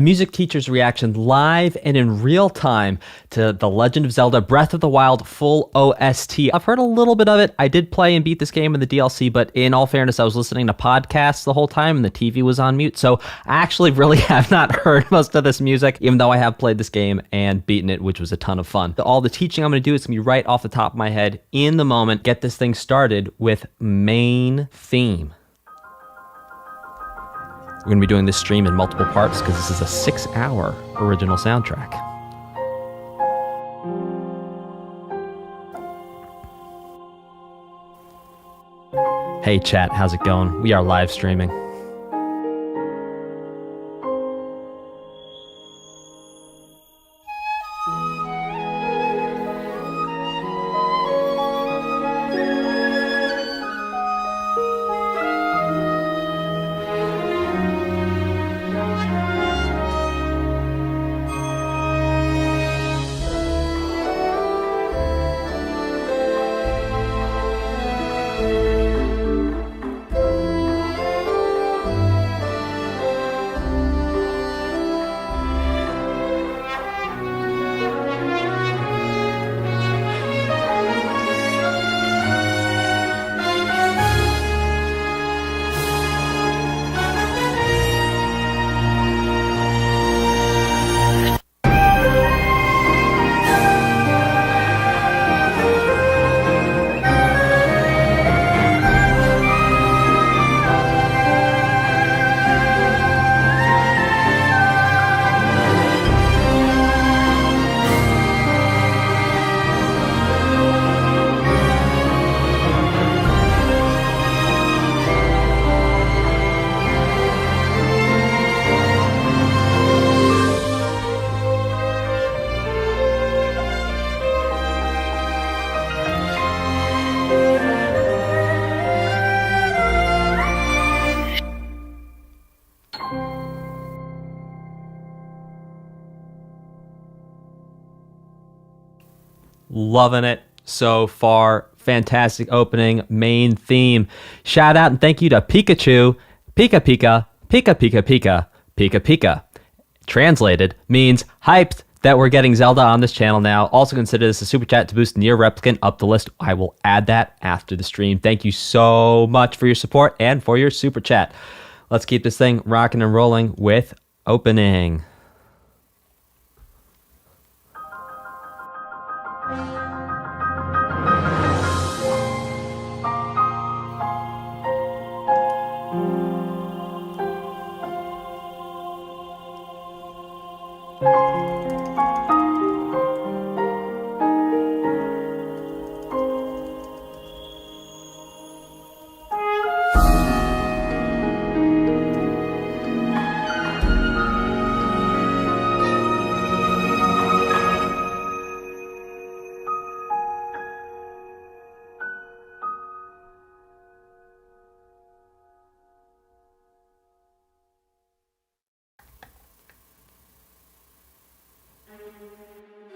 The music teacher's reaction live and in real time to The Legend of Zelda Breath of the Wild full OST. I've heard a little bit of it. I did play and beat this game in the DLC, but in all fairness, I was listening to podcasts the whole time and the TV was on mute, so I actually really have not heard most of this music, even though I have played this game and beaten it, which was a ton of fun. All the teaching I'm going to do is going to be right off the top of my head in the moment. Get this thing started with main theme. We're going to be doing this stream in multiple parts because this is a 6-hour original soundtrack. Hey chat, how's it going? We are live streaming. Loving it so far. Fantastic opening, main theme. Shout out and thank you to Pikachu. Pika Pika, Pika Pika Pika, Pika Pika. Translated means hyped that we're getting Zelda on this channel now. Also consider this a super chat to boost Nier Replicant up the list. I will add that after the stream. Thank you so much for your support and for your super chat. Let's keep this thing rocking and rolling with opening.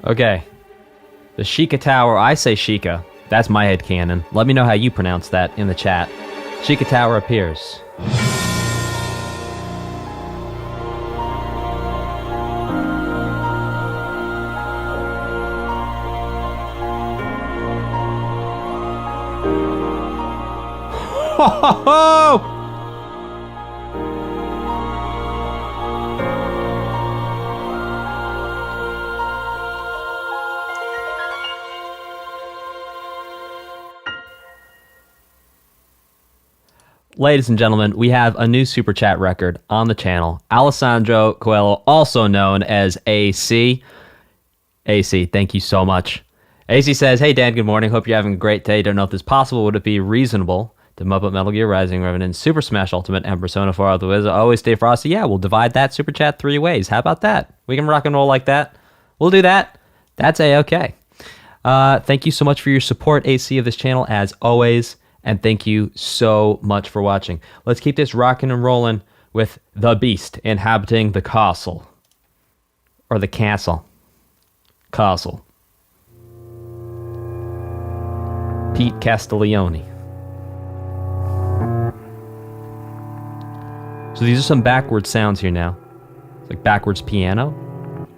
Okay, the Sheikah Tower, I say Sheikah, that's my headcanon. Let me know how you pronounce that in the chat. Sheikah Tower appears. Ho ho ho! Ladies and gentlemen, we have a new super chat record on the channel. Alessandro Coelho, also known as AC. AC, thank you so much. AC says, hey Dan, good morning. Hope you're having a great day. Don't know if this is possible. Would it be reasonable to mop up Metal Gear Rising, Revenant, Super Smash Ultimate, and Persona 4 Out of the Wizard? Always stay frosty. Yeah, we'll divide that super chat 3 ways. How about that? We can rock and roll like that. We'll do that. That's A-okay. Thank you so much for your support, AC, of this channel, as always. And thank you so much for watching. Let's keep this rocking and rolling with the beast inhabiting the castle. Or the castle. Castle. Pete Castiglione. So these are some backward sounds here now. It's like backwards piano,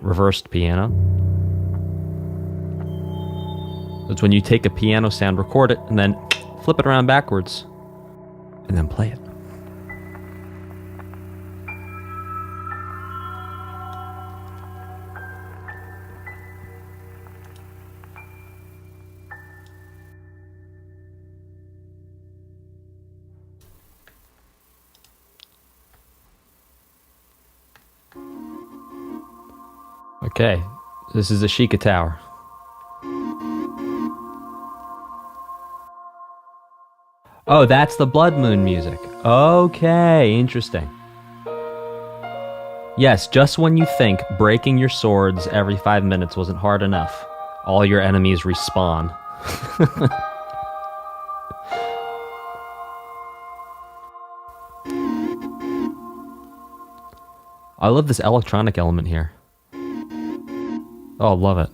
reversed piano. It's when you take a piano sound, record it, and then flip it around backwards, and then play it. Okay, this is the Sheikah Tower. Oh, that's the Blood Moon music. Okay, interesting. Yes, just when you think breaking your swords every 5 minutes wasn't hard enough, all your enemies respawn. I love this electronic element here. Oh, love it.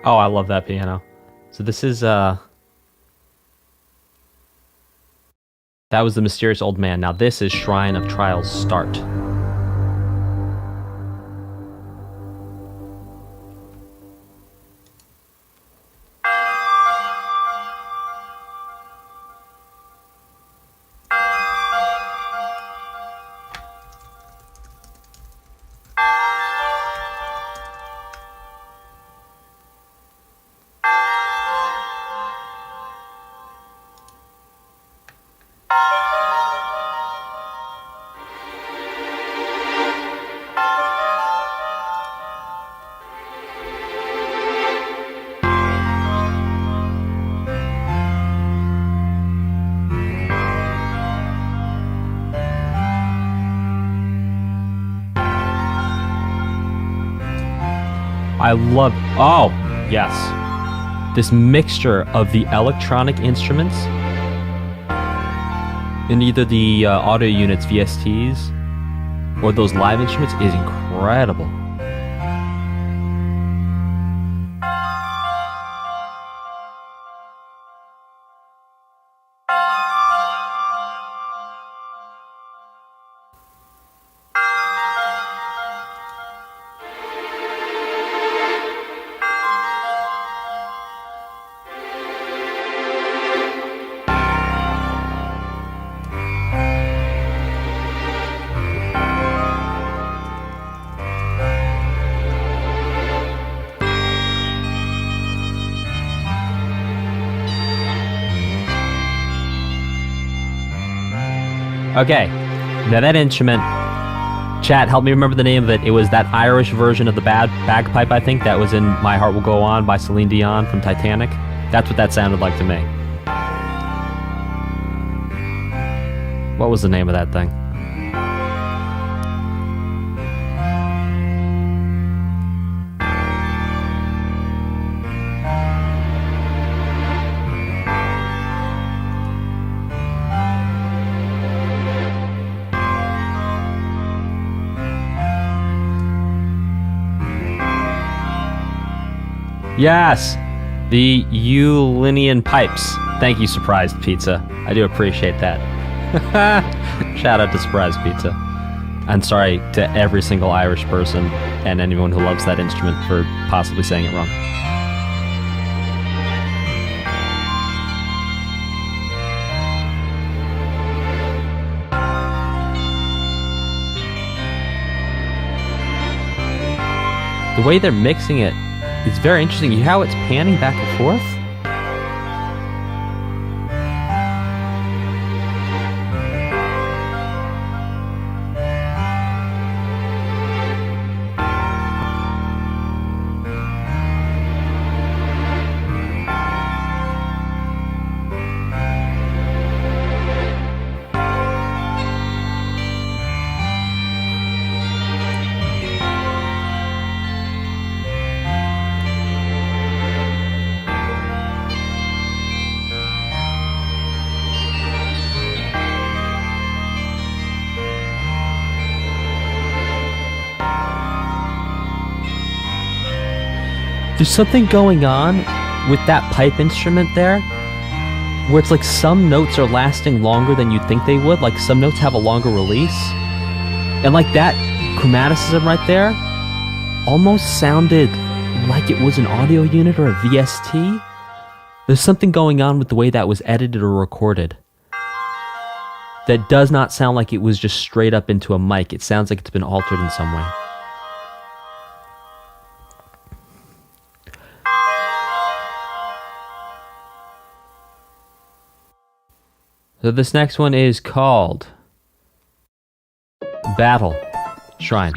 Oh, I love that piano. So this is, that was the mysterious old man. Now this is Shrine of Trials Start. I love, oh, yes. This mixture of the electronic instruments in either the audio units, VSTs, or those live instruments is incredible. Okay, now that instrument, chat, help me remember the name of it. It was that Irish version of the bagpipe, I think, that was in My Heart Will Go On by Celine Dion from Titanic. That's what that sounded like to me. What was the name of that thing? Yes! The Eulinian pipes. Thank you, Surprise Pizza. I do appreciate that. Shout out to Surprise Pizza. I'm sorry to every single Irish person and anyone who loves that instrument for possibly saying it wrong. The way they're mixing it is very interesting. You hear how it's panning back and forth? There's something going on with that pipe instrument there, where it's like some notes are lasting longer than you'd think they would, like some notes have a longer release. And like that chromaticism right there almost sounded like it was an audio unit or a VST. There's something going on with the way that was edited or recorded that does not sound like it was just straight up into a mic. It sounds like it's been altered in some way. So this next one is called Battle Shrine.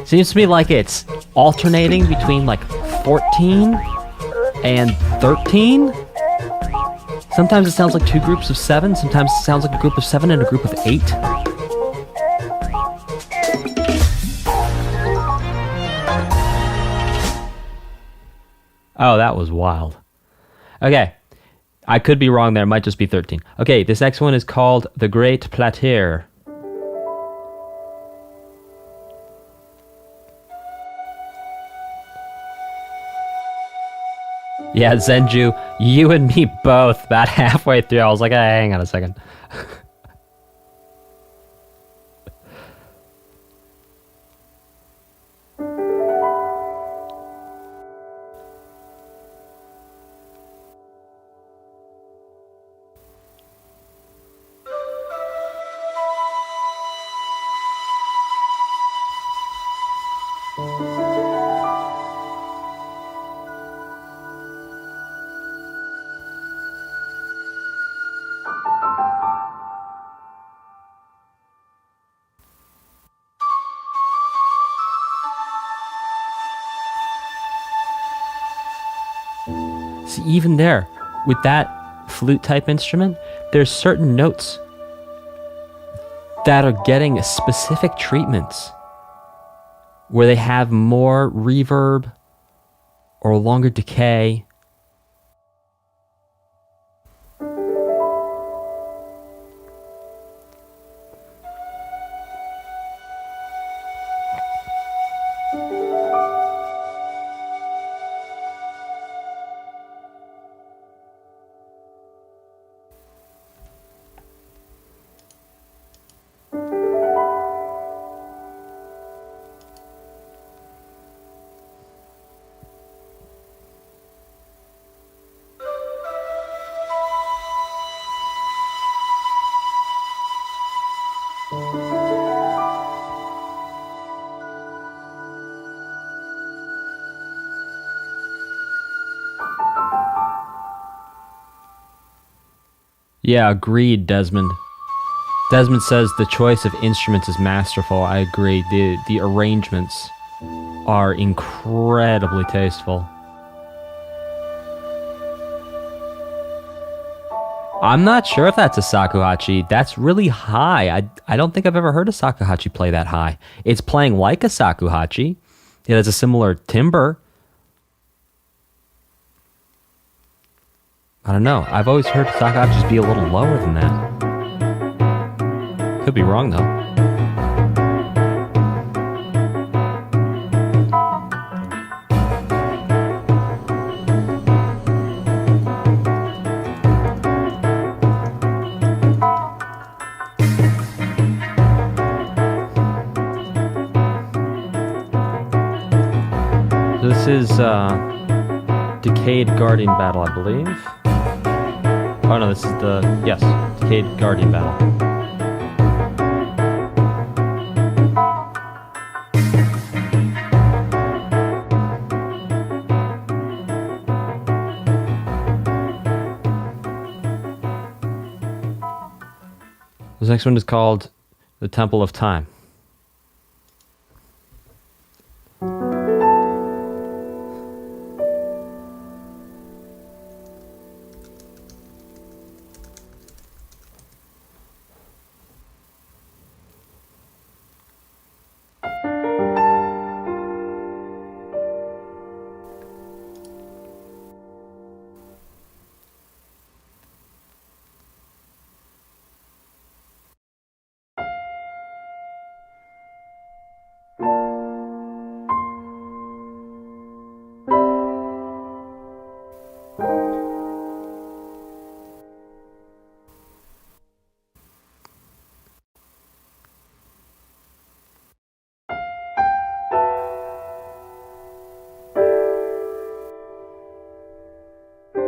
Seems to me like it's alternating between like 14 and 13. Sometimes it sounds like two groups of 7, sometimes it sounds like a group of 7 and a group of 8. Oh, that was wild. Okay, I could be wrong there, it might just be 13. Okay, this next one is called The Great Plateau. Yeah, Zenju, you and me both. About halfway through, I was like, hey, hang on a second. See, even there, with that flute type instrument, there's certain notes that are getting specific treatments where they have more reverb or longer decay. Yeah, agreed, Desmond. Desmond says the choice of instruments is masterful. I agree. The arrangements are incredibly tasteful. I'm not sure if that's a shakuhachi. That's really high. I don't think I've ever heard a shakuhachi play that high. It's playing like a shakuhachi. It has a similar timbre. I don't know. I've always heard shakuhachis be a little lower than that. Could be wrong though. This is Decayed Guardian Battle, I believe. Oh no, this is yes, Decayed Guardian Battle. This next one is called The Temple of Time.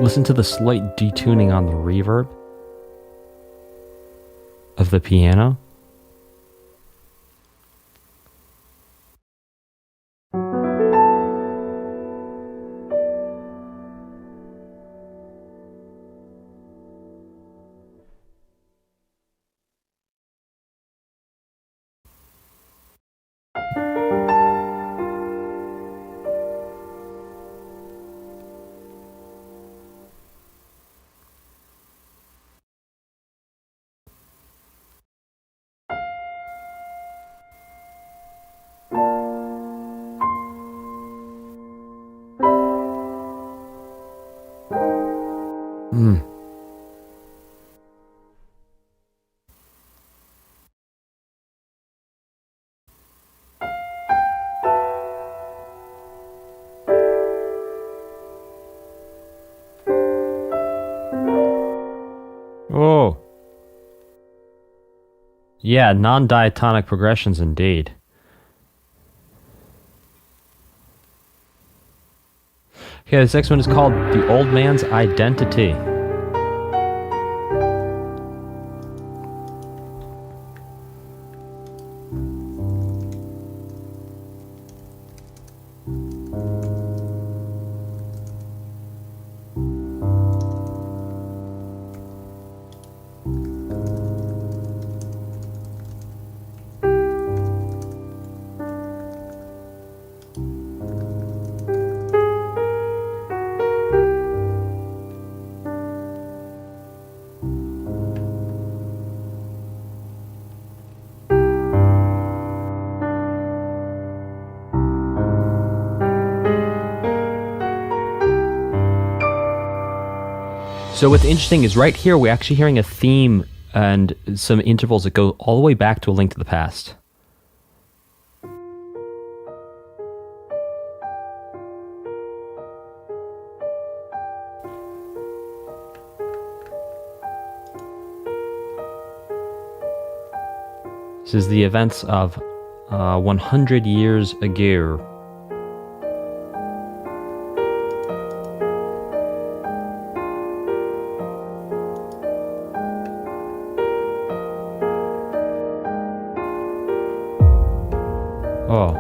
Listen to the slight detuning on the reverb of the piano. Oh. Yeah, non-diatonic progressions indeed. Okay, this next one is called The Old Man's Identity. So what's interesting is right here we're actually hearing a theme and some intervals that go all the way back to A Link to the Past. This is the events of 100 years ago. Oh.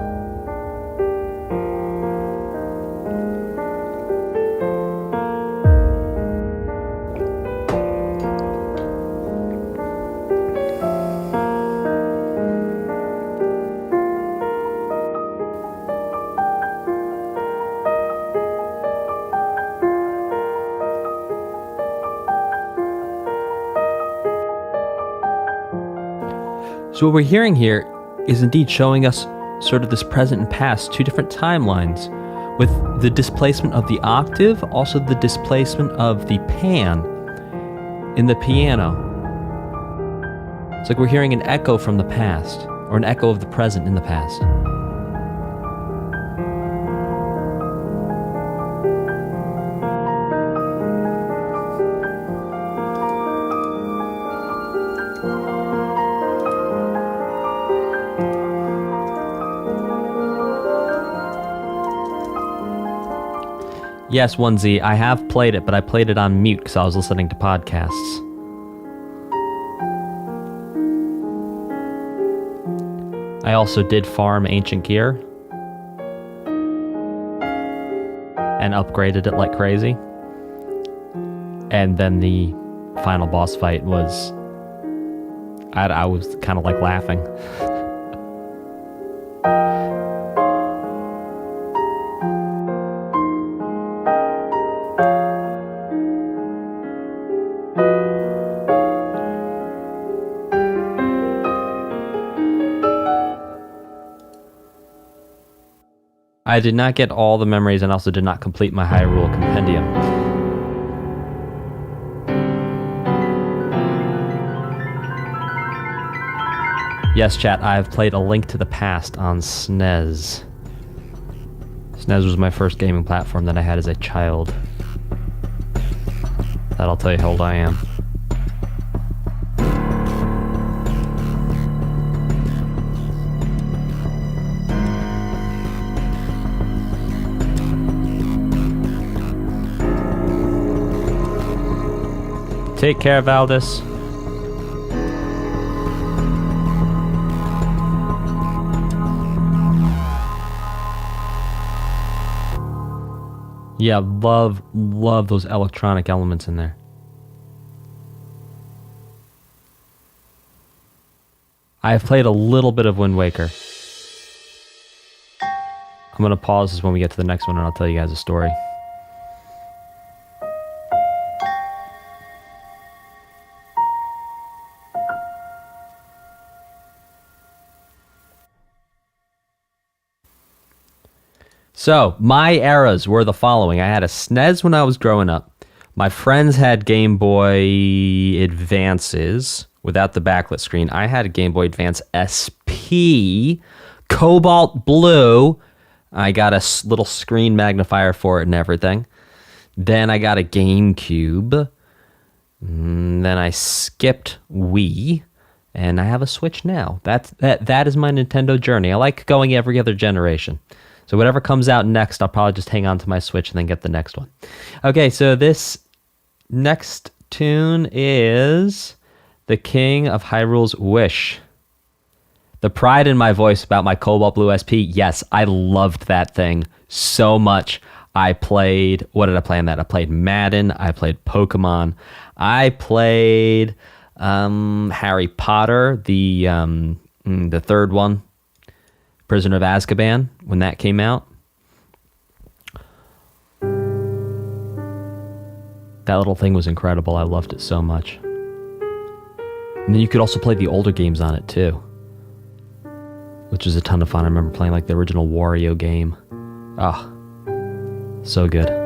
So what we're hearing here is indeed showing us sort of this present and past, two different timelines, with the displacement of the octave, also the displacement of the pan in the piano. It's like we're hearing an echo from the past, or an echo of the present in the past. Yes, 1Z, I have played it, but I played it on mute because I was listening to podcasts. I also did farm ancient gear and upgraded it like crazy. And then the final boss fight was... I was kind of like laughing. I did not get all the memories and also did not complete my Hyrule Compendium. Yes, chat, I have played A Link to the Past on SNES. SNES was my first gaming platform that I had as a child. That'll tell you how old I am. Take care, Valdis. Yeah, love those electronic elements in there. I have played a little bit of Wind Waker. I'm going to pause this when we get to the next one and I'll tell you guys a story. So, my eras were the following. I had a SNES when I was growing up. My friends had Game Boy Advances without the backlit screen. I had a Game Boy Advance SP, Cobalt Blue. I got a little screen magnifier for it and everything. Then I got a GameCube. Then I skipped Wii. And I have a Switch now. That is my Nintendo journey. I like going every other generation. So whatever comes out next, I'll probably just hang on to my Switch and then get the next one. Okay, so this next tune is The King of Hyrule's Wish. The pride in my voice about my Cobalt Blue SP, yes, I loved that thing so much. I played, what did I play on that? I played Madden, I played Pokemon, I played Harry Potter, the third one. Prisoner of Azkaban, when that came out. That little thing was incredible. I loved it so much. And then you could also play the older games on it too, which was a ton of fun. I remember playing like the original Wario game. Oh, so good.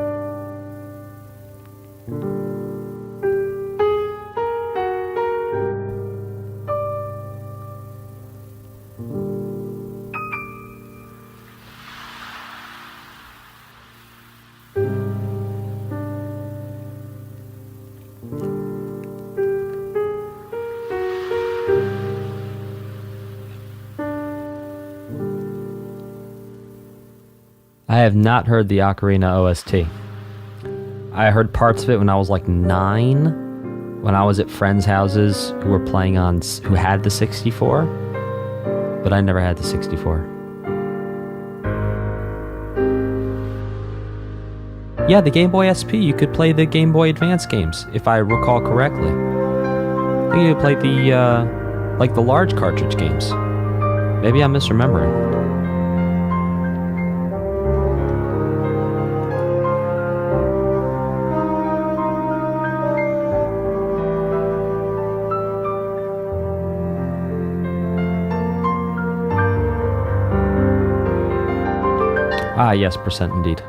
I have not heard the Ocarina OST. I heard parts of it when I was like 9, when I was at friends' houses who were playing on, who had the 64, but I never had the 64. Yeah, the Game Boy SP, you could play the Game Boy Advance games, if I recall correctly. I think you could play the, like the large cartridge games. Maybe I'm misremembering. Ah, yes, percent indeed.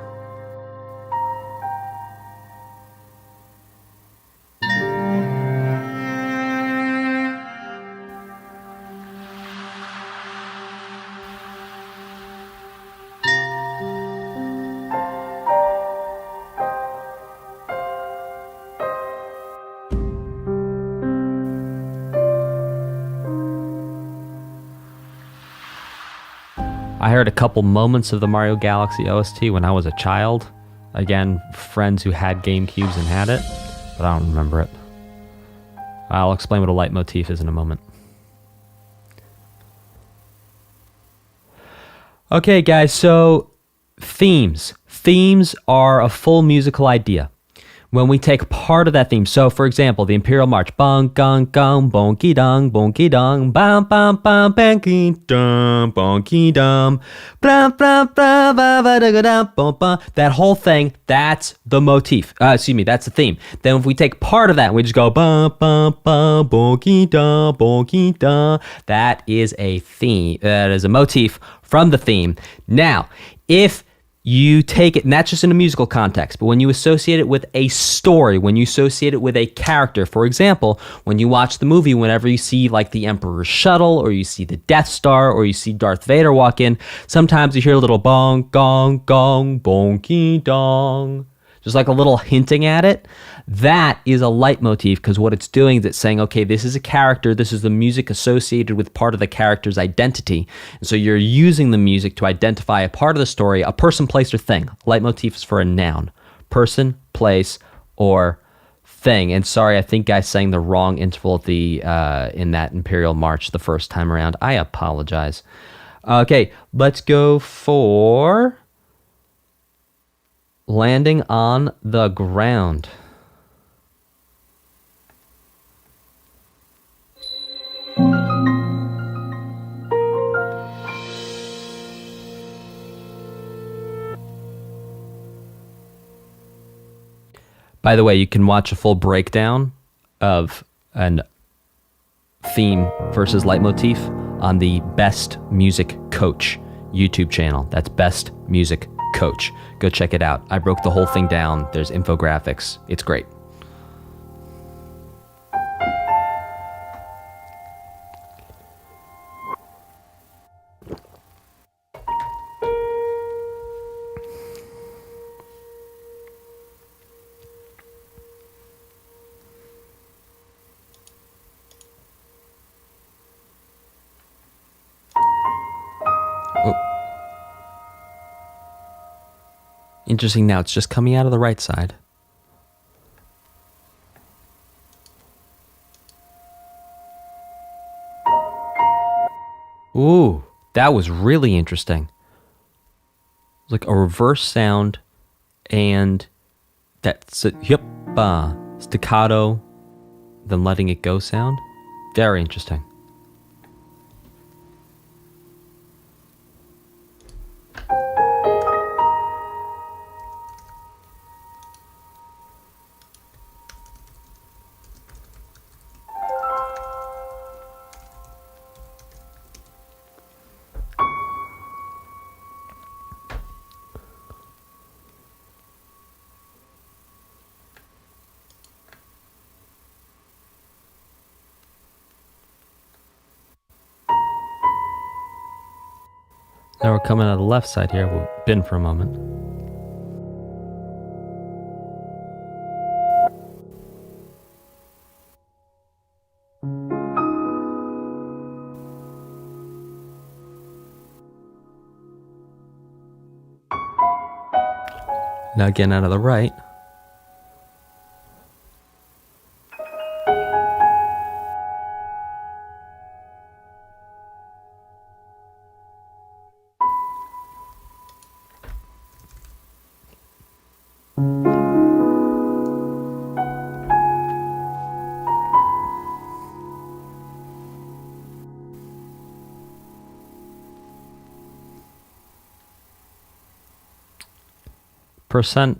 I heard a couple moments of the Mario Galaxy OST when I was a child. Again, friends who had GameCubes and had it, but I don't remember it. I'll explain what a leitmotif is in a moment. Okay, guys, so themes. Themes are a full musical idea. When we take part of that theme, so for example, the Imperial March, bong gong gong, bonky dong, bam bam bam, banky dum, bonky dum, blam blam blam, ba ba da da bum bum. That whole thing, that's the motif. That's the theme. Then if we take part of that, we just go bum bum bum, bonky dum, that is a theme. That is a motif from the theme. Now, if you take it, and that's just in a musical context, but when you associate it with a story, when you associate it with a character, for example, when you watch the movie, whenever you see like the Emperor's shuttle, or you see the Death Star, or you see Darth Vader walk in, sometimes you hear a little bong, gong, gong, bonky dong, just like a little hinting at it. That is a leitmotif, because what it's doing is it's saying, okay, this is a character, this is the music associated with part of the character's identity. And so you're using the music to identify a part of the story, a person, place, or thing. Leitmotif is for a noun. Person, place, or thing. And sorry, I think I sang the wrong interval at the in that Imperial March the first time around. I apologize. Okay, let's go for landing on the ground. By the way, you can watch a full breakdown of an theme versus leitmotif on the Best Music Coach YouTube channel. That's Best Music Coach. Go check it out. I broke the whole thing down. There's infographics. It's great. Interesting, now it's just coming out of the right side. Ooh, that was really interesting. It's like a reverse sound and that's staccato, then letting it go sound. Very interesting. Now we're coming out of the left side here. We'll bin for a moment. Now again out of the right.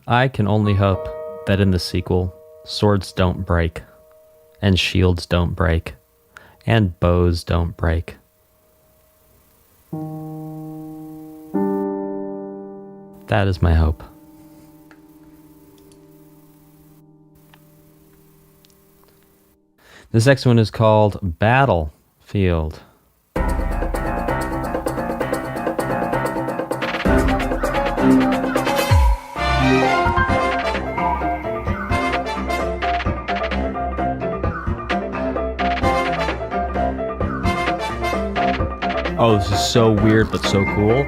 I can only hope that in the sequel, swords don't break, and shields don't break, and bows don't break. That is my hope. This next one is called Battlefield. Oh, this is so weird, but so cool.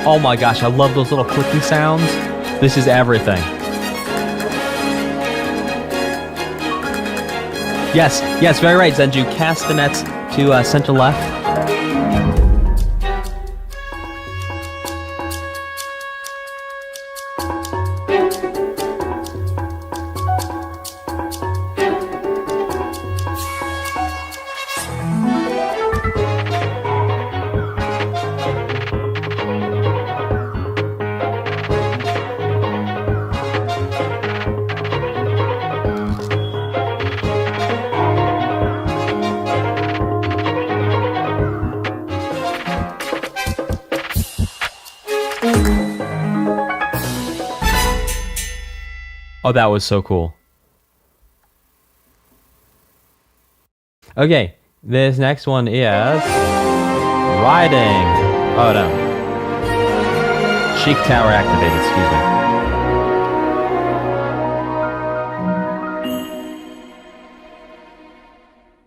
Oh my gosh, I love those little clicking sounds. This is everything. Yes, yes, very right, Zenju. Cast the nets to center left. Oh, that was so cool. Okay, this next one is riding. Oh no. Sheikah Tower activated, excuse me.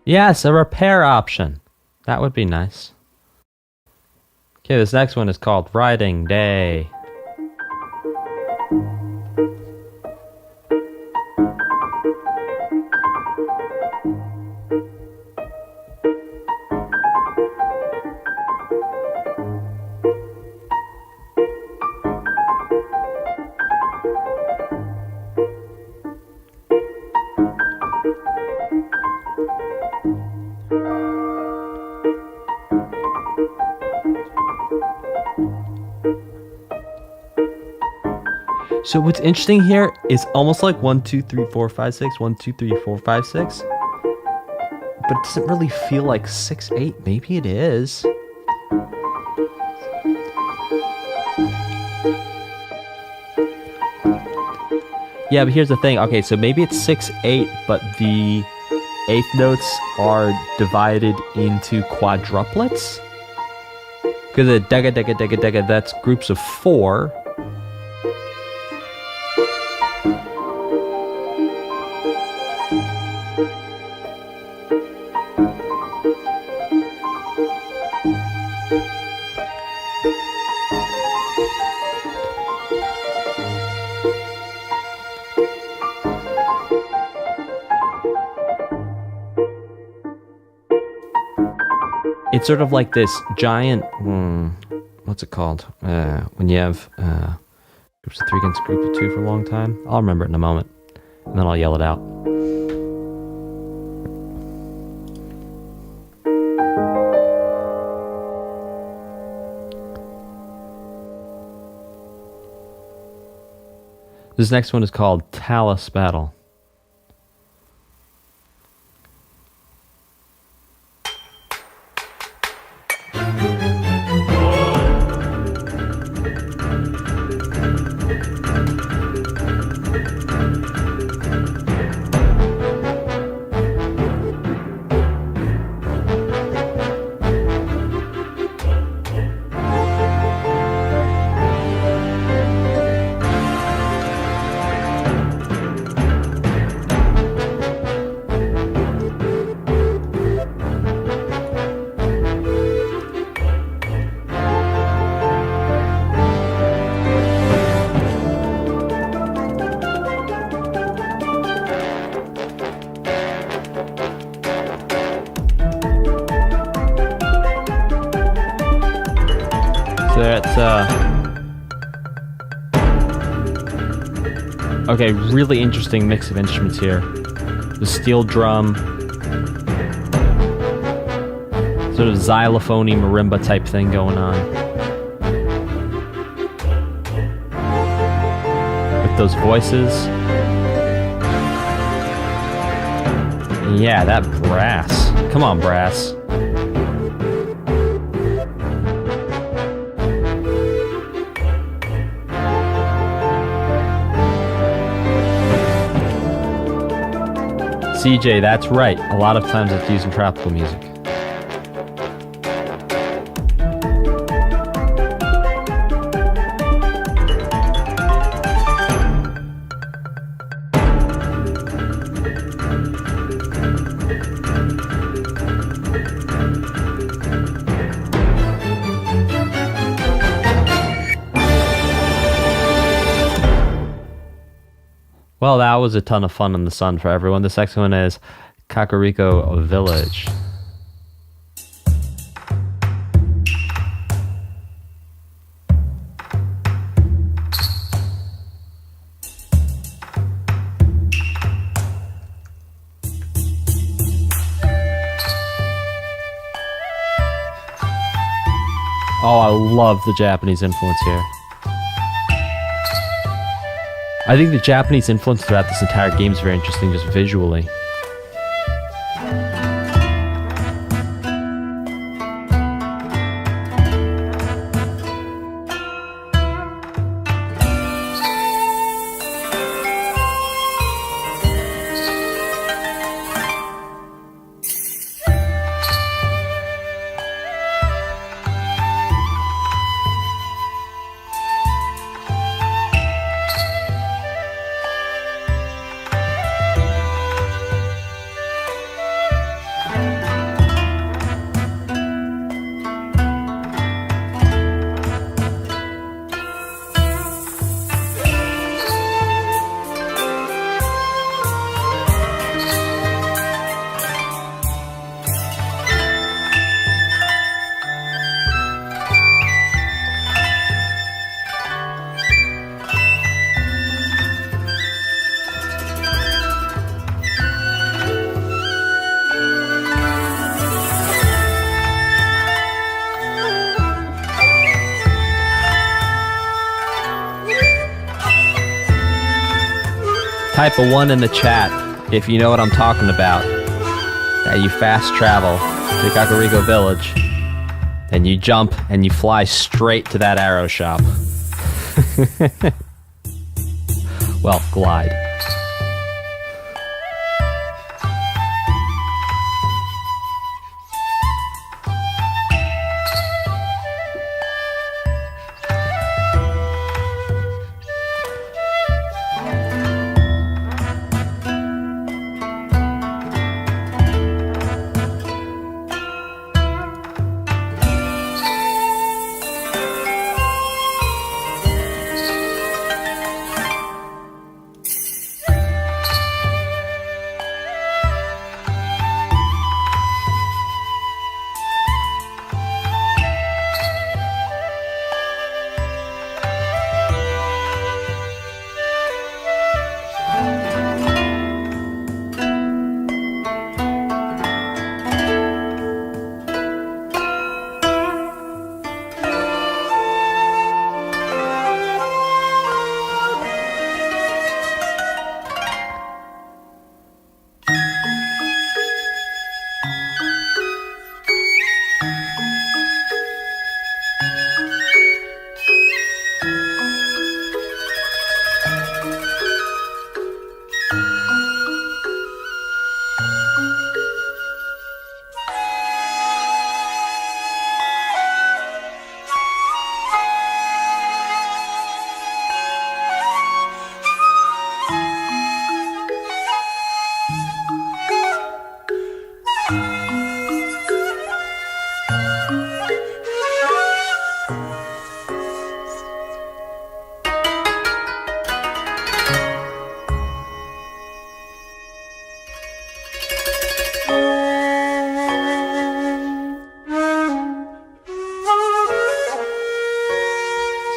Yes, a repair option. That would be nice. Okay, this next one is called Riding Day. So what's interesting here is almost like 1, 2, 3, 4, 5, 6, 1, 2, 3, 4, 5, 6. But it doesn't really feel like 6, 8. Maybe it is. Yeah, but here's the thing. Okay, so maybe it's 6, 8, but the eighth notes are divided into quadruplets? Because the dega, dega, dega, dega, that's groups of 4. It's sort of like this giant, what's it called? When you have groups of 3 against group of 2 for a long time. I'll remember it in a moment, and then I'll yell it out. This next one is called Talus Battle. that's okay, really interesting mix of instruments here. The steel drum, sort of xylophone-y marimba type thing going on. With those voices. Yeah, that brass. Come on, brass. CJ, that's right. A lot of times it's using tropical music. Well, that was a ton of fun in the sun for everyone. The next one is Kakariko Village. Oh, I love the Japanese influence here. I think the Japanese influence throughout this entire game is very interesting, just visually. Type a 1 in the chat if you know what I'm talking about. That you fast travel to Kakariko Village, and you jump and you fly straight to that arrow shop. Well, glide.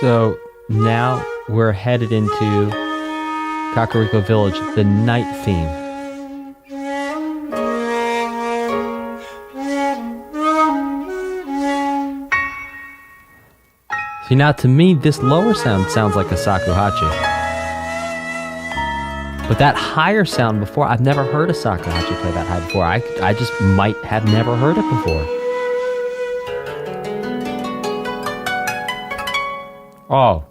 So now we're headed into Kakariko Village, the night theme. See, now to me, this lower sound sounds like a shakuhachi. But that higher sound before, I've never heard a shakuhachi play that high before. I just might have never heard it before. Oh.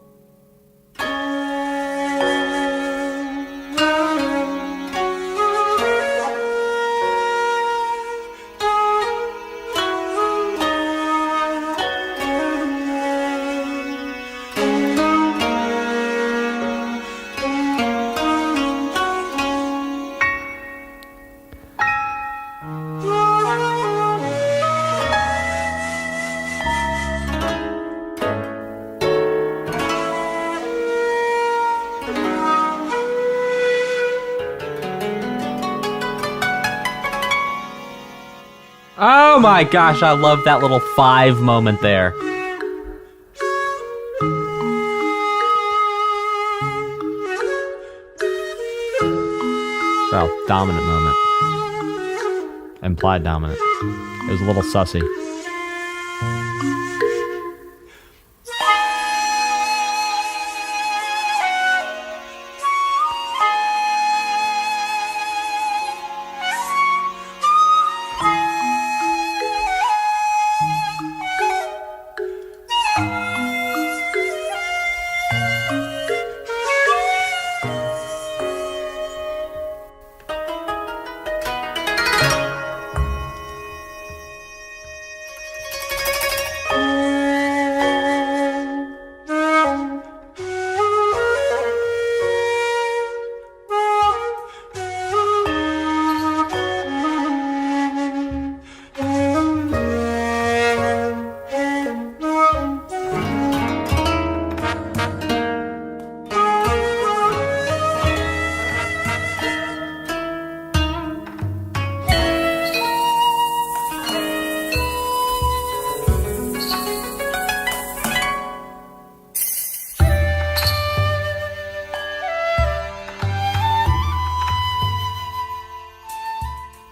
Oh my gosh, I love that little 5 moment there. Well, dominant moment. Implied dominant. It was a little sussy.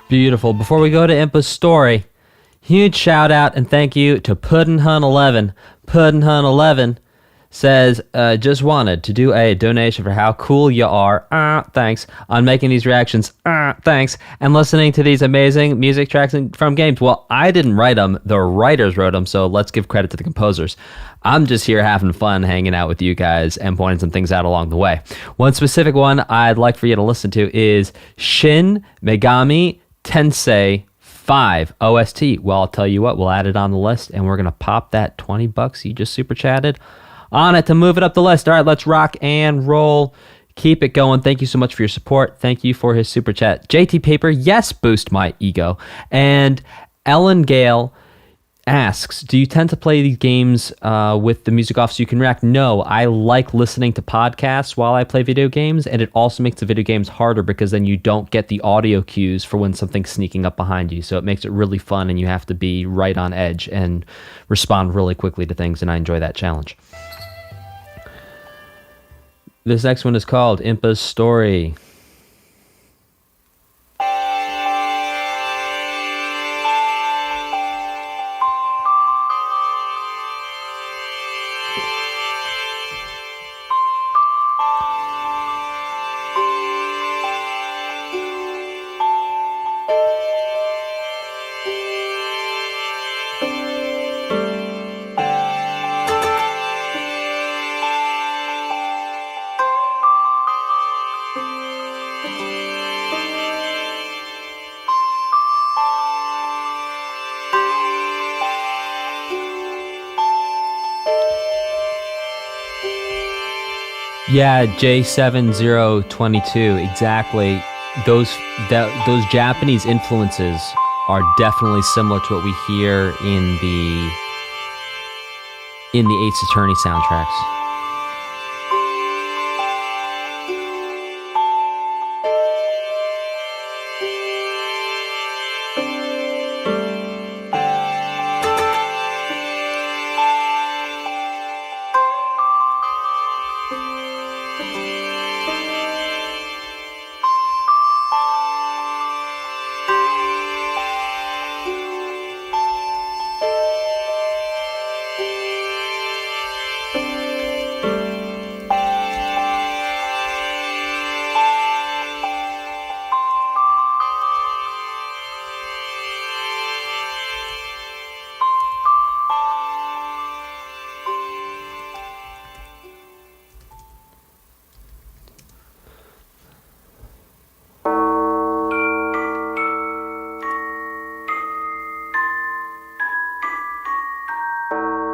Beautiful. Before we go to Impa's story, huge shout out and thank you to PuddinHun11. PuddinHun11 says, just wanted to do a donation for how cool you are. Thanks. On making these reactions. Thanks. And listening to these amazing music tracks from games. Well, I didn't write them. The writers wrote them, so let's give credit to the composers. I'm just here having fun hanging out with you guys and pointing some things out along the way. One specific one I'd like for you to listen to is Shin Megami Tensei 5 OST. Well, I'll tell you what, we'll add it on the list and we're going to pop that $20 you just super chatted on it to move it up the list. All right, let's rock and roll. Keep it going. Thank you so much for your support. Thank you for his super chat. JT Paper, yes, boost my ego. And Ellen Gale asks, do you tend to play these games with the music off so you can react? No, I like listening to podcasts while I play video games, and it also makes the video games harder because then you don't get the audio cues for when something's sneaking up behind you. So it makes it really fun, and you have to be right on edge and respond really quickly to things, and I enjoy that challenge. This next one is called Impa's Story. Yeah, J7022, exactly. Those Japanese influences are definitely similar to what we hear in the Ace Attorney soundtracks.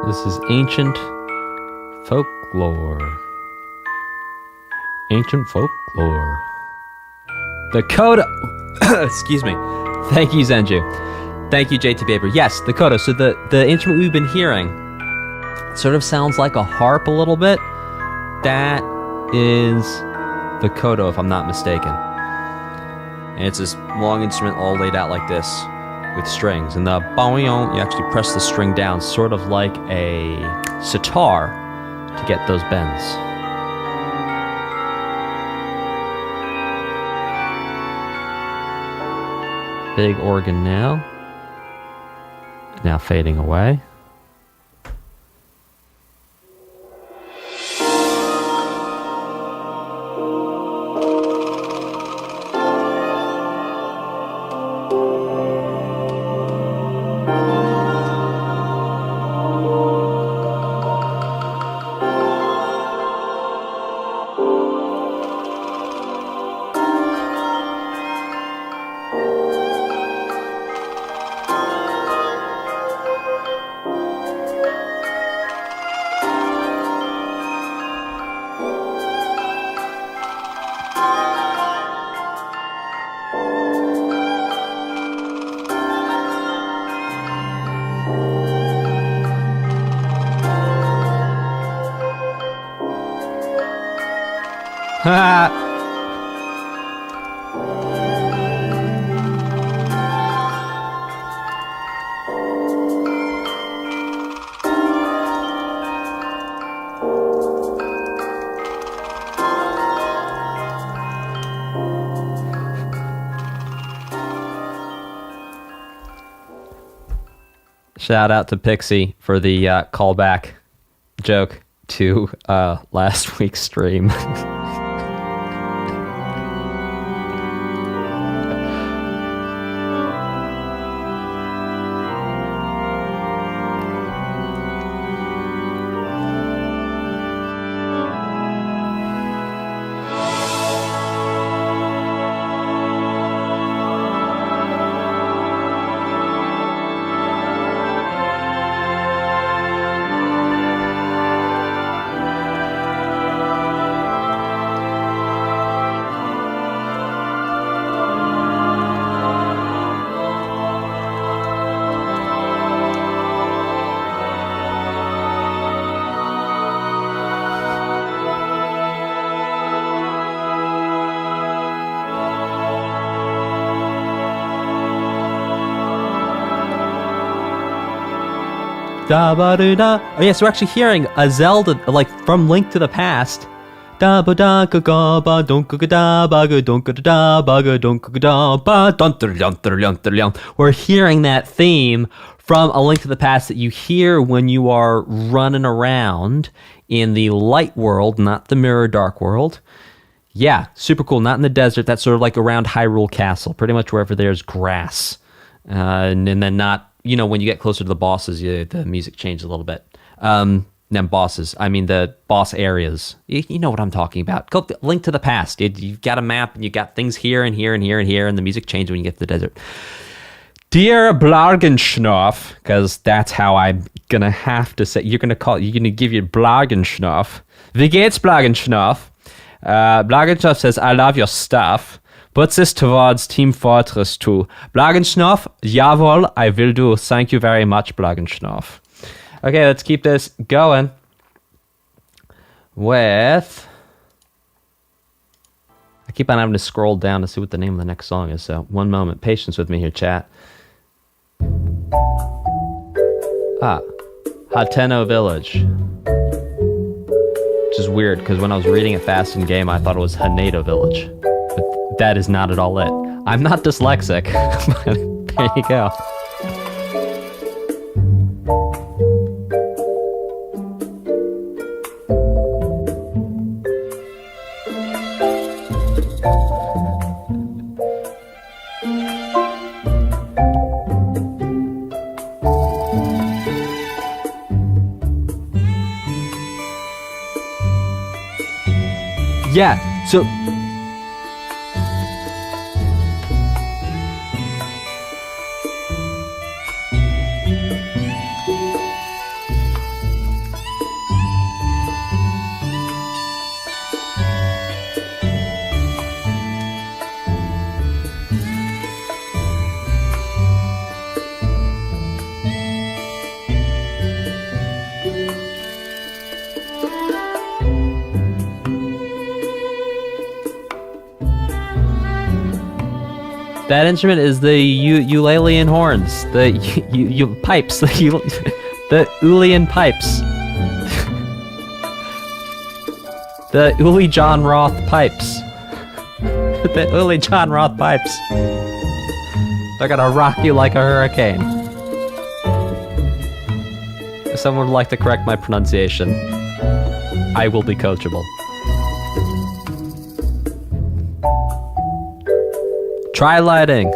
This is ancient folklore. Ancient folklore. The coda. Excuse me. Thank you, Zenju. Thank you, JT Paper. Yes, the coda. So the instrument we've been hearing sort of sounds like a harp a little bit. That is the coda, if I'm not mistaken. And it's this long instrument all laid out like this with strings. And the baoyon, you actually press the string down, sort of like a sitar to get those bends. Big organ now. Now fading away. Shout out to Pixie for the callback joke to last week's stream. Da-ba-do-da. Oh yes, we're actually hearing a Zelda, like from Link to the Past. We're hearing that theme from A Link to the Past that you hear when you are running around in the light world, not the mirror dark world. Yeah, super cool. Not in the desert. That's sort of like around Hyrule Castle, pretty much wherever there's grass. And then not, you know, when you get closer to the bosses, the music changes a little bit. Then bosses, I mean the boss areas. You know what I'm talking about. Go Link to the Past. You've got a map and you got things here and here and here and here, and the music changes when you get to the desert. Dear Blagenschnoff, because that's how I'm gonna have to say. You're gonna give you Blagenschnoff. Wie geht's, Blagenschnoff? Blagenschnoff says, I love your stuff. Puts this towards Team Fortress 2. Blagenschnoff, jawohl, I will do. Thank you very much, Blagenschnoff. Okay, let's keep this going with... I keep on having to scroll down to see what the name of the next song is, so one moment. Patience with me here, chat. Hateno Village. Which is weird, because when I was reading it fast in game, I thought it was Hateno Village. But that is not at all it. I'm not dyslexic, but there you go. Yeah, so... That instrument is the Eulalian horns, the pipes, the Ulian pipes. The Uli John Roth pipes. The Uli John Roth pipes. They're gonna rock you like a hurricane. If someone would like to correct my pronunciation, I will be coachable. Try lighting.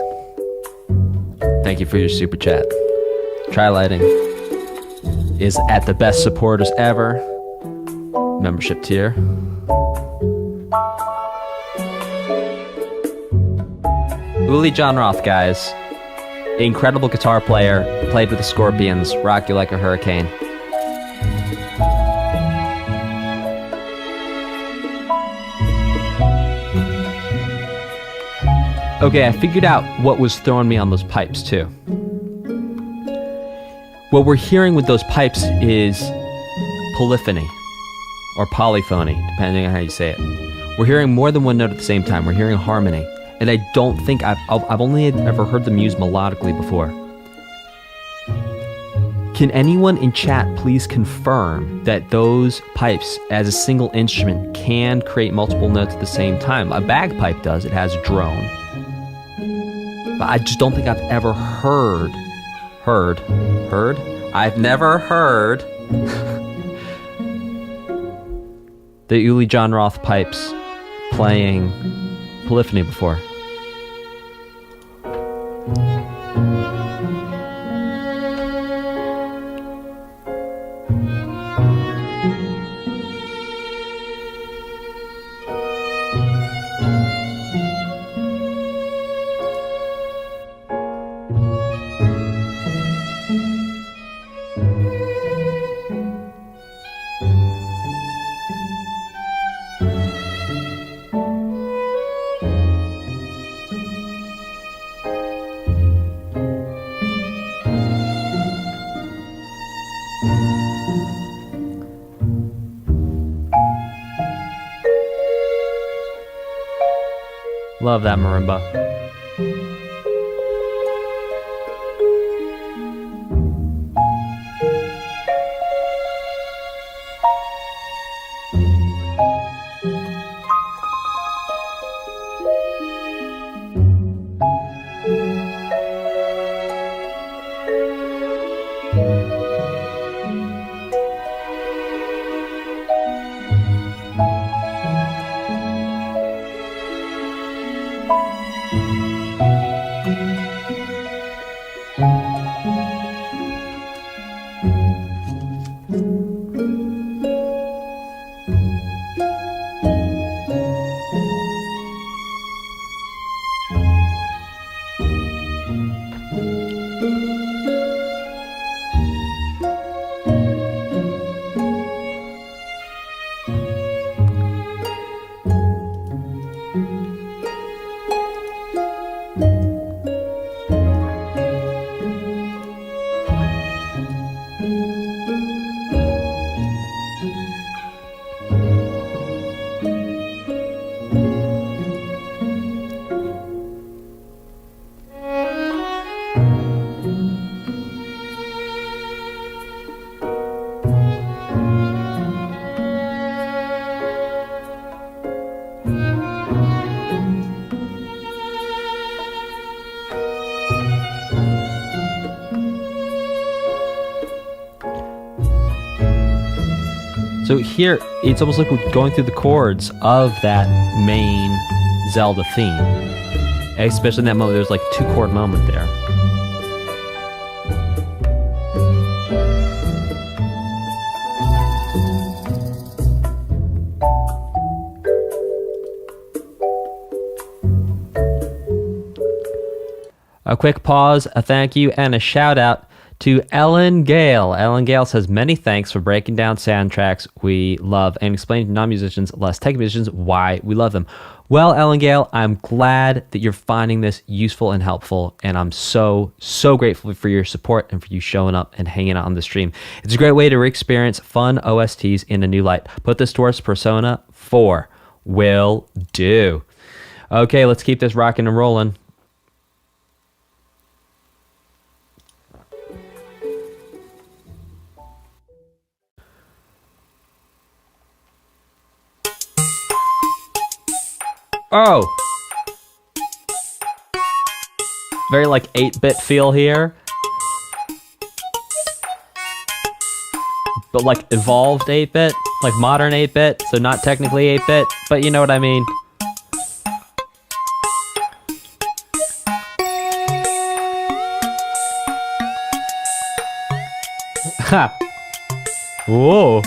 Thank you for your super chat. Try lighting is at the best supporters ever membership tier. Uli John Roth, guys. Incredible guitar player. Played with the Scorpions. Rock you like a hurricane. Okay, I figured out what was throwing me on those pipes, too. What we're hearing with those pipes is polyphony, or polyphony, depending on how you say it. We're hearing more than one note at the same time. We're hearing harmony. And I don't think I've only ever heard them used melodically before. Can anyone in chat please confirm that those pipes, as a single instrument, can create multiple notes at the same time? A bagpipe does. It has a drone. But I just don't think I've ever heard? I've never heard the Uli John Roth pipes playing polyphony before. Love that marimba. So here, it's almost like we're going through the chords of that main Zelda theme. Especially in that moment, there's like a 2-chord moment there. A quick pause, a thank you, and a shout out to Ellen Gale. Ellen Gale says, many thanks for breaking down soundtracks we love and explaining to non-musicians, less tech musicians, why we love them. Well, Ellen Gale, I'm glad that you're finding this useful and helpful, and I'm so grateful for your support and for you showing up and hanging out on the stream. It's a great way to re-experience fun OSTs in a new light. Put this towards Persona 4. Will do. Okay, let's keep this rocking and rolling. Oh! Very like 8-bit feel here. But like evolved 8-bit, like modern 8-bit, so not technically 8-bit, but you know what I mean. Ha! Whoa!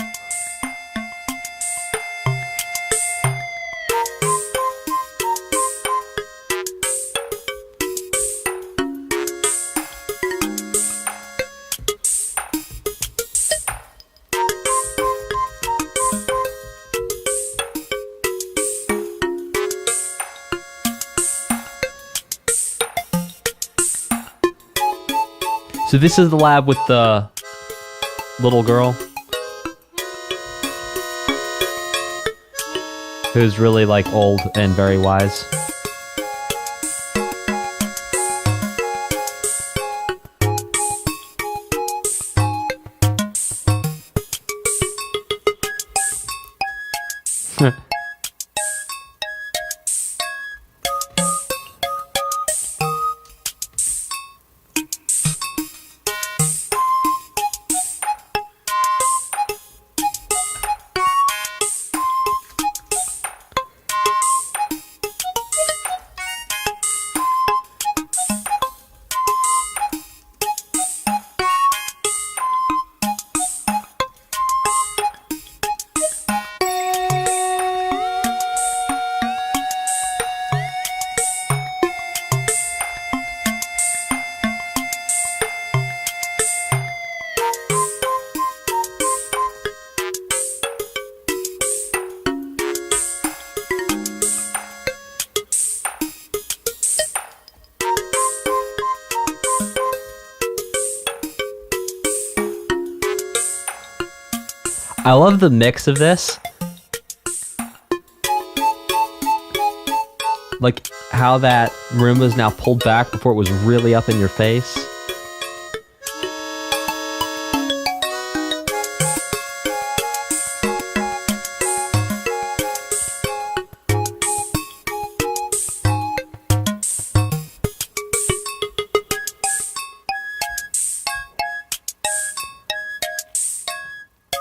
So this is the lab with the little girl who's really like old and very wise. I love the mix of this. Like how that room was now pulled back before it was really up in your face.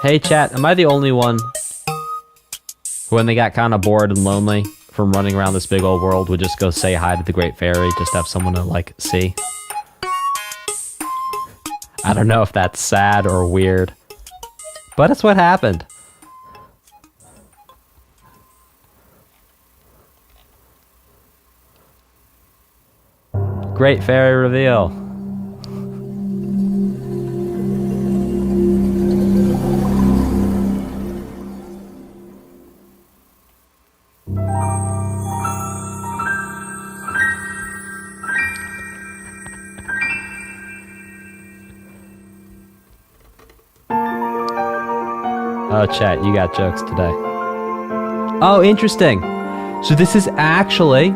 Hey chat, am I the only one who, when they got kind of bored and lonely from running around this big old world, would just go say hi to the Great Fairy, just to have someone to, like, see? I don't know if that's sad or weird, but it's what happened. Great Fairy reveal. Oh, chat, you got jokes today. Oh, interesting. So this is actually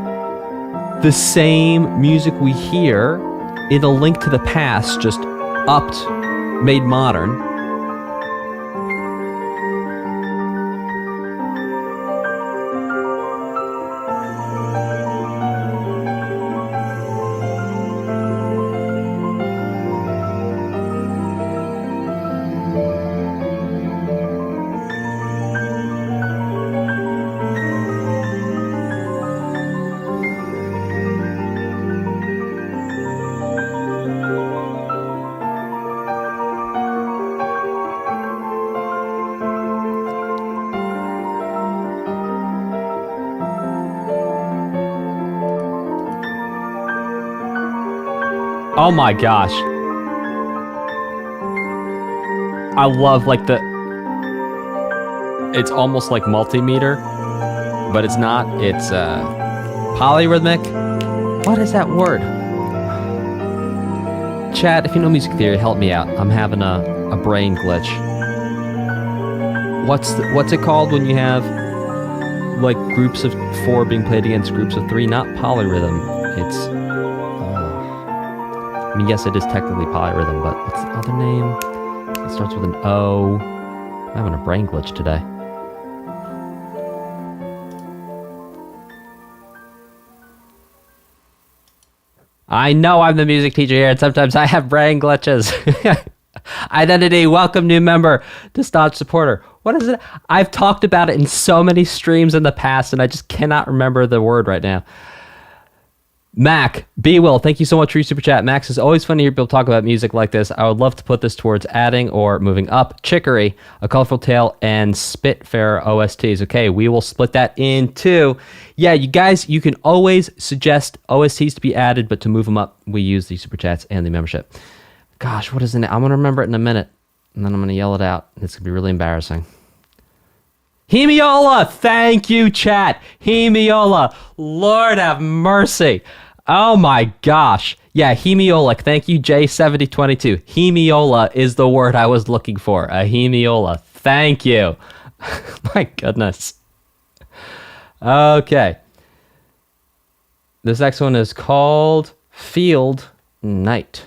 the same music we hear in A Link to the Past, just upped, made modern. Oh my gosh. I love like it's almost like multimeter, but it's not. It's polyrhythmic. What is that word? Chat, if you know music theory, help me out. I'm having a brain glitch. What's it called when you have like groups of 4 being played against groups of 3? Not polyrhythm. It's I mean, yes, it is technically polyrhythm, but what's the other name? It starts with an O. I'm having a brain glitch today. I know I'm the music teacher here, and sometimes I have brain glitches. Identity, welcome new member to staunch supporter. What is it? I've talked about it in so many streams in the past, and I just cannot remember the word right now. Mac, B. Will, thank you so much for your super chat. Max, it's always fun to hear people talk about music like this. I would love to put this towards adding or moving up Chicory, A Colorful Tale, and Spitfire OSTs. Okay, we will split that in two. Yeah, you guys, you can always suggest OSTs to be added, but to move them up, we use the super chats and the membership. Gosh, what is it? I'm going to remember it in a minute, and then I'm going to yell it out. It's going to be really embarrassing. Hemiola, thank you, chat. Hemiola, Lord have mercy. Oh my gosh. Yeah, hemiola. Thank you, J7022. Hemiola is the word I was looking for. A hemiola. Thank you. My goodness. Okay. This next one is called Field Night.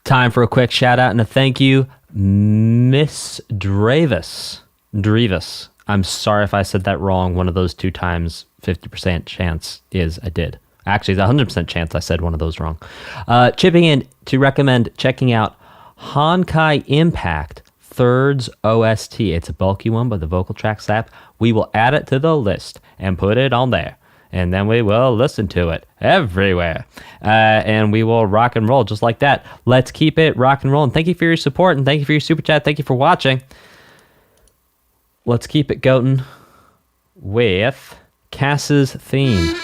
Time for a quick shout out and a thank you, Miss Drevis. I'm sorry if I said that wrong. One of those 2 times, 50% chance is I did. Actually, it's a 100% chance I said one of those wrong. Chipping in to recommend checking out Honkai Impact Third's OST. It's a bulky one, but the vocal tracks app. We will add it to the list and put it on there. And then we will listen to it everywhere. And we will rock and roll just like that. Let's keep it rock and roll. And thank you for your support. And thank you for your super chat. Thank you for watching. Let's keep it going with Kass's theme.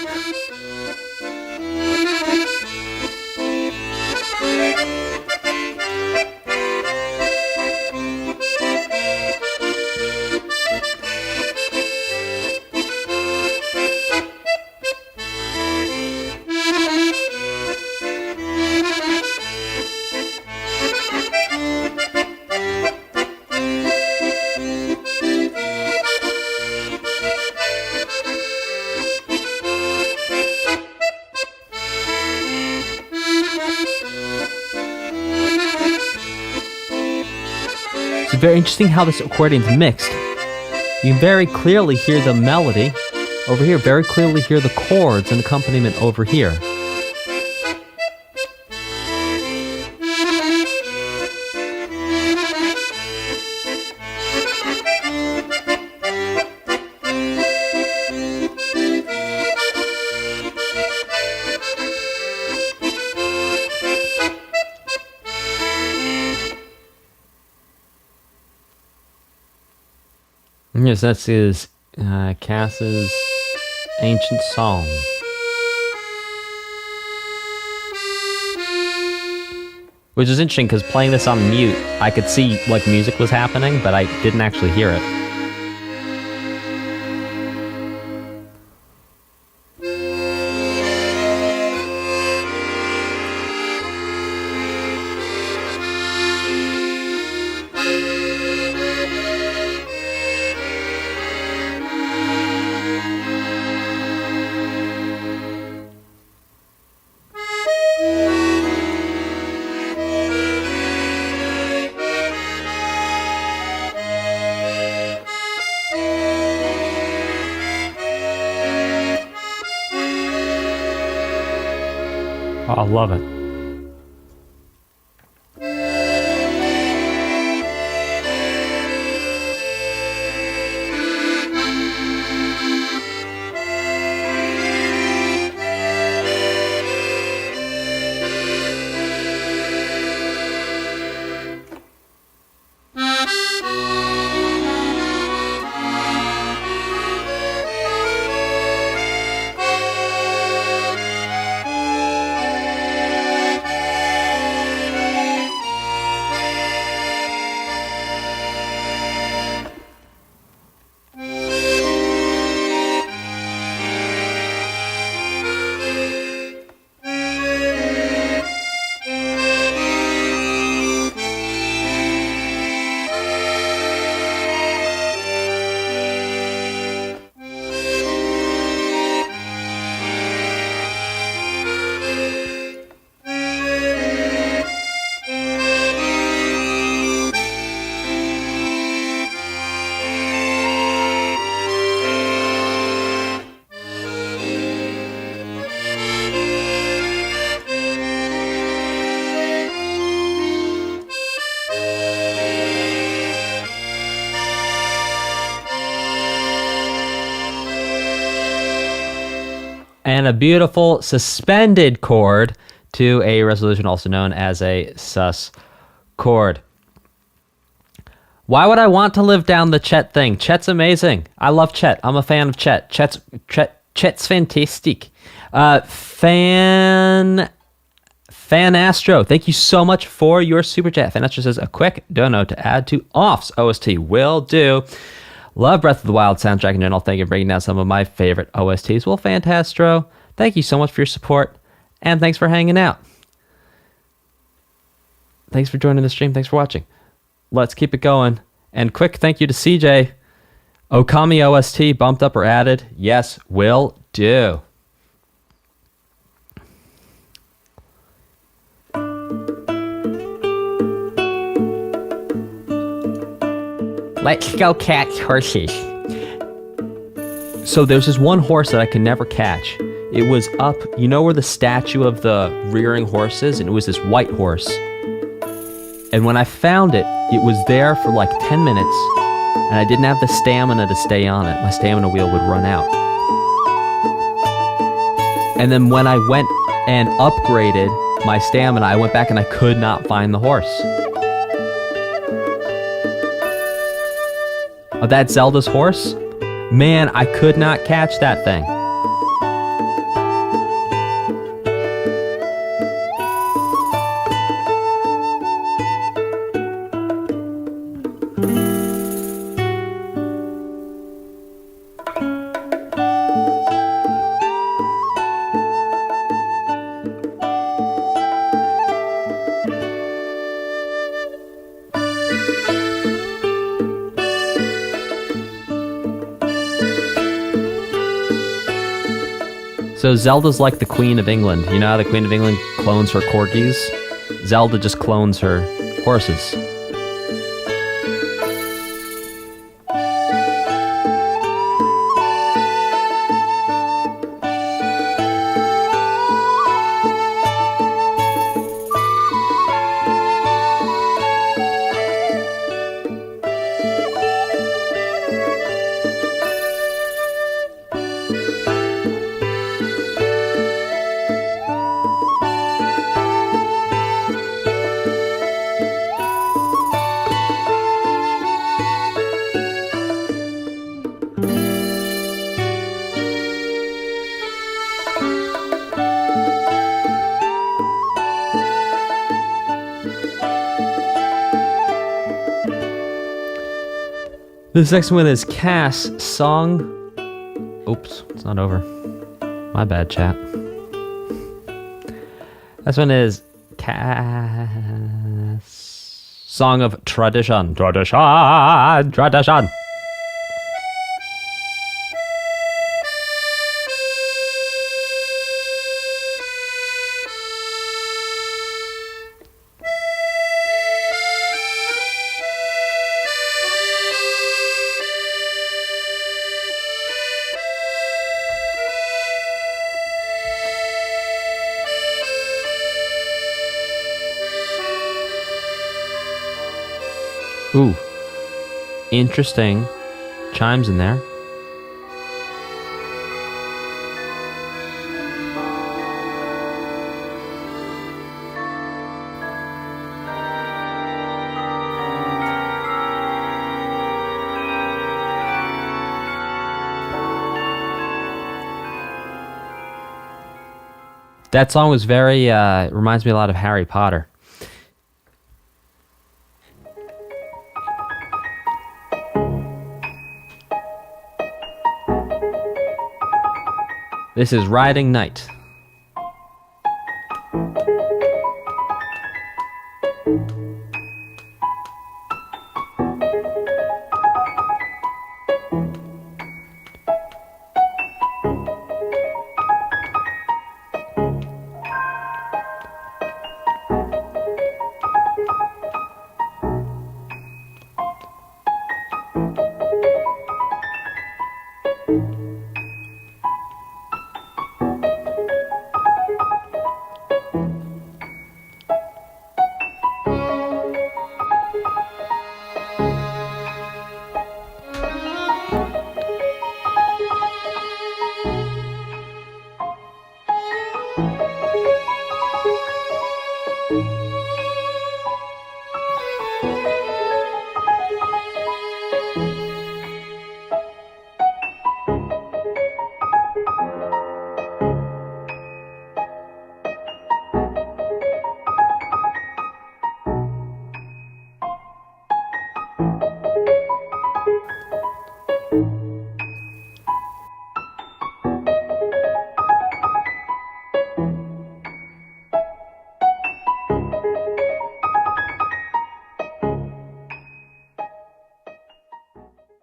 It's very interesting how this accordion's mixed. You can very clearly hear the melody over here, very clearly hear the chords and accompaniment over here. Yes, that is Kass's Ancient Song. Which is interesting because playing this on mute, I could see like music was happening, but I didn't actually hear it. Oh, I love it. And a beautiful suspended chord to a resolution, also known as a sus chord. Why would I want to live down the Chet thing? Chet's amazing. I love Chet. I'm a fan of Chet. Chet's fantastic. Fan Astro, thank you so much for your super chat. Fan Astro says, a quick dono to add to Off's OST. Will do. Love Breath of the Wild soundtrack in general. Thank you for breaking down some of my favorite OSTs. Well, Fantastro, thank you so much for your support, and thanks for hanging out. Thanks for joining the stream. Thanks for watching. Let's keep it going. And quick thank you to CJ. Okami OST bumped up or added? Yes, will do. Let's go catch horses. So there's this one horse that I can never catch. It was up, you know where the statue of the rearing horse is? And it was this white horse. And when I found it, it was there for like 10 minutes, and I didn't have the stamina to stay on it. My stamina wheel would run out. And then when I went and upgraded my stamina, I went back and I could not find the horse. Oh, that's Zelda's horse? Man, I could not catch that thing. So Zelda's like the Queen of England. You know how the Queen of England clones her corgis? Zelda just clones her horses. This next one is Kass Song. Oops, it's not over. My bad, chat. This one is Kass Song of Tradition. Tradition. Ooh, interesting chimes in there. That song was very, reminds me a lot of Harry Potter. This is Riding Night.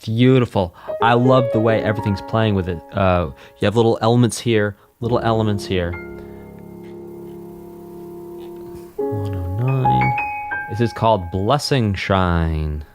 Beautiful. I love the way everything's playing with it. You have little elements here, little elements here. 109. This is called Blessing Shrine.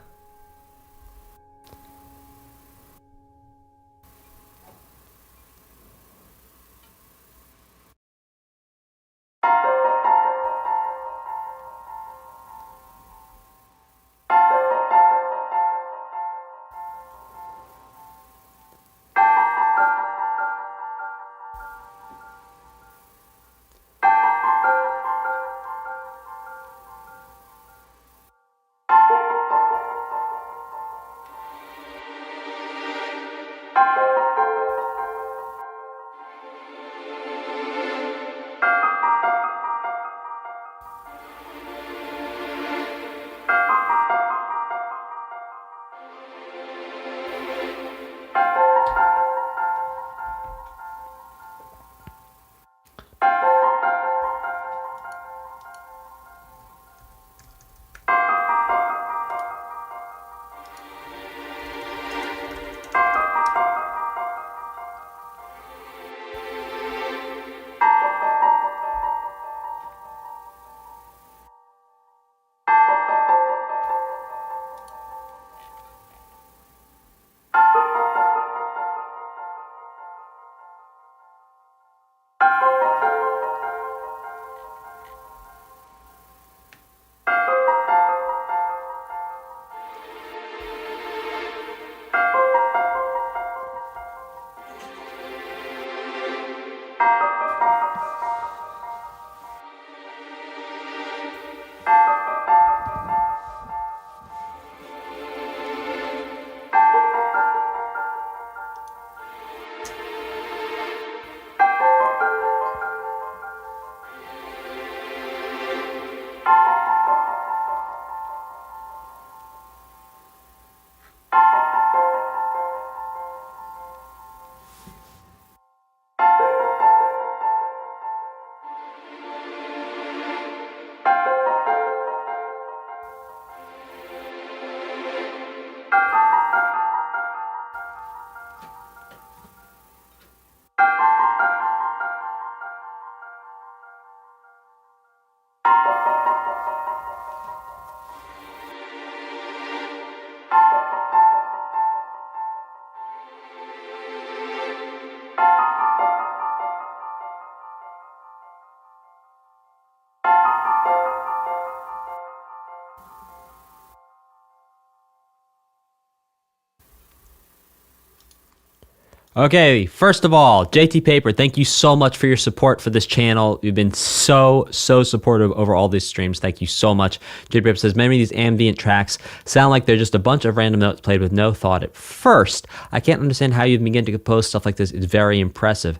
Okay, first of all, JT Paper, thank you so much for your support for this channel. You've been so supportive over all these streams. Thank you so much. JT Paper says, many of these ambient tracks sound like they're just a bunch of random notes played with no thought at first. I can't understand how you begin to compose stuff like this. It's very impressive.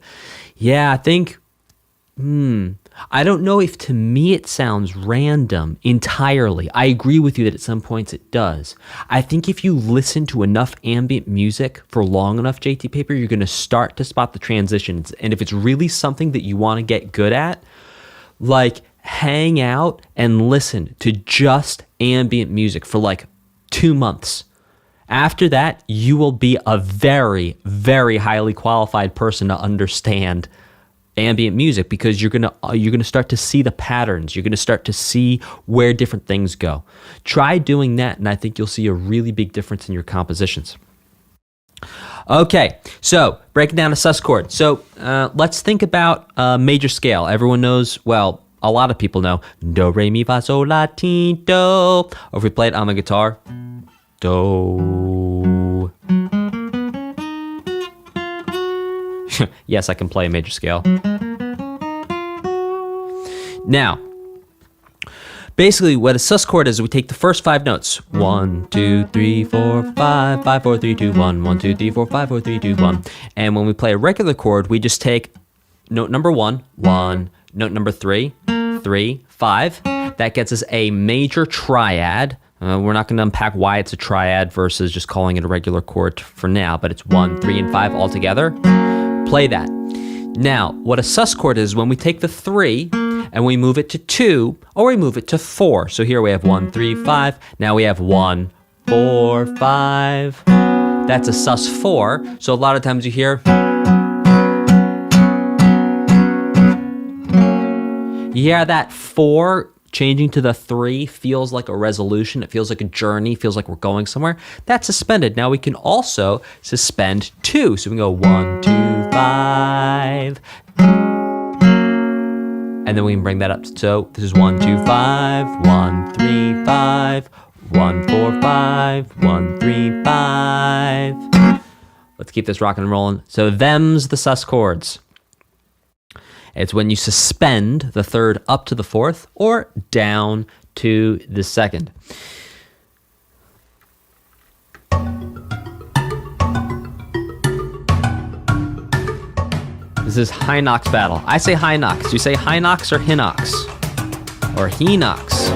Yeah, I think, I don't know if to me it sounds random entirely. I agree with you that at some points it does. I think if you listen to enough ambient music for long enough, JT Paper, you're going to start to spot the transitions. And if it's really something that you want to get good at, like hang out and listen to just ambient music for like 2 months. After that, you will be a very, very highly qualified person to understand ambient music, because you're gonna start to see the patterns. You're gonna start to see where different things go. Try doing that, and I think you'll see a really big difference in your compositions. Okay, so breaking down a sus chord. So let's think about major scale. Everyone knows, well, a lot of people know do, re, mi, fa, sol, la, ti, do. Or if we play it on the guitar, do. Yes, I can play a major scale. Now, basically what a sus chord is, we take the first 5 notes. 1, 2, 3, 4, 5, 5, 4, 3, 2, 1. 1, 2, 3, 4, 5, 4, 3, 2, 1. And when we play a regular chord, we just take note number 1, 1, note number 3, 3, 5. That gets us a major triad. We're not going to unpack why it's a triad versus just calling it a regular chord for now, but it's 1, 3, and 5 all together. Play that. Now, what a sus chord is, when we take the 3 and we move it to 2, or we move it to 4. So here we have 1, 3, 5. Now we have 1, 4, 5. That's a sus 4. So a lot of times you hear, that 4 changing to the 3 feels like a resolution. It feels like a journey. Feels like we're going somewhere. That's suspended. Now we can also suspend 2. So we can go 1, 2, 5. And then we can bring that up. So this is 1, 2, 5, 1, 3, 5, 1, 4, 5, 1, 3, 5. Let's keep this rocking and rolling. So them's the sus chords. It's when you suspend the 3rd up to the 4th or down to the 2nd. This is Hinox Battle. I say Hinox. Do you say Hinox or Hinox? Or Hinox?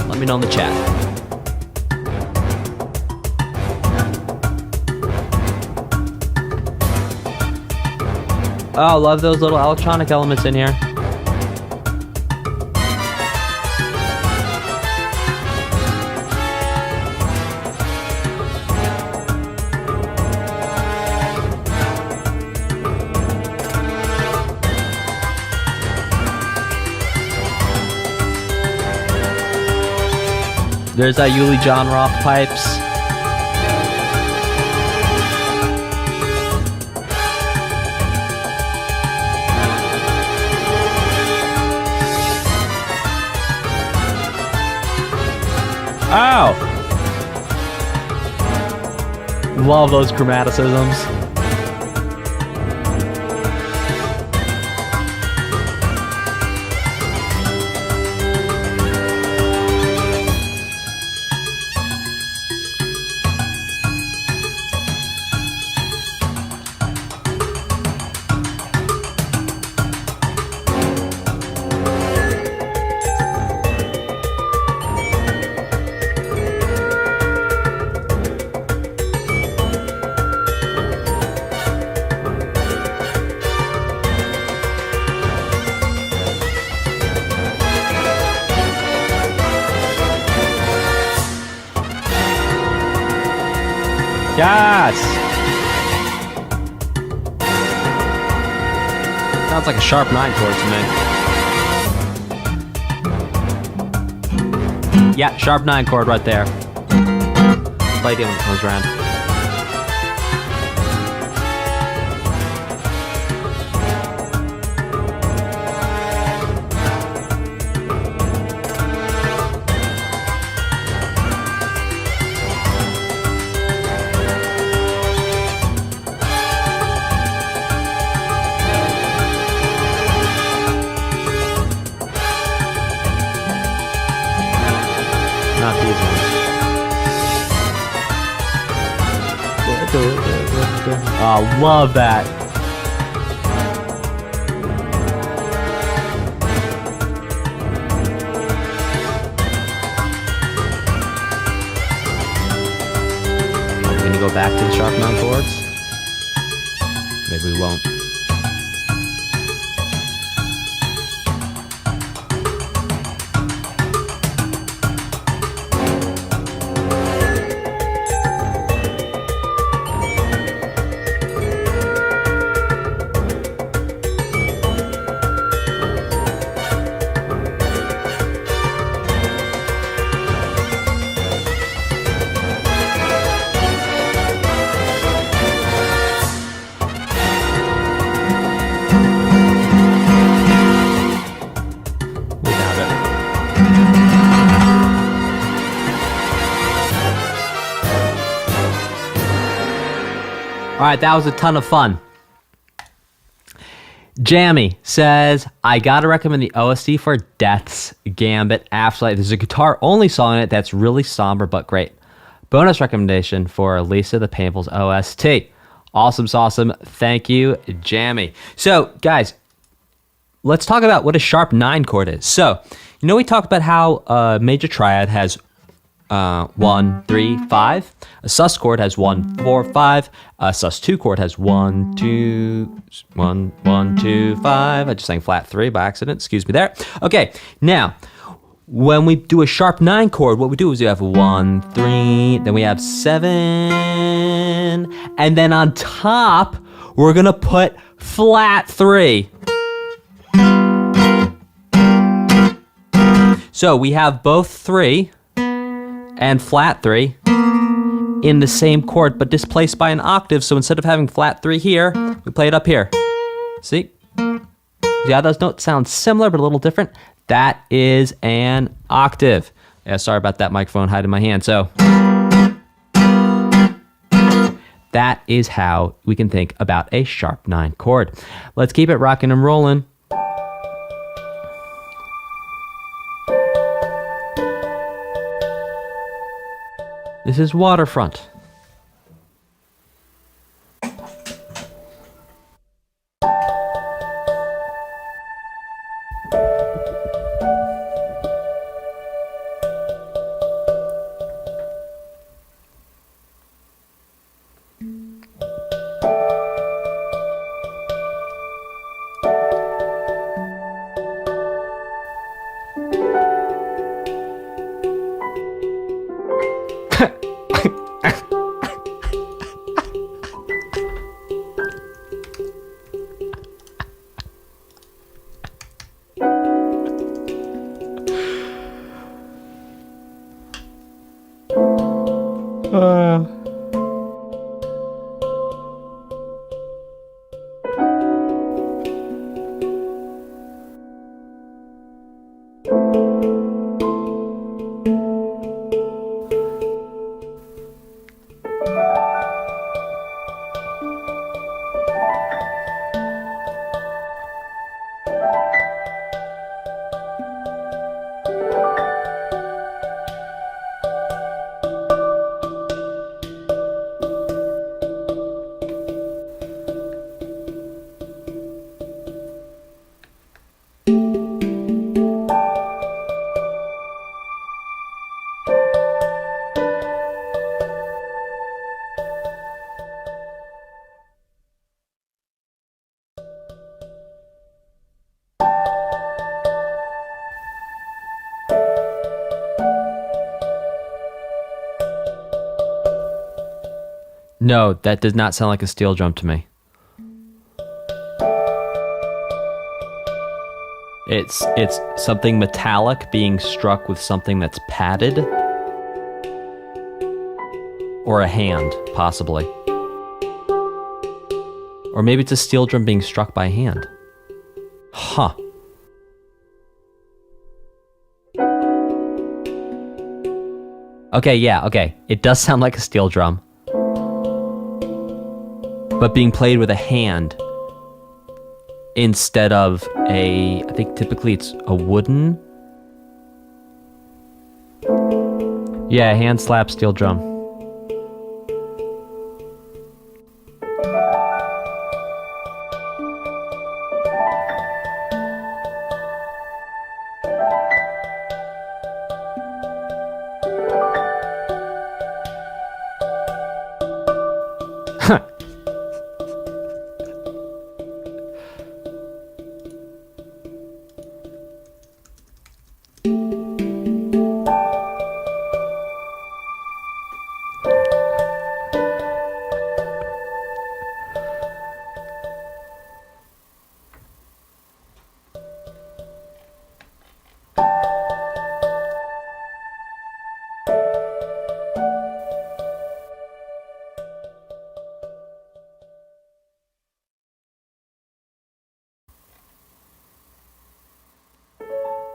Let me know in the chat. Oh, love those little electronic elements in here. There's that Yuli John Roth pipes. Ow! Love those chromaticisms. Yes! Sounds like a sharp 9 chord to me. Yeah, sharp 9 chord right there. Play it when it comes around. not these ones. Oh, love that. Are we gonna go back to the sharp 9 chords? Maybe we won't. All right, that was a ton of fun. Jammy says, I gotta recommend the OST for Death's Gambit Afterlife. There's a guitar-only song in it that's really somber but great. Bonus recommendation for Lisa the Painful's OST. Awesome sauce. Thank you, Jammy. So, guys, let's talk about what a sharp 9 chord is. So, you know we talked about how a major triad has 1, 3, 5. A sus chord has 1, 4, 5. A sus 2 chord has 1, 2, 1, 1, 2, 5. I just sang flat 3 by accident. Excuse me there. Okay, now when we do a sharp 9 chord, what we do is we have 1, 3, then we have 7, and then on top we're gonna put flat 3. So we have both 3 and flat 3 in the same chord, but displaced by an octave. So instead of having flat 3 here, we play it up here. See? Yeah, those notes sound similar, but a little different. That is an octave. Yeah, sorry about that microphone hiding my hand. So that is how we can think about a sharp 9 chord. Let's keep it rocking and rolling. This is Waterfront. No, that does not sound like a steel drum to me. It's something metallic being struck with something that's padded. Or a hand, possibly. Or maybe it's a steel drum being struck by hand. Huh. Okay, yeah, okay. It does sound like a steel drum. But being played with a hand instead of I think typically it's a wooden. Yeah, hand slap steel drum.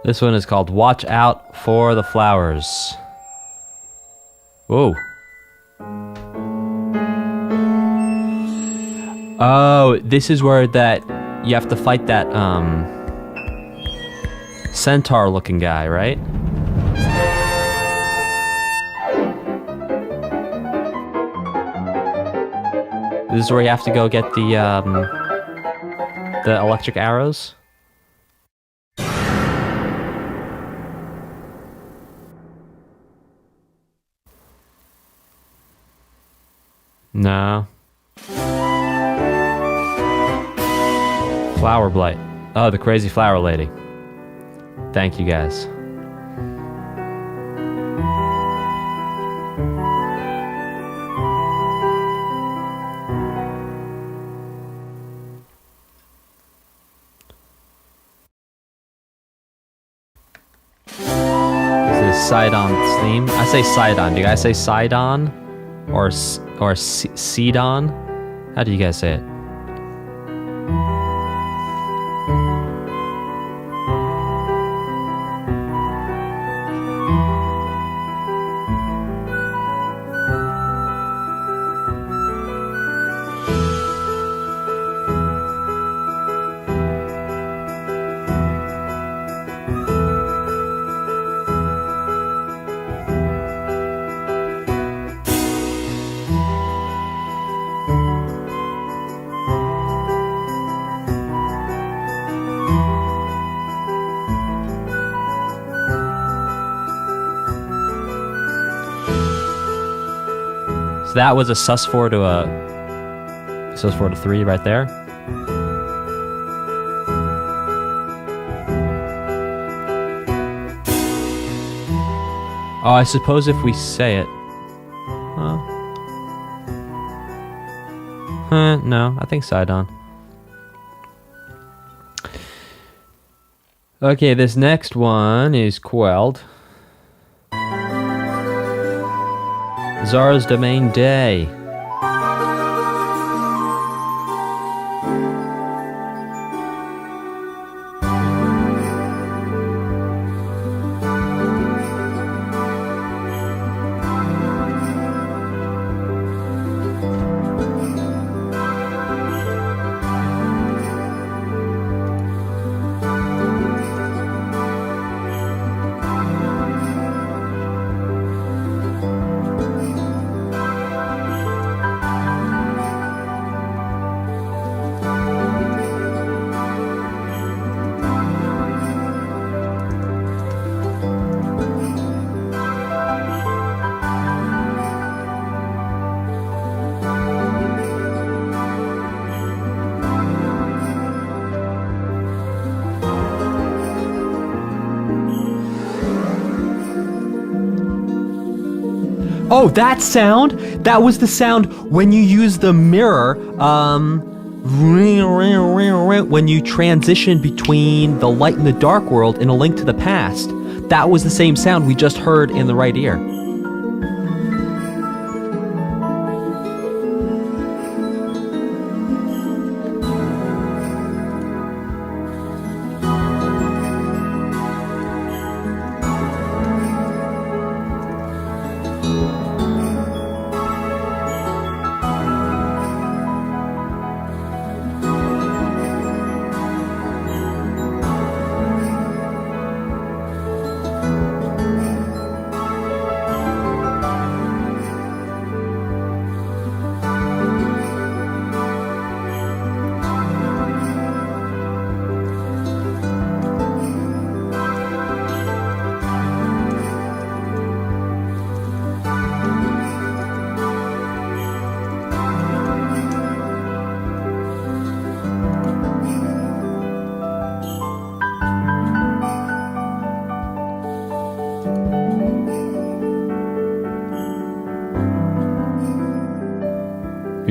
This one is called Watch Out for the Flowers. Whoa. Oh, this is where that you have to fight that centaur looking guy, right? This is where you have to go get the electric arrows. No. Flower Blight. Oh, the crazy flower lady. Thank you guys. This is Sidon's theme. I say Sidon. Do you guys say Sidon? Or Sidon? How do you guys say it? So that was a sus4 to a sus4 to 3 right there. Oh, I suppose if we say it. No, I think Sidon. Okay, this next one is Quelled. Zara's Domain Day. Oh, that sound? That was the sound when you use the mirror, when you transition between the light and the dark world in A Link to the Past. That was the same sound we just heard in the right ear.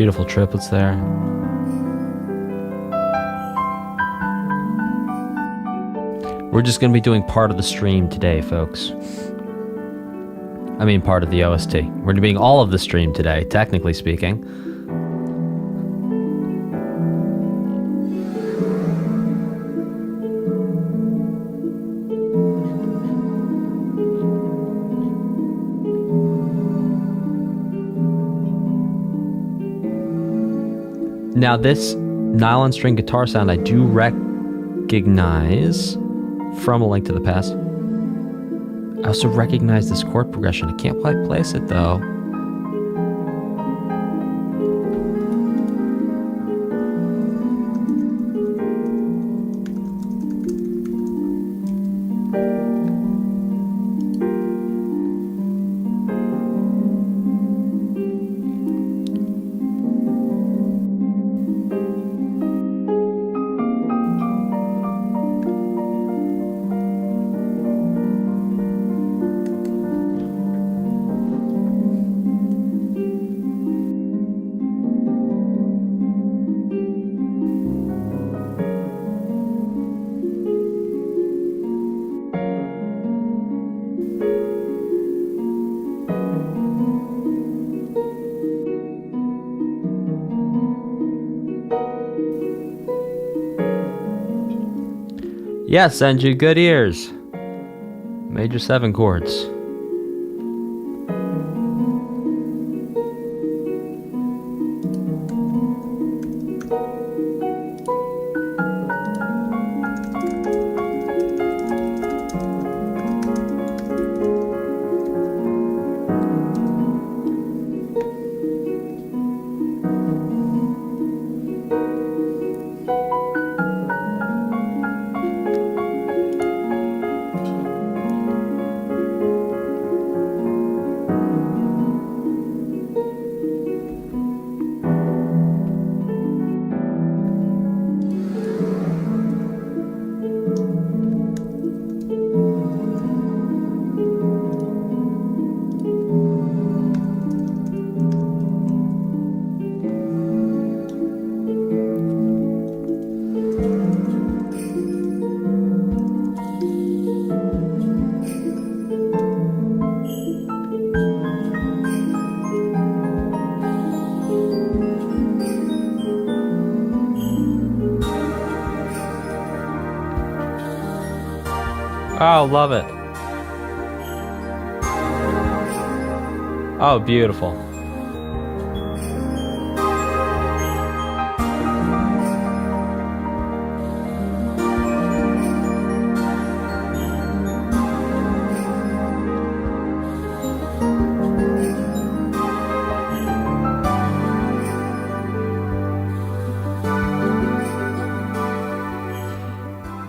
Beautiful triplets there. We're just going to be doing part of the stream today, folks. I mean, part of the OST. We're doing all of the stream today, technically speaking. Now, this nylon string guitar sound I do recognize from A Link to the Past. I also recognize this chord progression. I can't quite place it though. Yes, Senju, good ears. Major 7 chords. Oh, love it. Oh, beautiful.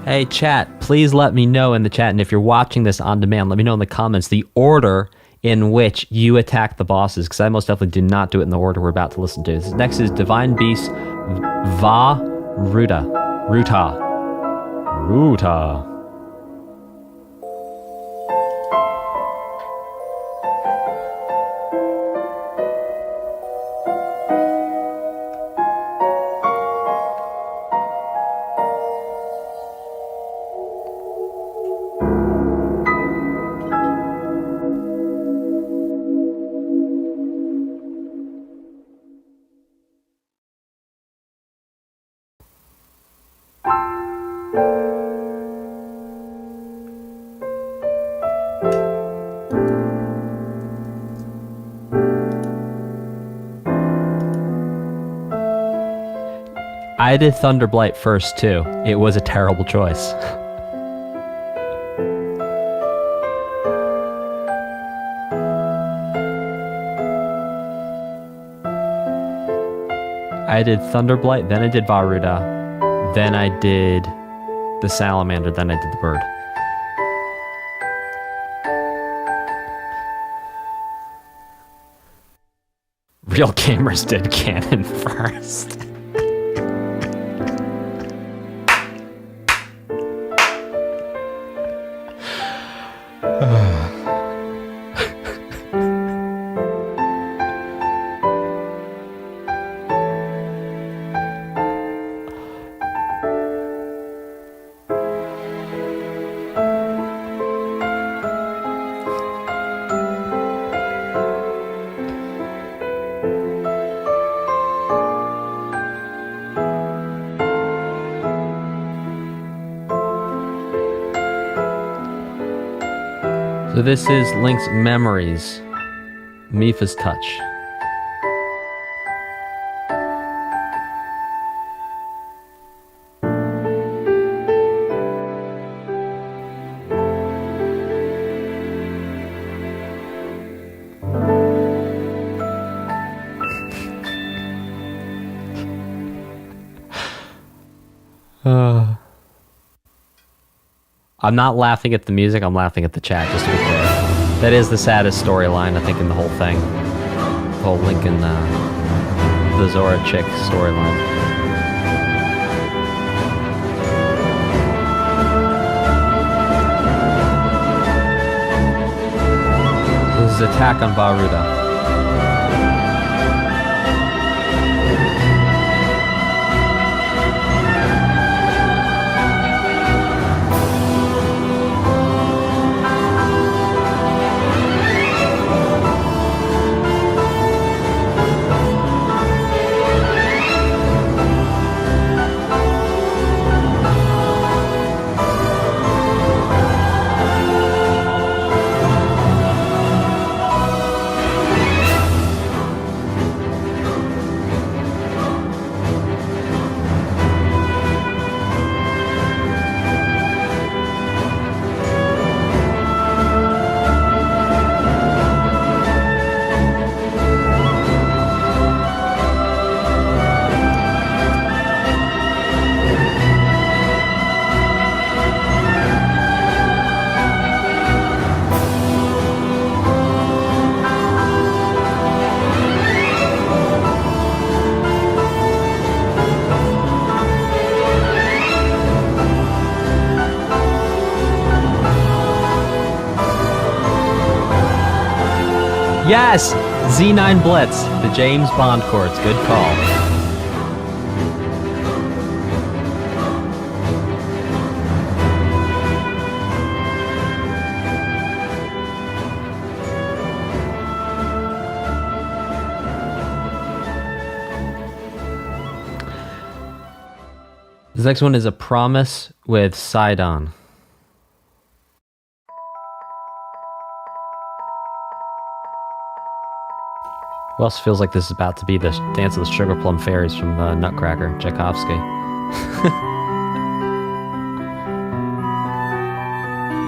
Hey, chat, please let me know in the chat, and if you're watching this on demand, let me know in the comments the order in which you attack the bosses, because I most definitely do not do it in the order we're about to listen to. Next is Divine Beast Vah Ruta. Ruta. I did Thunder Blight first too. It was a terrible choice. I did Thunder Blight, then I did Vah Ruta, then I did the Salamander, then I did the Bird. Real gamers did Ganon first. So this is Link's Memories, Mipha's Touch. I'm not laughing at the music, I'm laughing at the chat, just to be clear. That is the saddest storyline, I think, in the whole thing. The whole Link and the Zora chick storyline. This is Attack on Vah Ruta. Yes! Z9 Blitz, the James Bond chords. Good call. This next one is A Promise with Sidon. Who else feels like this is about to be the Dance of the Sugar Plum Fairies from the Nutcracker, Tchaikovsky?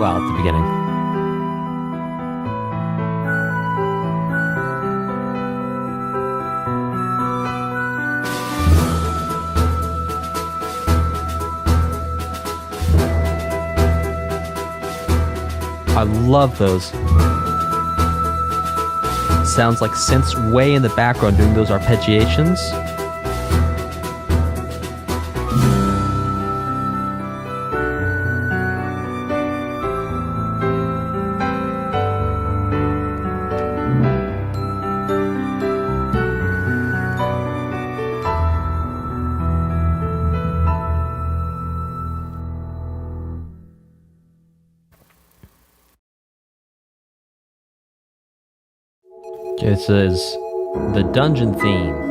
Well, at the beginning. I love those. Sounds like synths way in the background doing those arpeggiations. This is the dungeon theme.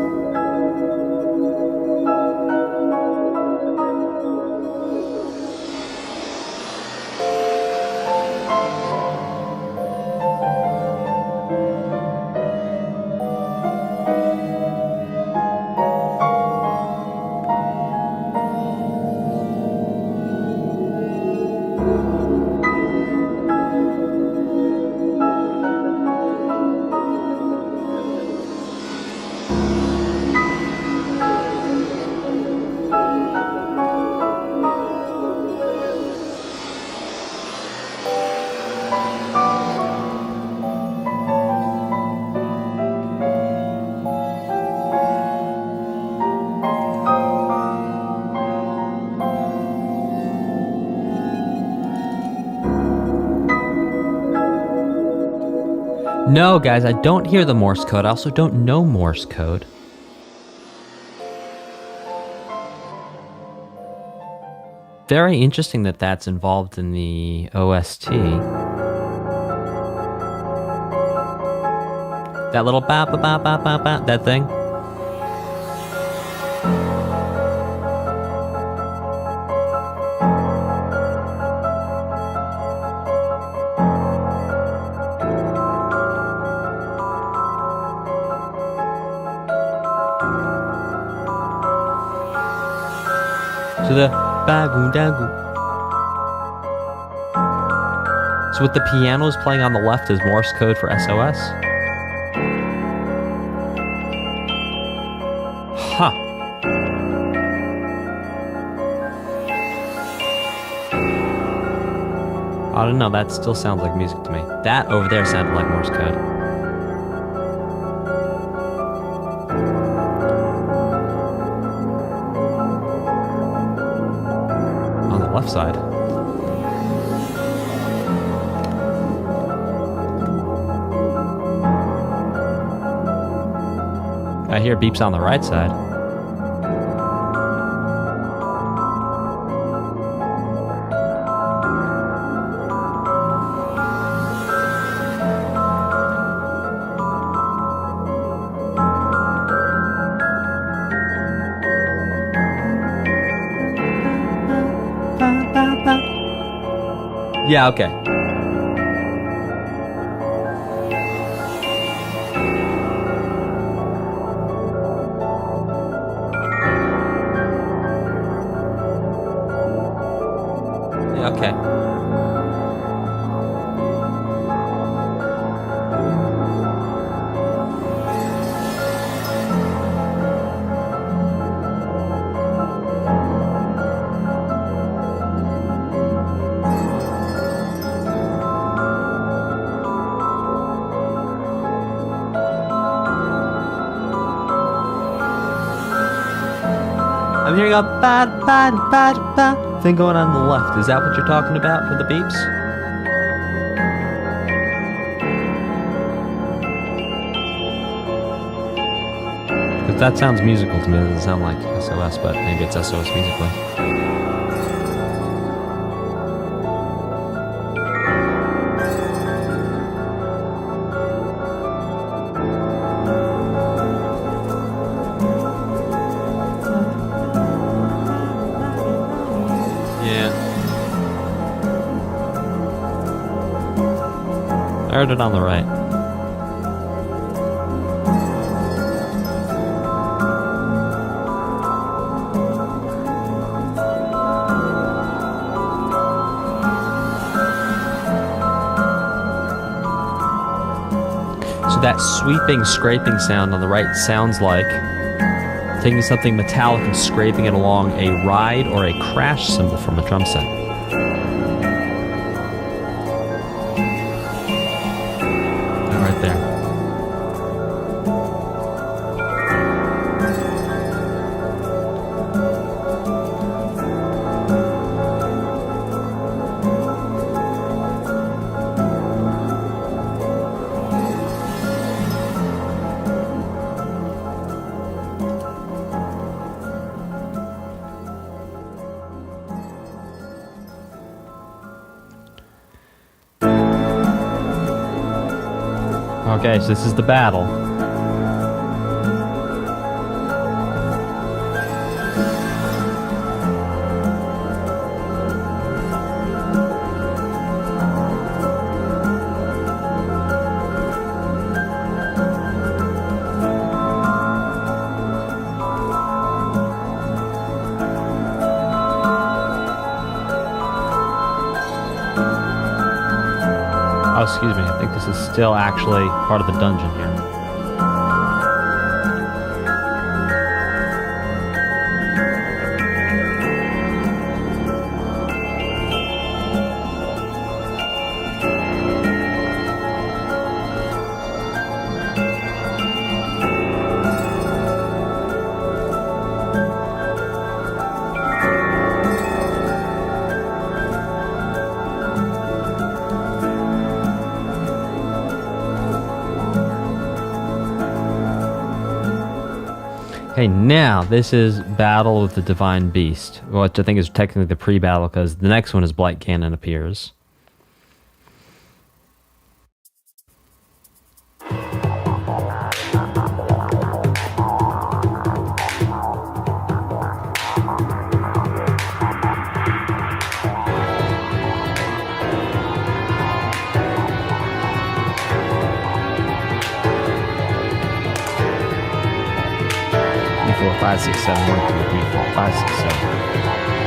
No, guys, I don't hear the Morse code. I also don't know Morse code. Very interesting that that's involved in the OST. That little ba ba ba ba ba ba, that thing. to the bagu dagu. So what the piano is playing on the left is Morse code for SOS? Huh. I don't know, that still sounds like music to me. That over there sounded like Morse code. On the left side. I hear beeps on the right side. Yeah, okay. Yeah, okay. I'm hearing a ba thing going on the left. Is that what you're talking about for the beeps? Because that sounds musical to me. It doesn't sound like SOS, but maybe it's SOS musically. I heard it on the right. So that sweeping, scraping sound on the right sounds like taking something metallic and scraping it along a ride or a crash cymbal from a drum set. Right there. Okay, so this is the battle. Oh, excuse me, I think this is still actually part of the dungeon here. Okay, now this is Battle with the Divine Beast, which I think is technically the pre-battle because the next one is Blight Ganon appears. Four, 5, 6, 7, 1, 2, 3, 4, 5, 6, 7.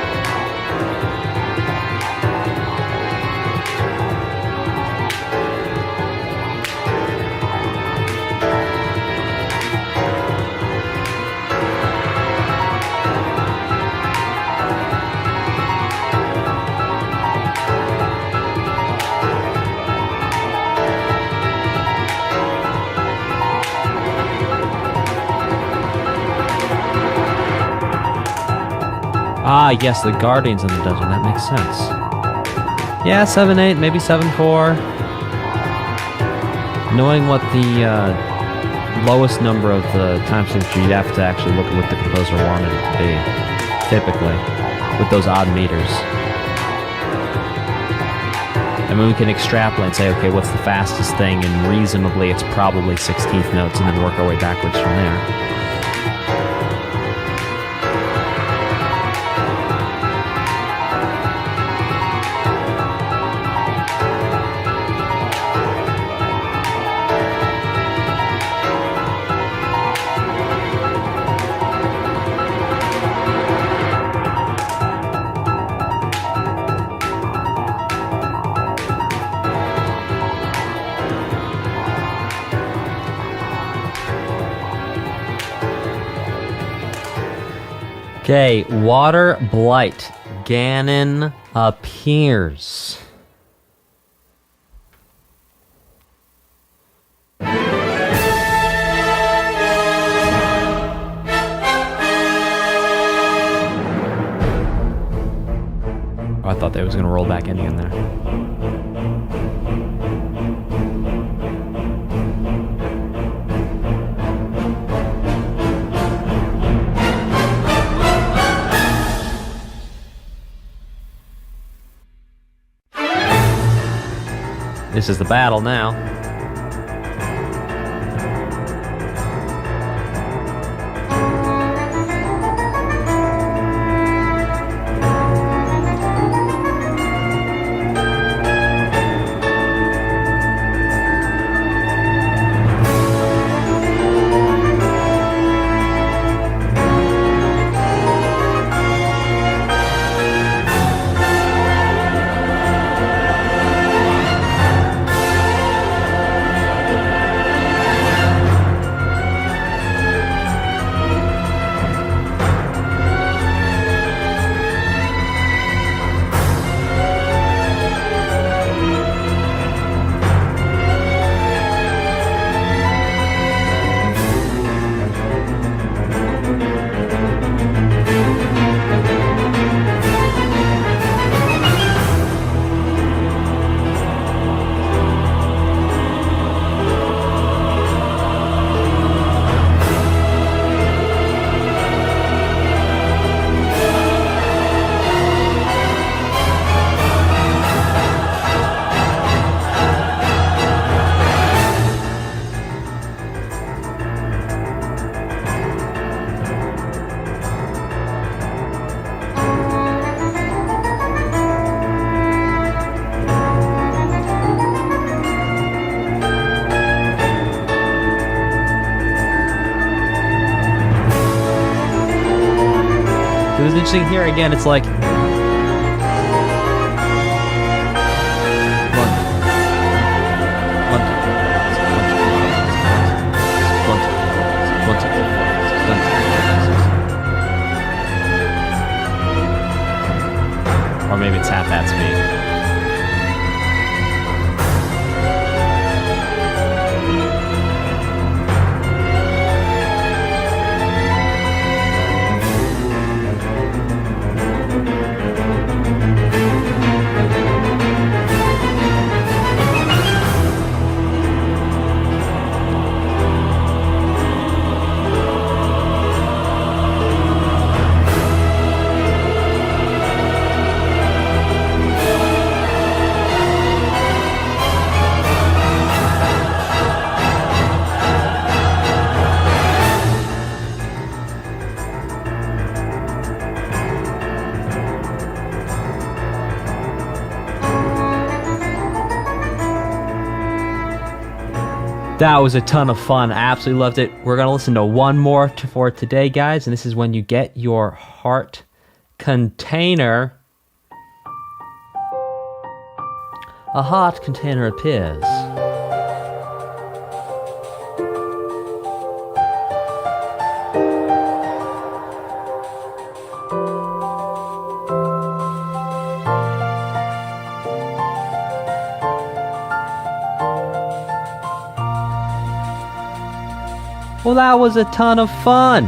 Ah, yes, the Guardians in the dungeon. That makes sense. Yeah, 7-8, maybe 7-4. Knowing what the lowest number of the time signature, you'd have to actually look at what the composer wanted it to be, typically, with those odd meters. And then we can extrapolate and say, okay, what's the fastest thing? And reasonably, it's probably 16th notes, and then work our way backwards from there. Okay, Waterblight Ganon appears. Oh, I thought they was going to roll back in again there. This is the battle now. It was interesting here again, it's like or maybe it's half that speed. That was a ton of fun. I absolutely loved it. We're going to listen to one more for today, guys. And this is when you get your heart container. A heart container appears. Well, that was a ton of fun.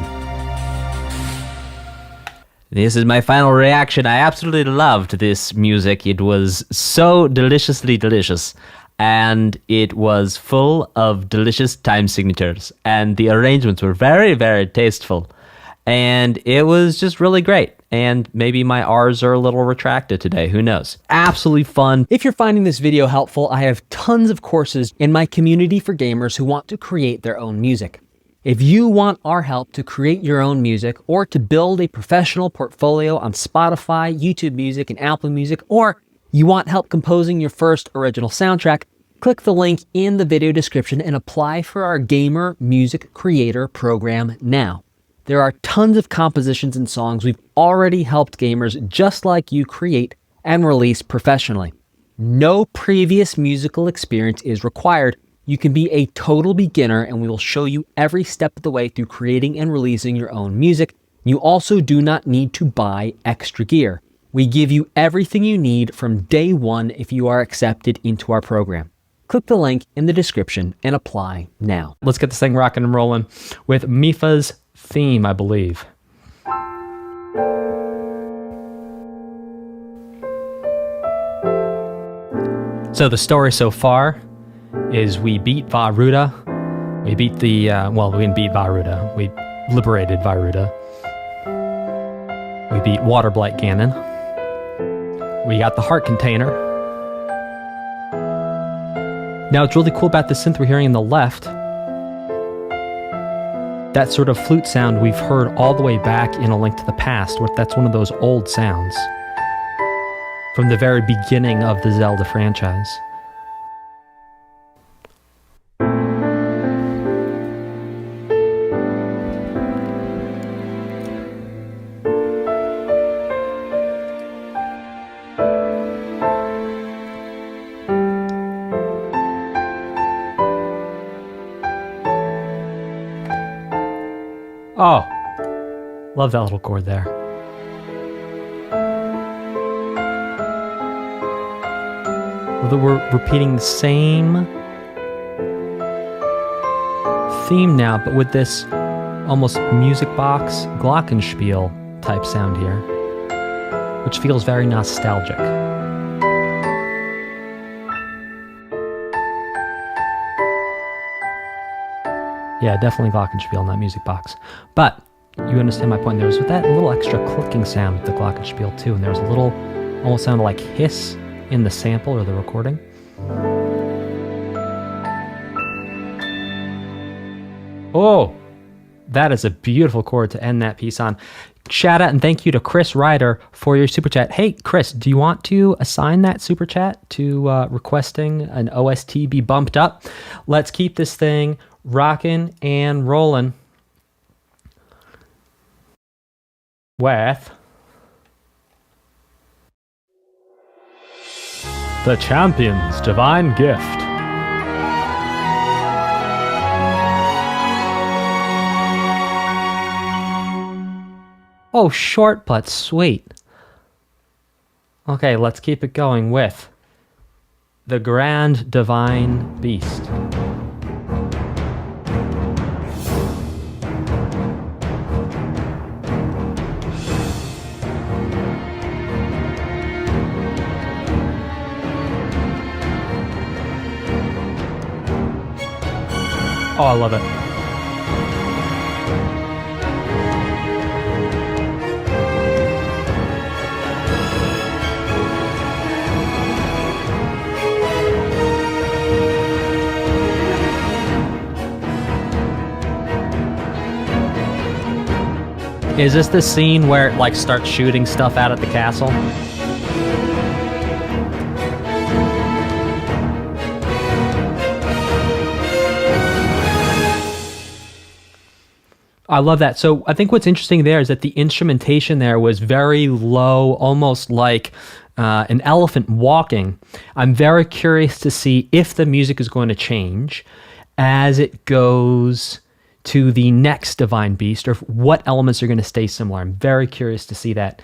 This is my final reaction. I absolutely loved this music. It was so deliciously delicious. And it was full of delicious time signatures. And the arrangements were very, very tasteful. And it was just really great. And maybe my R's are a little retracted today. Who knows? Absolutely fun. If you're finding this video helpful, I have tons of courses in my community for gamers who want to create their own music. If you want our help to create your own music or to build a professional portfolio on Spotify, YouTube Music, and Apple Music, or you want help composing your first original soundtrack, click the link in the video description and apply for our Gamer Music Creator program now. There are tons of compositions and songs we've already helped gamers just like you create and release professionally. No previous musical experience is required. You can be a total beginner and we will show you every step of the way through creating and releasing your own music. You also do not need to buy extra gear. We give you everything you need from day one if you are accepted into our program. Click the link in the description and apply now. Let's get this thing rocking and rolling with Mipha's theme, I believe. So the story so far is we beat Vah Ruta. We beat the, well, we didn't beat Vah Ruta. We liberated Vah Ruta. We beat Waterblight Ganon. We got the heart container. Now, what's really cool about the synth we're hearing on the left, that sort of flute sound we've heard all the way back in A Link to the Past. That's one of those old sounds from the very beginning of the Zelda franchise. Oh, love that little chord there. We're repeating the same theme now, but with this almost music box glockenspiel type sound here, which feels very nostalgic. Yeah, definitely glockenspiel in that music box. But you understand my point. There was that little extra clicking sound with the glockenspiel too, and there was a little, almost sounded like hiss in the sample or the recording. Oh, that is a beautiful chord to end that piece on. Shout out and thank you to Chris Ryder for your super chat. Hey, Chris, do you want to assign that super chat to requesting an OST be bumped up? Let's keep this thing rocking and rolling with the Champion's Divine Gift. Oh, short but sweet. Okay, let's keep it going with the Grand Divine Beast. Oh, I love it. Is this the scene where it like starts shooting stuff out at the castle? I love that. So I think what's interesting there is that the instrumentation there was very low, almost like an elephant walking. I'm very curious to see if the music is going to change as it goes to the next Divine Beast, or what elements are going to stay similar. I'm very curious to see that.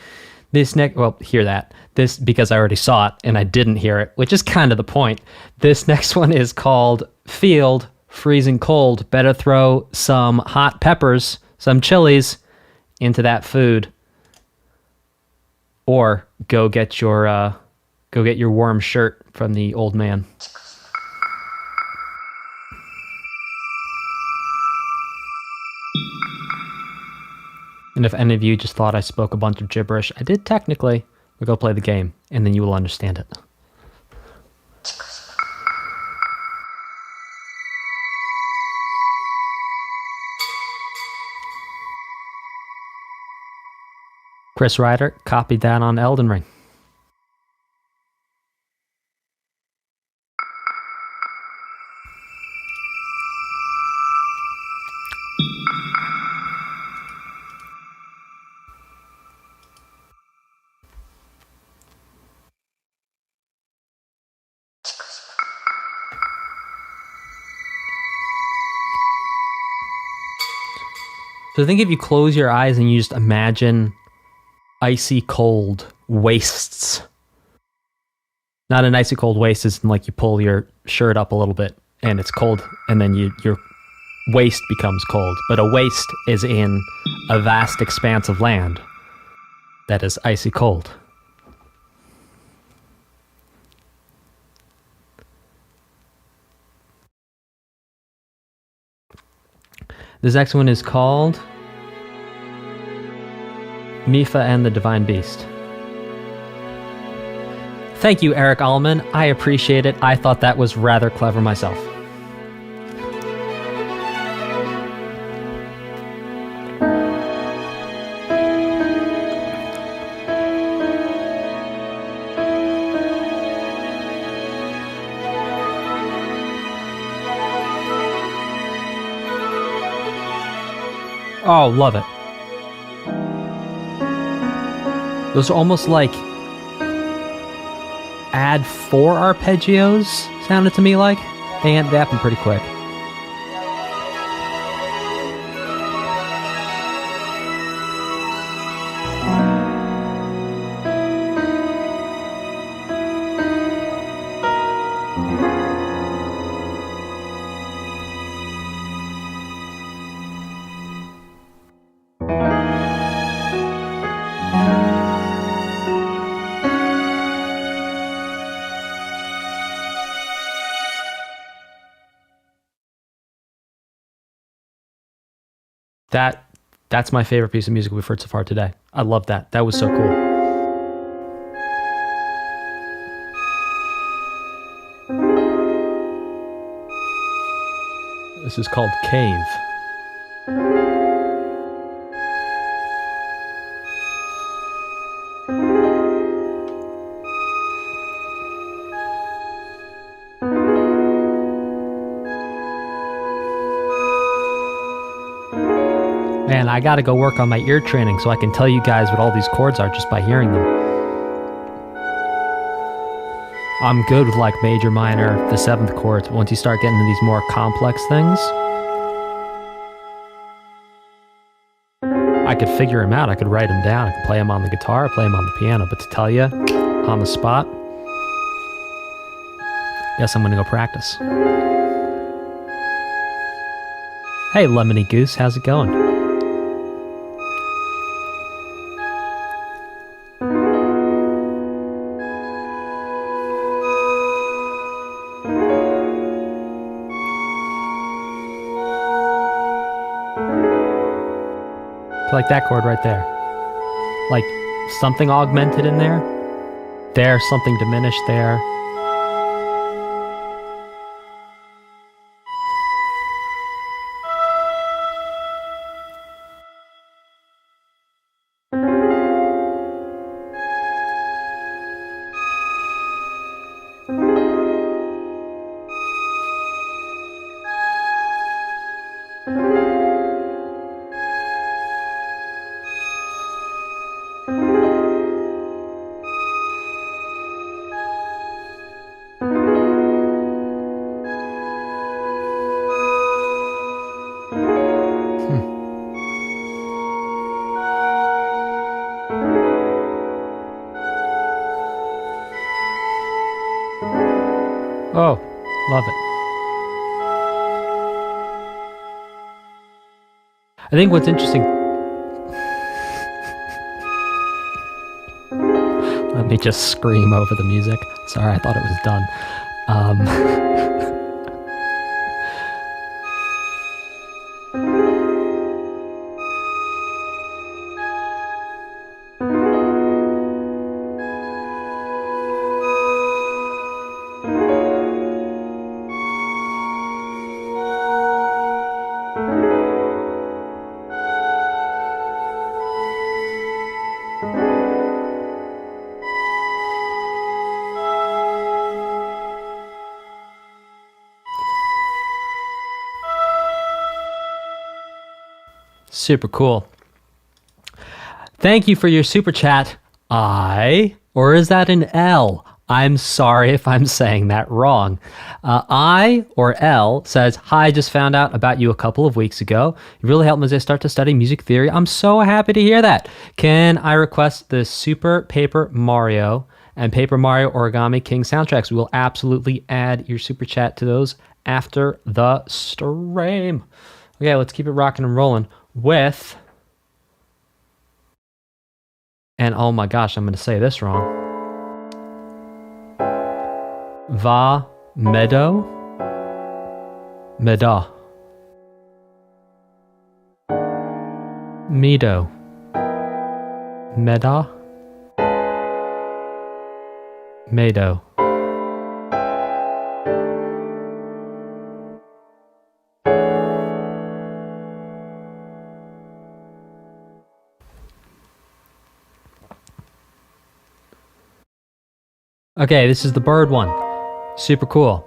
Hear that. This, because I already saw it and I didn't hear it, which is kind of the point. This next one is called Field Freezing Cold. Better throw some hot peppers, some chilies into that food. Or go get your warm shirt from the old man. And if any of you just thought I spoke a bunch of gibberish, I did technically, but go play the game, and then you will understand it. Chris Ryder copied that on Elden Ring. So I think if you close your eyes and you just imagine icy cold wastes. Not an icy cold waist is like you pull your shirt up a little bit and it's cold and then your waist becomes cold. But a waste is in a vast expanse of land that is icy cold. This next one is called Mipha and the Divine Beast. Thank you, Eric Allman. I appreciate it. I thought that was rather clever myself. Oh, love it. Those are almost like add 4 arpeggios, sounded to me like. They happen pretty quick. That's my favorite piece of music we've heard so far today. I love that. That was so cool. This is called Cave. Man, I gotta go work on my ear training so I can tell you guys what all these chords are just by hearing them. I'm good with like major, minor, the 7th chords. Once you start getting into these more complex things, I could figure them out. I could write them down. I could play them on the guitar, play them on the piano. But to tell you, on the spot, guess I'm gonna go practice. Hey, Lemony Goose, how's it going? Like that chord right there. Like something augmented in there. There, something diminished there. Oh, love it. I think what's interesting... me just scream over the music. Sorry, I thought it was done. Super cool. Thank you for your super chat. Or is that an L? I'm sorry if I'm saying that wrong. I, or L, says, hi, just found out about you a couple of weeks ago. It really helped me as I start to study music theory. I'm so happy to hear that. Can I request the Super Paper Mario and Paper Mario Origami King soundtracks? We will absolutely add your super chat to those after the stream. Okay, let's keep it rocking and rolling with, and oh my gosh, I'm going to say this wrong, Vah Medoh, Medoh, Medoh, Medoh, Medoh. Okay, this is the bird one. Super cool.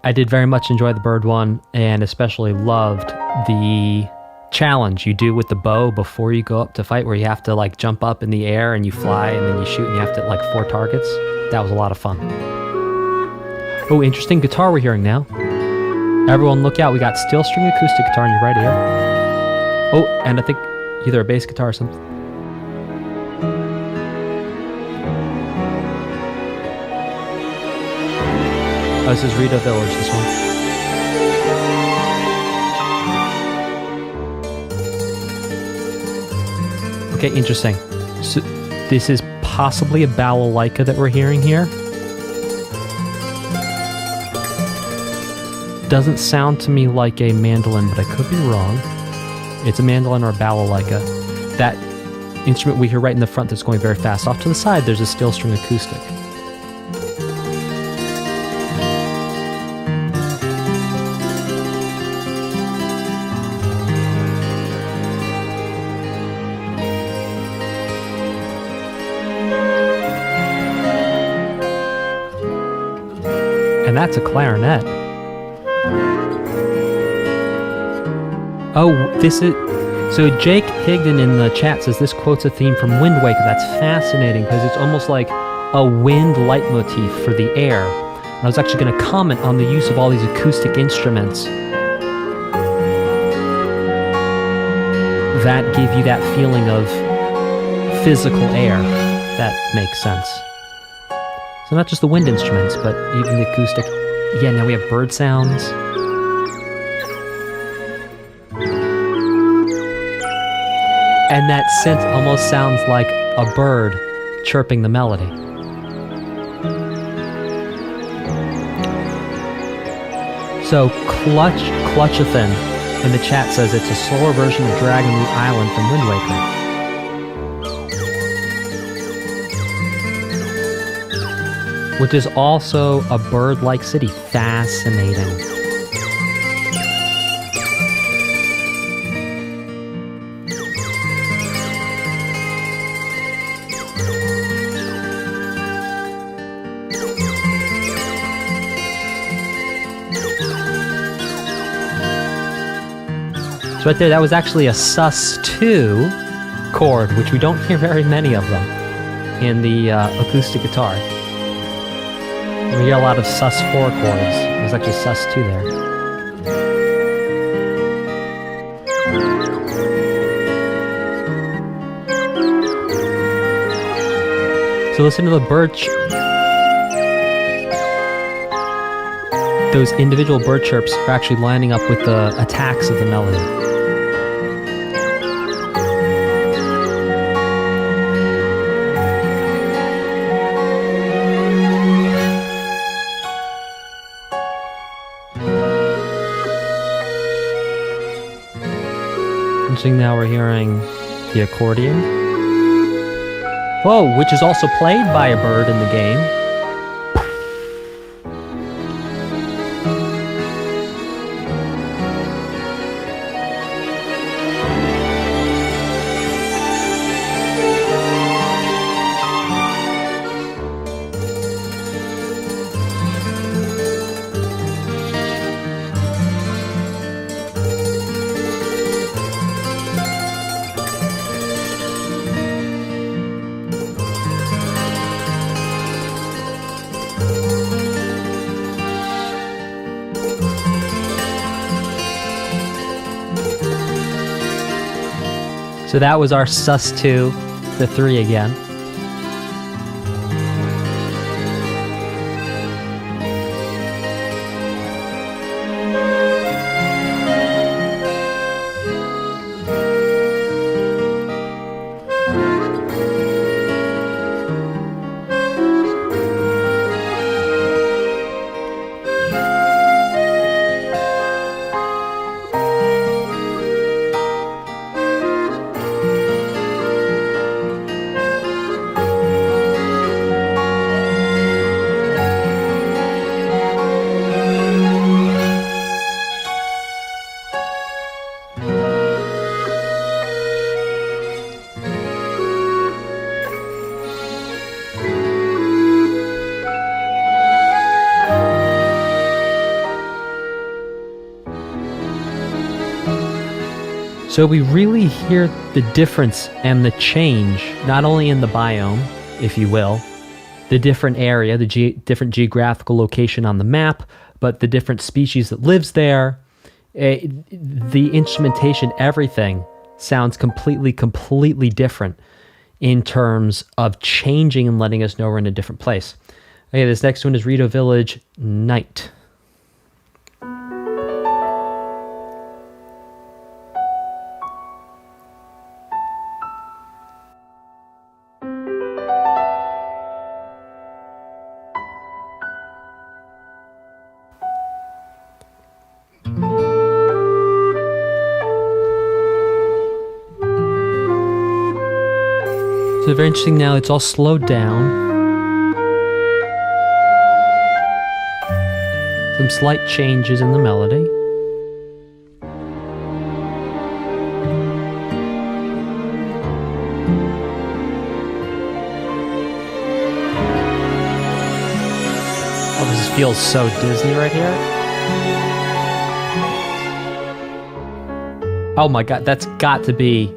I did very much enjoy the bird one, and especially loved the challenge you do with the bow before you go up to fight, where you have to like jump up in the air and you fly and then you shoot and you have to like 4 targets. That was a lot of fun. Oh, interesting guitar we're hearing now. Everyone look out, we got steel string acoustic guitar in your right ear. Oh, and I think either a bass guitar or something. Oh, this is Rito Village, this one. Okay, interesting. So this is possibly a balalaika that we're hearing here. Doesn't sound to me like a mandolin, but I could be wrong. It's a mandolin or a balalaika. That instrument we hear right in the front that's going very fast. Off to the side, there's a steel string acoustic. And that's a clarinet. Oh, this is... So Jake Higdon in the chat says this quotes a theme from Wind Waker. That's fascinating because it's almost like a wind leitmotif for the air. And I was actually going to comment on the use of all these acoustic instruments that give you that feeling of physical air. That makes sense. So not just the wind instruments, but even the acoustic. Yeah, now we have bird sounds. And that synth almost sounds like a bird chirping the melody. So Clutchathan in the chat says it's a slower version of Dragon Root Island from Wind Waker. Which is also a bird-like city. Fascinating. So right there, that was actually a sus2 chord, which we don't hear very many of them in the acoustic guitar. We hear a lot of sus4 chords. There's actually sus2 there. So listen to the birch. Those individual bird chirps are actually lining up with the attacks of the melody. interesting. Now we're hearing the accordion. Whoa, which is also played by a bird in the game. So that was our sus 2, the 3 again. So we really hear the difference and the change, not only in the biome, if you will, the different area, the different geographical location on the map, but the different species that lives there, the instrumentation, everything sounds completely different in terms of changing and letting us know we're in a different place. Okay, this next one is Rito Village Night. So very interesting now, it's all slowed down. Some slight changes in the melody. Oh, this feels so Disney right here. Oh my god, that's got to be...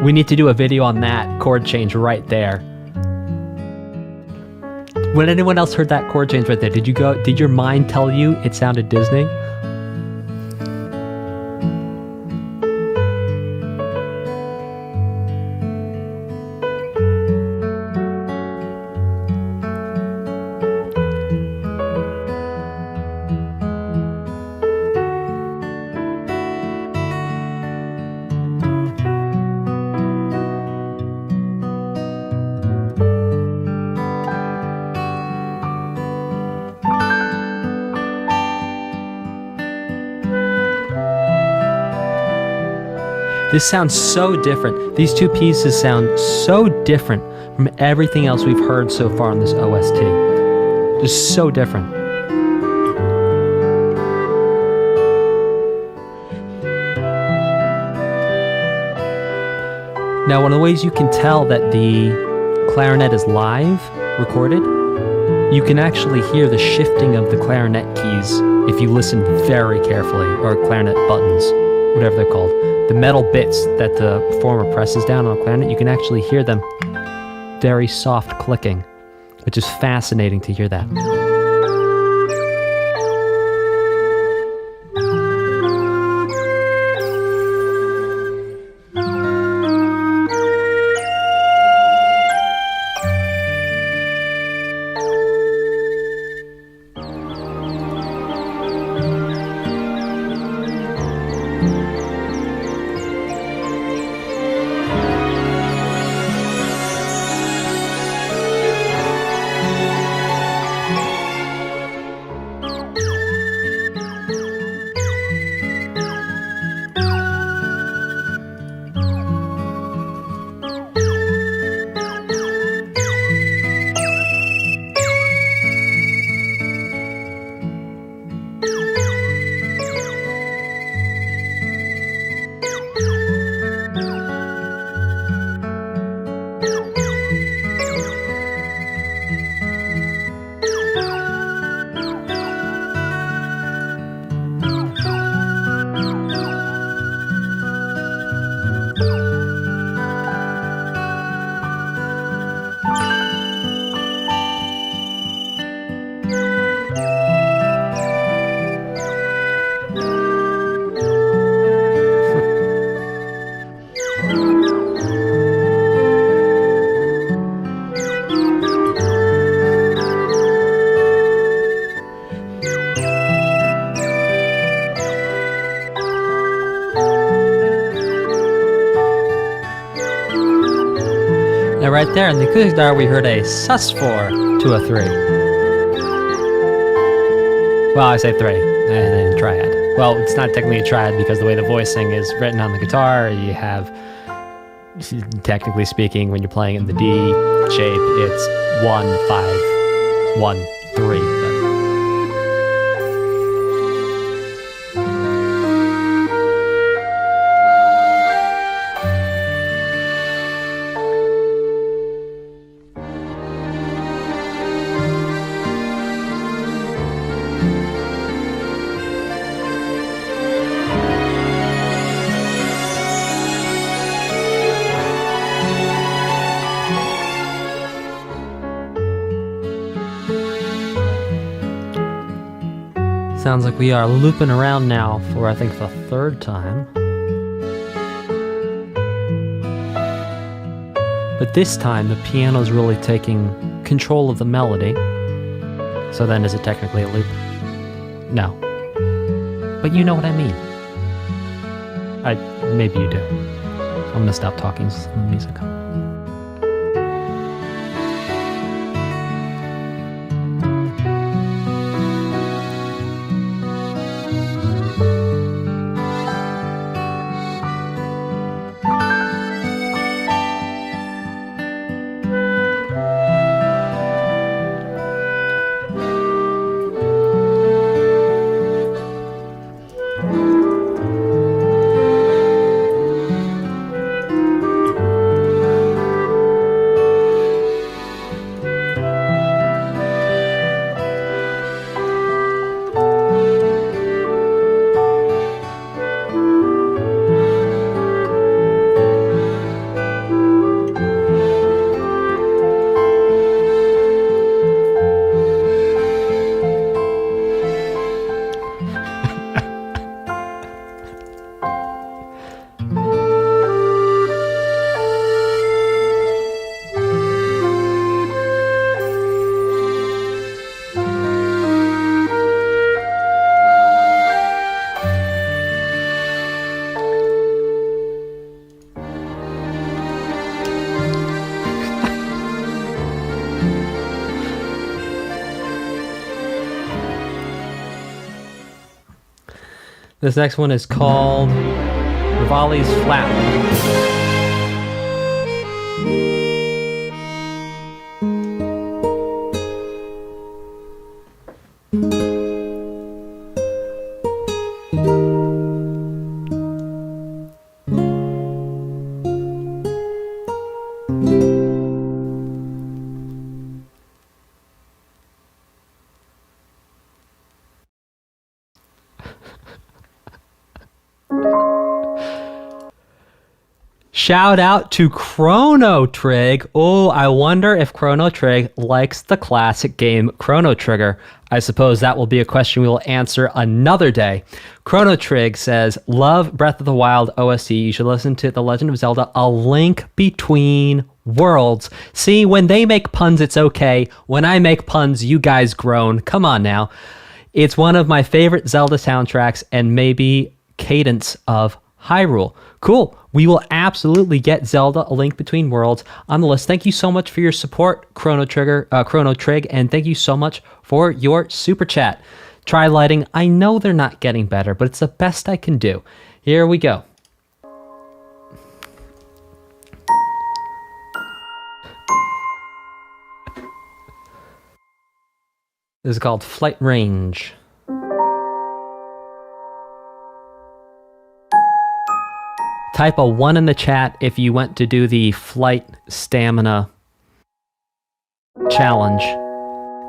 We need to do a video on that chord change right there. When anyone else heard that chord change right there, did your mind tell you it sounded Disney? This sounds so different. These two pieces sound so different from everything else we've heard so far in this OST. Just so different. Now, one of the ways you can tell that the clarinet is live, recorded, you can actually hear the shifting of the clarinet keys if you listen very carefully, or clarinet buttons, whatever they're called. The metal bits that the performer presses down on a clarinet, you can actually hear them very soft clicking, which is fascinating to hear that. And right there in the acoustic guitar, we heard a sus4 to a 3. Well, I say 3, and then triad. Well, it's not technically a triad because the way the voicing is written on the guitar, you have, technically speaking, when you're playing in the D shape, it's 1, 5, 1, 3. Sounds like we are looping around now for, I think, the 3rd time. But this time, the piano's really taking control of the melody. So then, is it technically a loop? No. But you know what I mean. Maybe you do. I'm gonna stop talking to the music. This next one is called Rivali's Flat. Shout out to Chrono Trig. Oh, I wonder if Chrono Trig likes the classic game Chrono Trigger. I suppose that will be a question we will answer another day. Chrono Trig says, love Breath of the Wild OST. You should listen to The Legend of Zelda, A Link Between Worlds. See, when they make puns, it's okay. When I make puns, you guys groan. Come on now. It's one of my favorite Zelda soundtracks and maybe Cadence of Hyrule. Cool. We will absolutely get Zelda A Link Between Worlds on the list. Thank you so much for your support, Chrono Trig, and thank you so much for your super chat. Try lighting. I know they're not getting better, but it's the best I can do. Here we go. This is called Flight Range. Type a 1 in the chat if you went to do the flight stamina challenge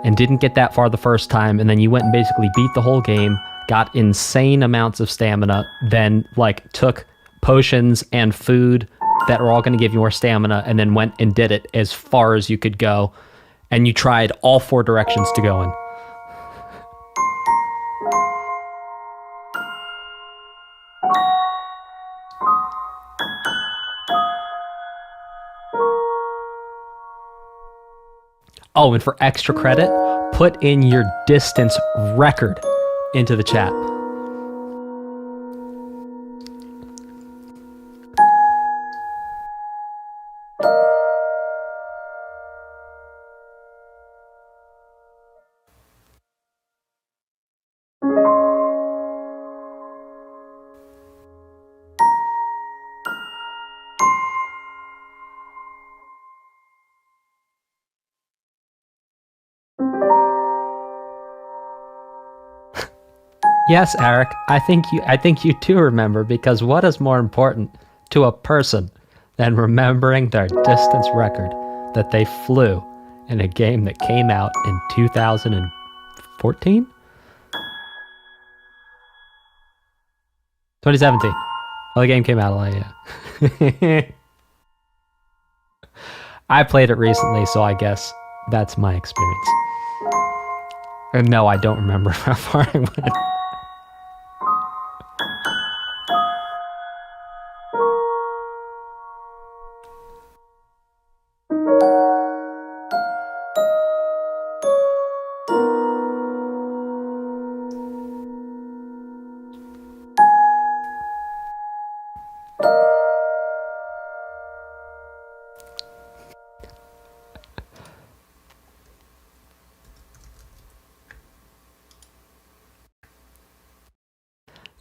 and didn't get that far the first time, and then you went and basically beat the whole game, got insane amounts of stamina, then took potions and food that were all going to give you more stamina, and then went and did it as far as you could go, and you tried all 4 directions to go in. Oh, and for extra credit, put in your distance record into the chat. Yes, Eric, I think you do remember, because what is more important to a person than remembering their distance record that they flew in a game that came out in 2014? 2017. Well, the game came out a lot, yeah. I played it recently, so I guess that's my experience. And no, I don't remember how far I went.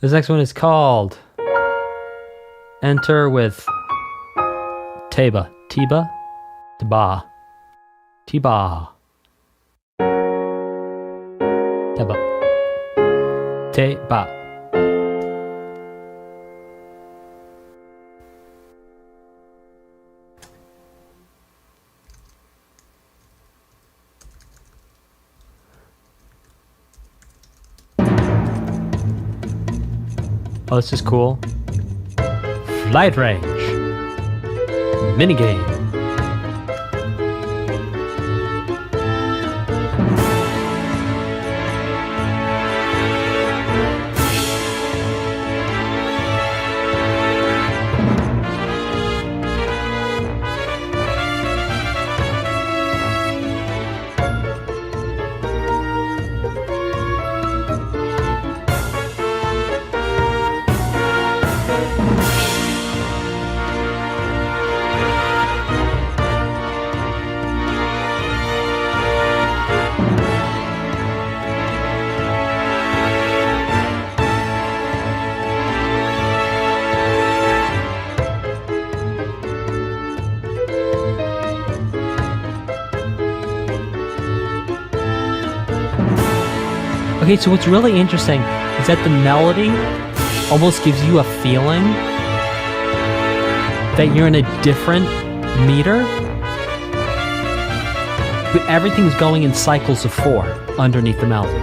This next one is called Enter with Teba. Teba? Teba. Teba. Teba. Teba. Oh, this is cool. Flight range. Minigame. Okay, so what's really interesting is that the melody almost gives you a feeling that you're in a different meter, but everything's going in cycles of 4 underneath the melody. 1,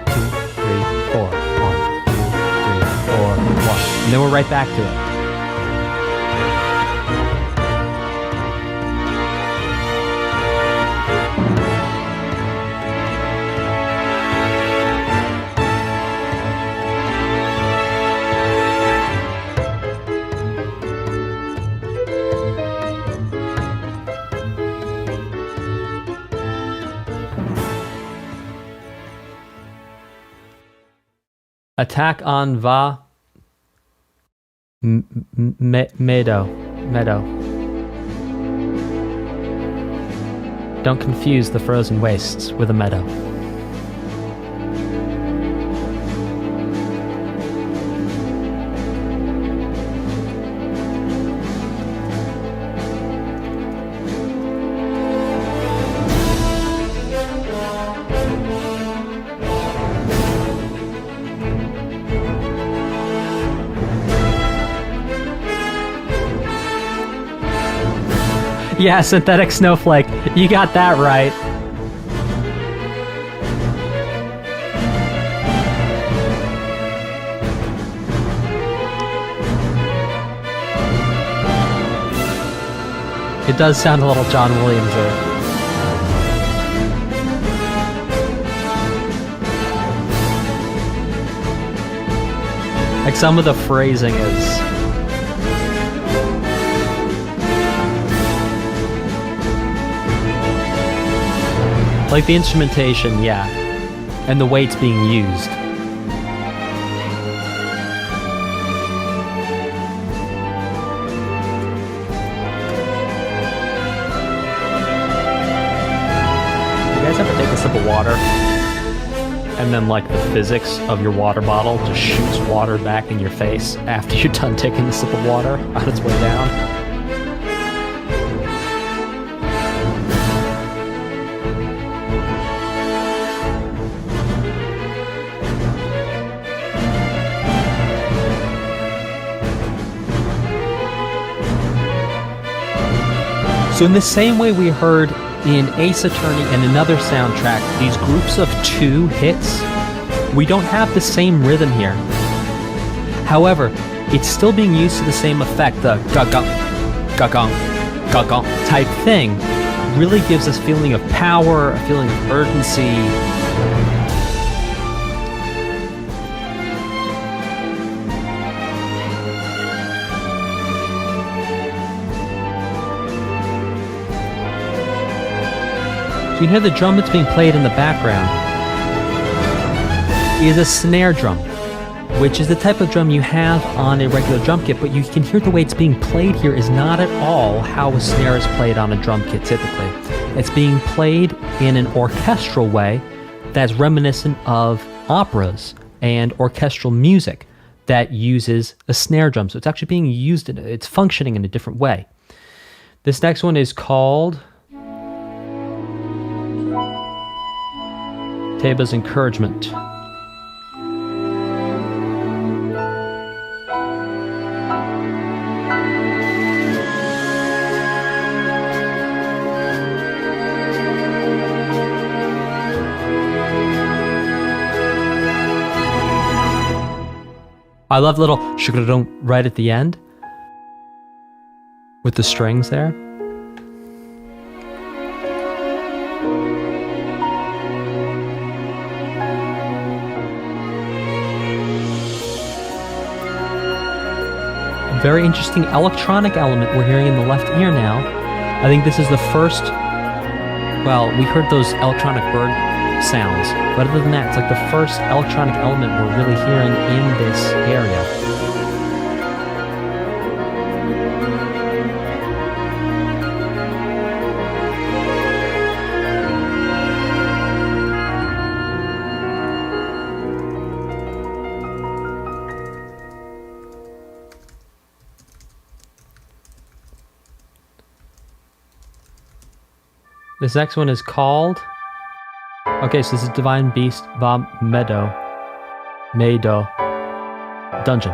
2, 3, 4. 1, 2, 3, 4, 1. And then we're right back to it. Attack on Vah Medoh. Don't confuse the frozen wastes with a meadow. Yeah, synthetic snowflake. You got that right. It does sound a little John Williams-y. Like some of the phrasing is... like the instrumentation, yeah, and the way it's being used. You guys ever take a sip of water and then like the physics of your water bottle just shoots water back in your face after you're done taking the sip of water on its way down? So in the same way we heard in Ace Attorney and another soundtrack, these groups of 2 hits, we don't have the same rhythm here. However, it's still being used to the same effect, the ga-gong, ga-gong, ga-gong type thing. Really gives us a feeling of power, a feeling of urgency. So you can hear the drum that's being played in the background is a snare drum, which is the type of drum you have on a regular drum kit, but you can hear the way it's being played here is not at all how a snare is played on a drum kit typically. It's being played in an orchestral way that's reminiscent of operas and orchestral music that uses a snare drum. So it's actually being used, it's functioning in a different way. This next one is called Teba's Encouragement. I love little shukadong right at the end with the strings there. Very interesting electronic element we're hearing in the left ear now. I think this is the first, well, we heard those electronic bird sounds, but other than that, it's like the first electronic element we're really hearing in this area. This next one is called... Okay, so this is Divine Beast Vah Medoh Dungeon.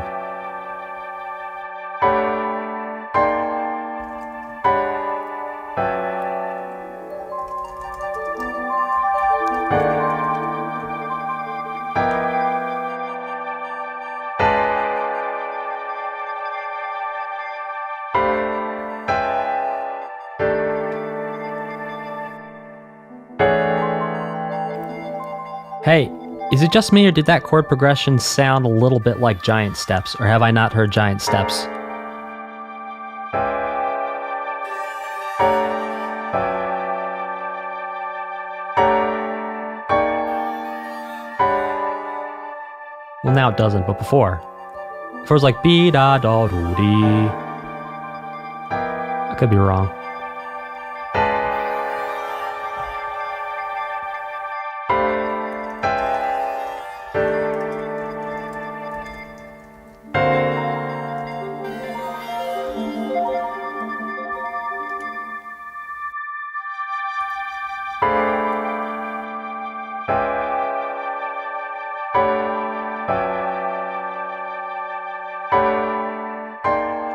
Hey, is it just me or did that chord progression sound a little bit like Giant Steps, or have I not heard Giant Steps? Well, now it doesn't, but before. Before it was like be-da-da-do-dee. I could be wrong.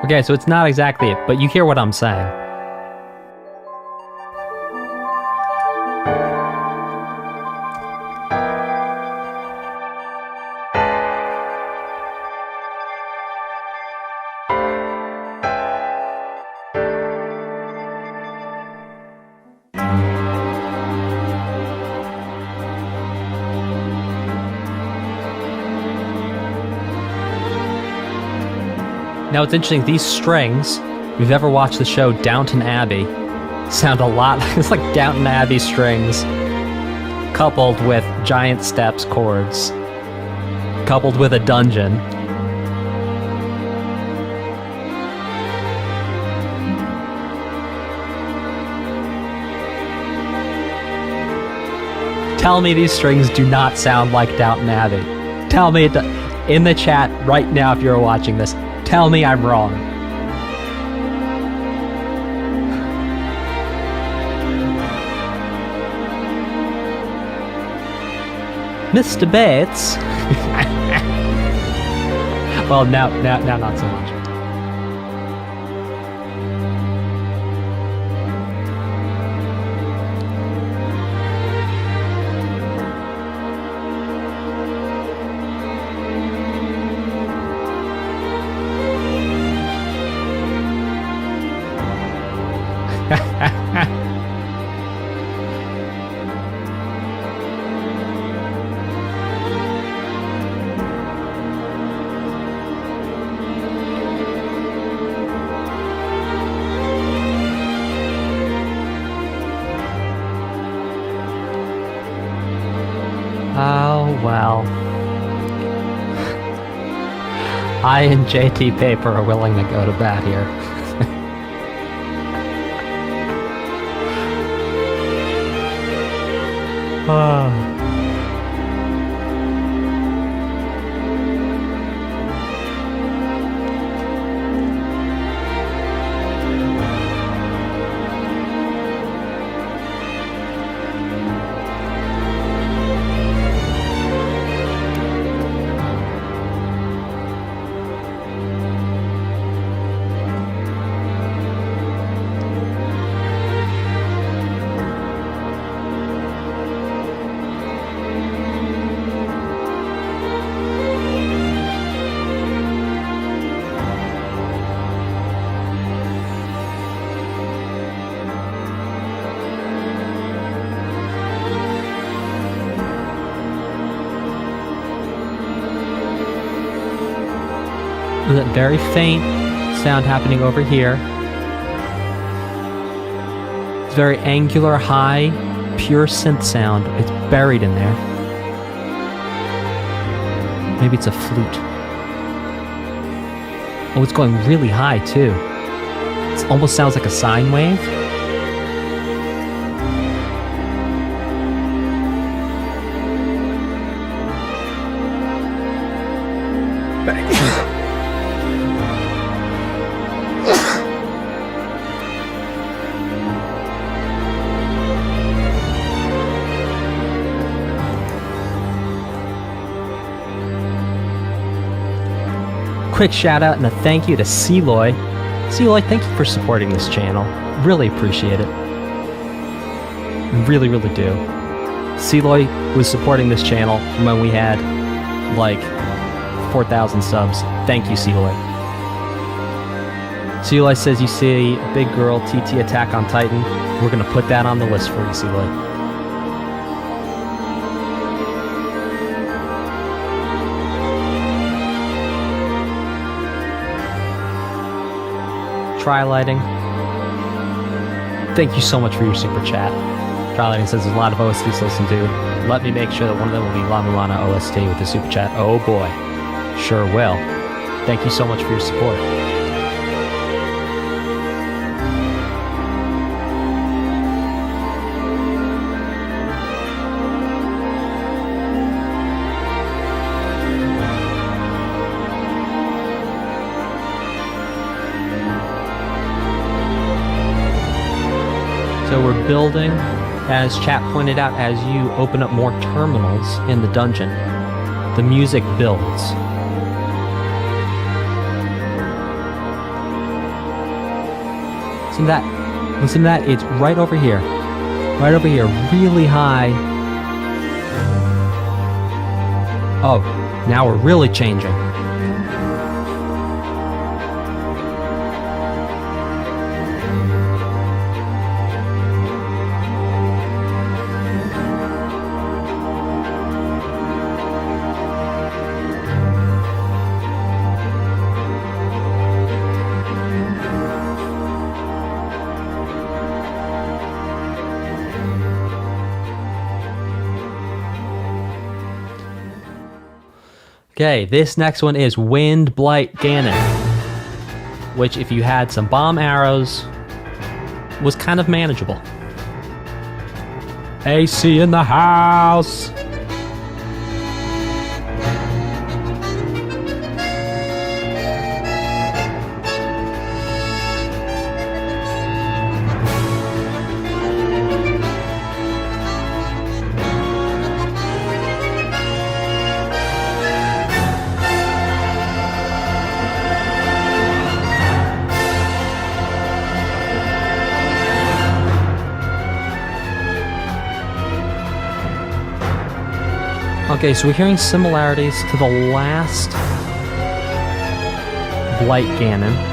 Okay, so it's not exactly it, but you hear what I'm saying. Now it's interesting, these strings, if you've ever watched the show Downton Abbey, sound a lot, it's like Downton Abbey strings, coupled with Giant Steps chords, coupled with a dungeon. Tell me these strings do not sound like Downton Abbey. Tell me in the chat right now if you're watching this. Tell me I'm wrong. Mr. Bates. Well, now not so much. Oh, well. I and JT Paper are willing to go to bat here. There's that very faint sound happening over here. It's very angular, high, pure synth sound. It's buried in there. Maybe it's a flute. Oh, it's going really high too. It almost sounds like a sine wave. Quick shout out and a thank you to Celoy. Celoy, thank you for supporting this channel. Really appreciate it. Really, really do. Celoy was supporting this channel from when we had like 4,000 subs. Thank you, Celoy. Celoy says you see a big girl TT Attack on Titan. We're gonna put that on the list for you, Celoy. Try-lighting. Thank you so much for your super chat. Try-lighting says there's a lot of OSTs to listen to. Let me make sure that one of them will be La Mulana OST with the super chat. Oh boy. Sure will. Thank you so much for your support. So we're building, as chat pointed out, as you open up more terminals in the dungeon, the music builds. Listen to that. Listen to that. It's right over here. Right over here. Really high. Oh, now we're really changing. Okay, this next one is Wind Blight Ganon, which if you had some bomb arrows, was kind of manageable. AC in the house! Okay, so we're hearing similarities to the last Blight Ganon.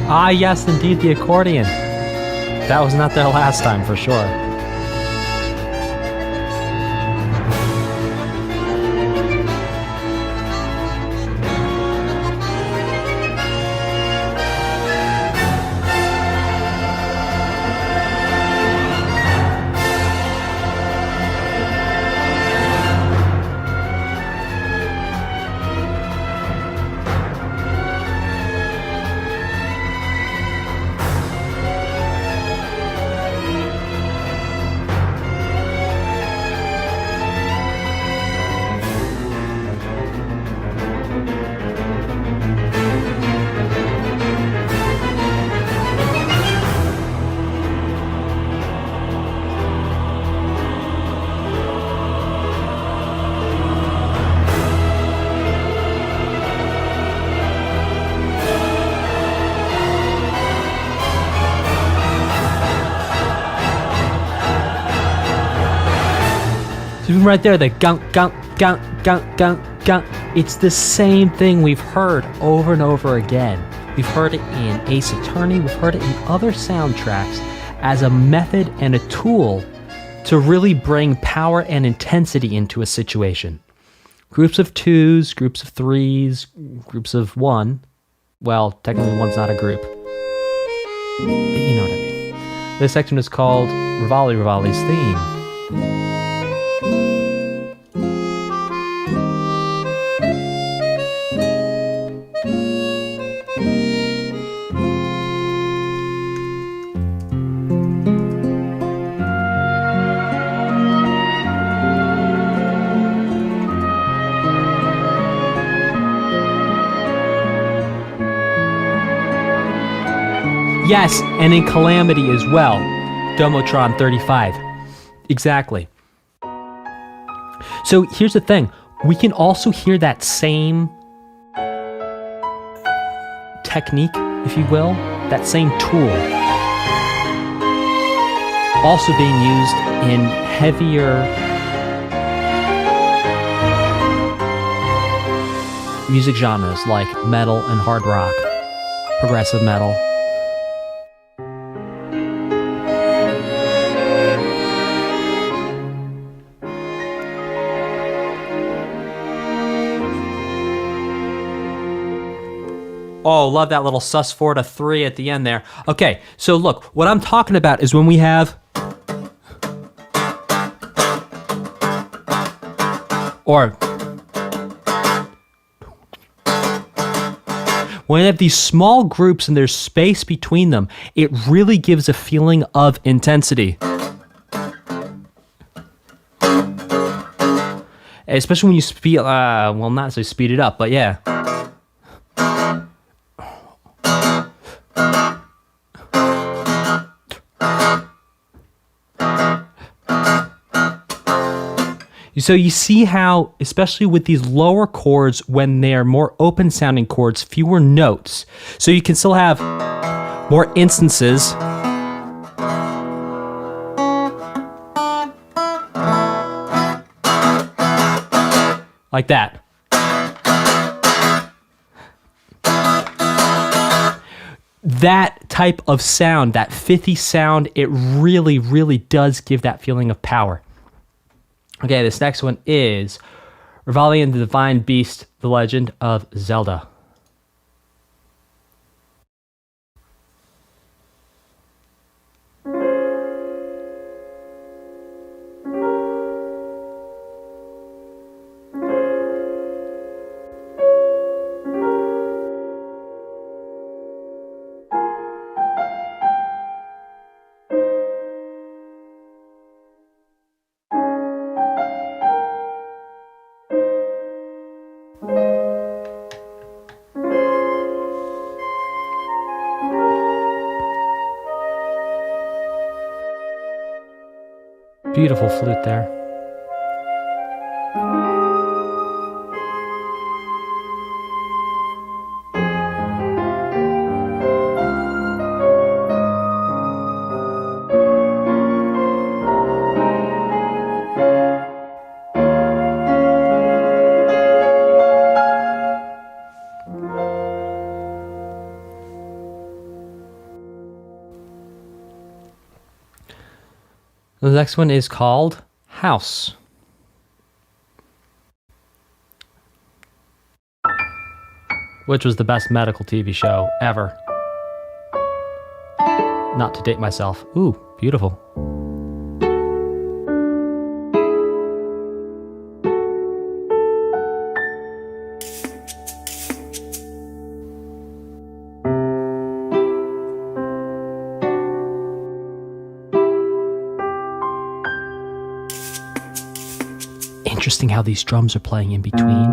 Ah, yes, indeed, the accordion. That was not there last time, for sure. Even right there, the gunk, gunk, gunk, gunk, gunk, gunk. It's the same thing we've heard over and over again. We've heard it in Ace Attorney, we've heard it in other soundtracks as a method and a tool to really bring power and intensity into a situation. Groups of twos, groups of threes, groups of one. Well, technically one's not a group. But you know what I mean. This section is called Rivali's Theme. Yes, and in Calamity as well. Domotron 35. Exactly. So here's the thing. We can also hear that same technique, if you will, that same tool, also being used in heavier music genres like metal and hard rock, progressive metal. Oh, love that little sus4 to 3 at the end there. Okay, so look, what I'm talking about is when we have... Or... When you have these small groups and there's space between them, it really gives a feeling of intensity. Especially when you speed... well, not so speed it up, but yeah. So you see how, especially with these lower chords, when they're more open sounding chords, fewer notes. So you can still have more instances. Like that. That type of sound, that 50 sound, it really, really does give that feeling of power. Okay, this next one is Rivali and the Divine Beast, The Legend of Zelda. Beautiful flute there. The next one is called House. Which was the best medical TV show ever. Not to date myself. Ooh, beautiful. Interesting how these drums are playing in between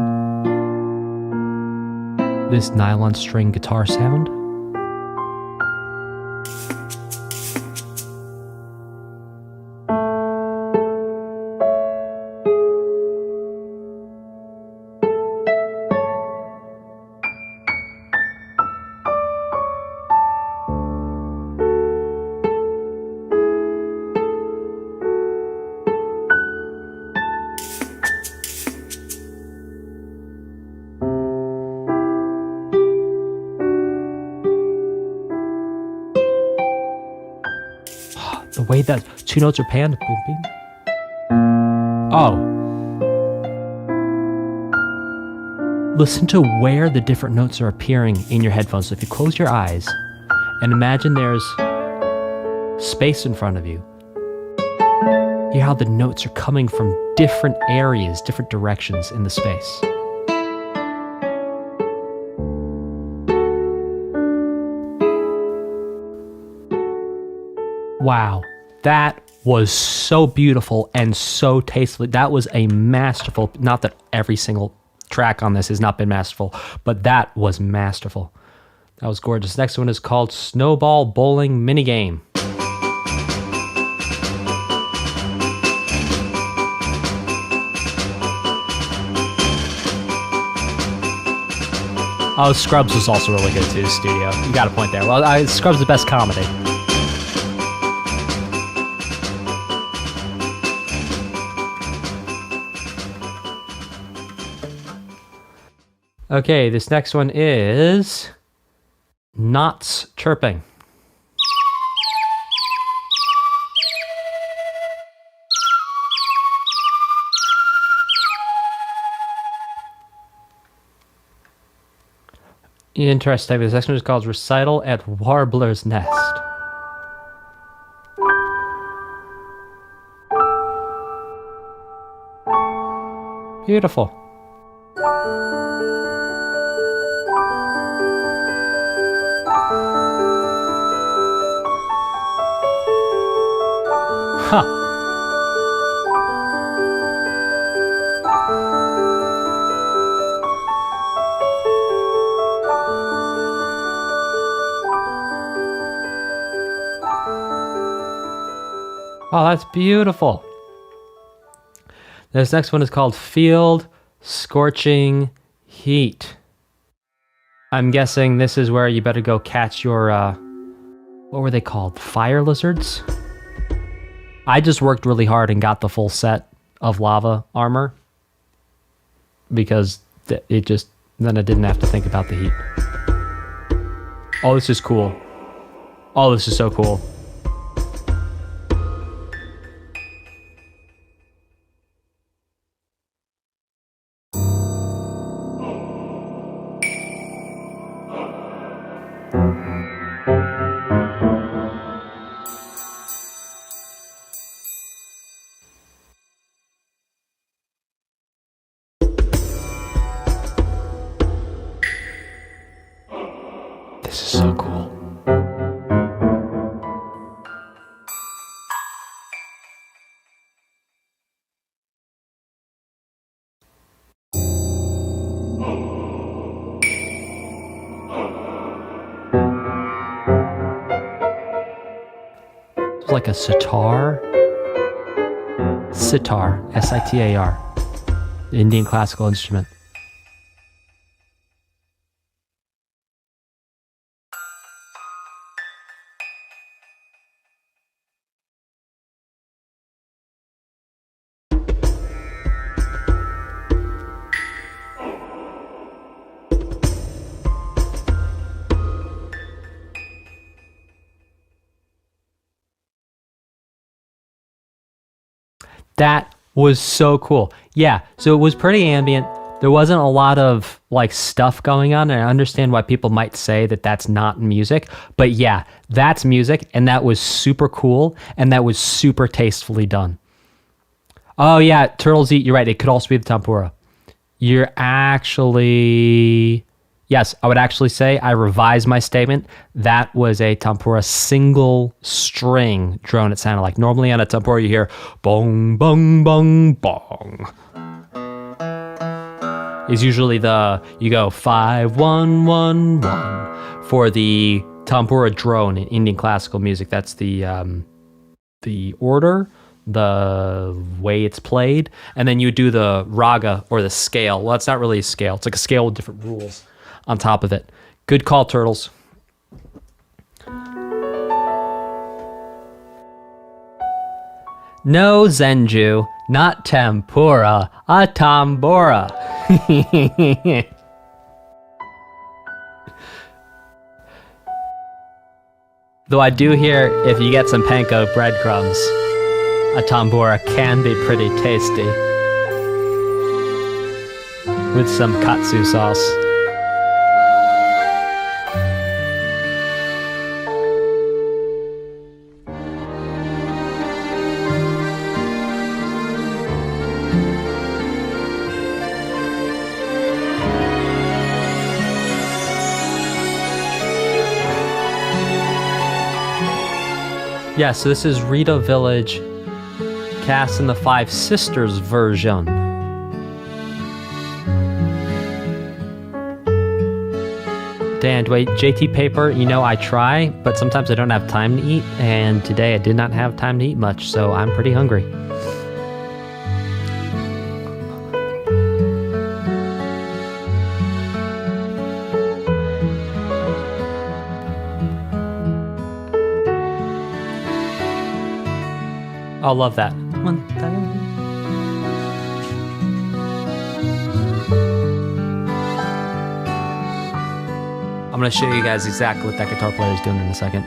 this nylon string guitar sound. The way that two notes are panned. Boom, boom. Oh. Listen to where the different notes are appearing in your headphones. So if you close your eyes and imagine there's space in front of you, hear how the notes are coming from different areas, different directions in the space. Wow, that was so beautiful and so tastefully. That was a masterful, not that every single track on this has not been masterful, but that was masterful. That was gorgeous. Next one is called Snowball Bowling Minigame. Oh, Scrubs was also really good too, studio. You got a point there. Well, Scrubs is the best comedy. Okay, this next one is Knots Chirping. Interesting. This next one is called Recital at Warbler's Nest. Beautiful. Huh. Oh, that's beautiful. This next one is called Field Scorching Heat. I'm guessing this is where you better go catch your, what were they called? Fire lizards? I just worked really hard and got the full set of lava armor because it just, then I didn't have to think about the heat. Oh, this is cool. Oh, this is so cool. This is so cool. It's like a sitar. Sitar, S-I-T-A-R. Indian classical instrument. That was so cool. Yeah, so it was pretty ambient. There wasn't a lot of like stuff going on, and I understand why people might say that that's not music, but yeah, that's music, and that was super cool, and that was super tastefully done. Oh yeah, Turtles Eat, you're right, it could also be the tempura. You're actually... Yes, I would actually say I revised my statement. That was a tempura single string drone, it sounded like. Normally on a tempura you hear bong, bong, bong, bong. Is usually you go 5, 1, 1, 1 for the tempura drone in Indian classical music. That's the order, the way it's played. And then you do the raga or the scale. Well, it's not really a scale. It's like a scale with different rules on top of it. Good call, Turtles. No, Zenju, not tempura, a tambora. Though I do hear if you get some panko breadcrumbs, a tambora can be pretty tasty. With some katsu sauce. Yeah, so this is Rito Village, Kass and the Five Sisters version. Dan, wait, JT Paper, you know I try, but sometimes I don't have time to eat, and today I did not have time to eat much, so I'm pretty hungry. I love that. I'm going to show you guys exactly what that guitar player is doing in a second.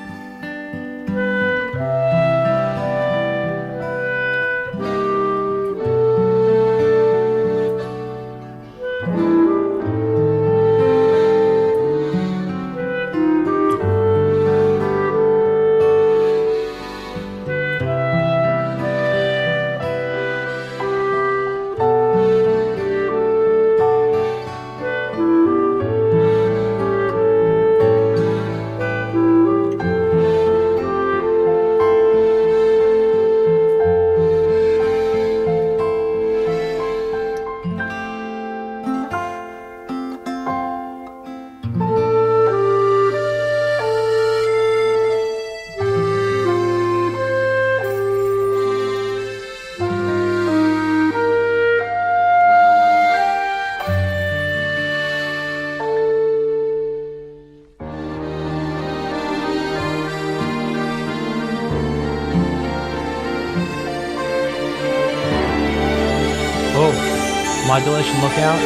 Modulation lookout?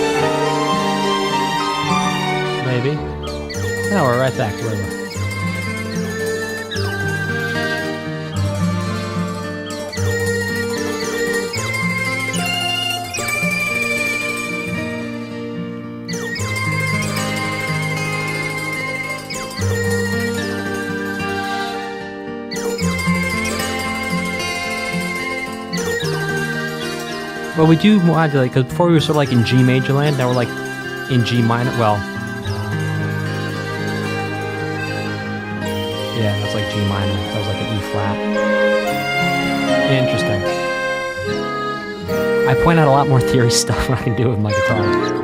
Maybe. No, we're right back to where we were. Well, we do modulate, because before we were sort of like in G major land, now we're like in G minor. Well, yeah, that's like G minor. That was like an E flat. Interesting. I point out a lot more theory stuff than I can do with my guitar.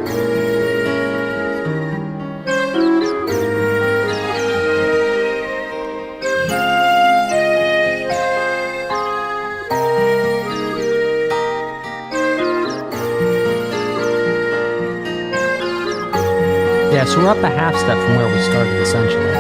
Yeah, so we're up a half step from where we started, essentially.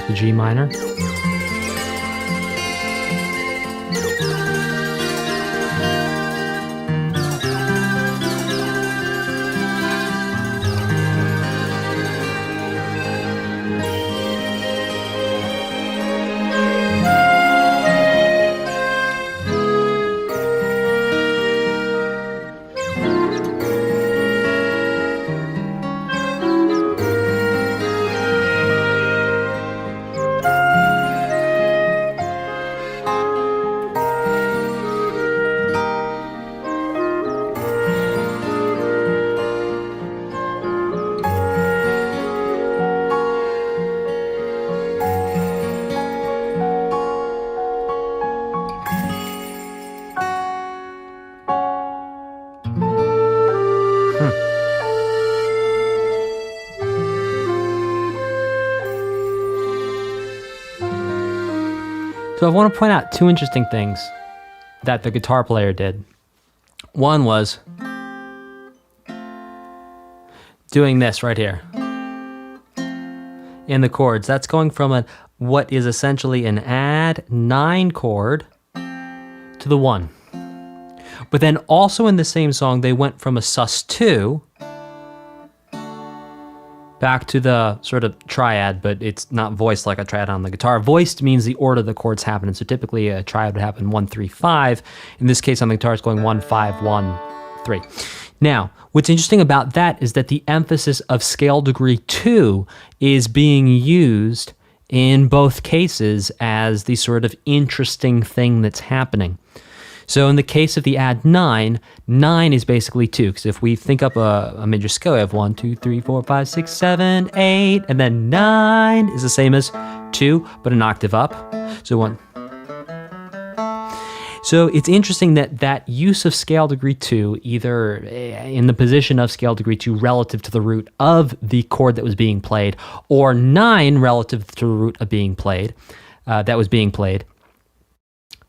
the G minor. So I want to point out two interesting things that the guitar player did. One was doing this right here in the chords. That's going from what is essentially an add 9 chord to the 1. But then also in the same song, they went from a sus2 back to the sort of triad, but it's not voiced like a triad on the guitar. Voiced means the order the chords happen, and so typically a triad would happen 1, 3, 5. In this case on the guitar, it's going 1, 5, 1, 3. Now, what's interesting about that is that the emphasis of scale degree 2 is being used in both cases as the sort of interesting thing that's happening. So in the case of the add 9, 9 is basically 2, because if we think up a major scale, we have 1, 2, 3, 4, 5, 6, 7, 8, and then 9 is the same as 2, but an octave up. So 1. So it's interesting that use of scale degree 2, either in the position of scale degree 2 relative to the root of the chord that was being played, or 9 relative to the root of being played,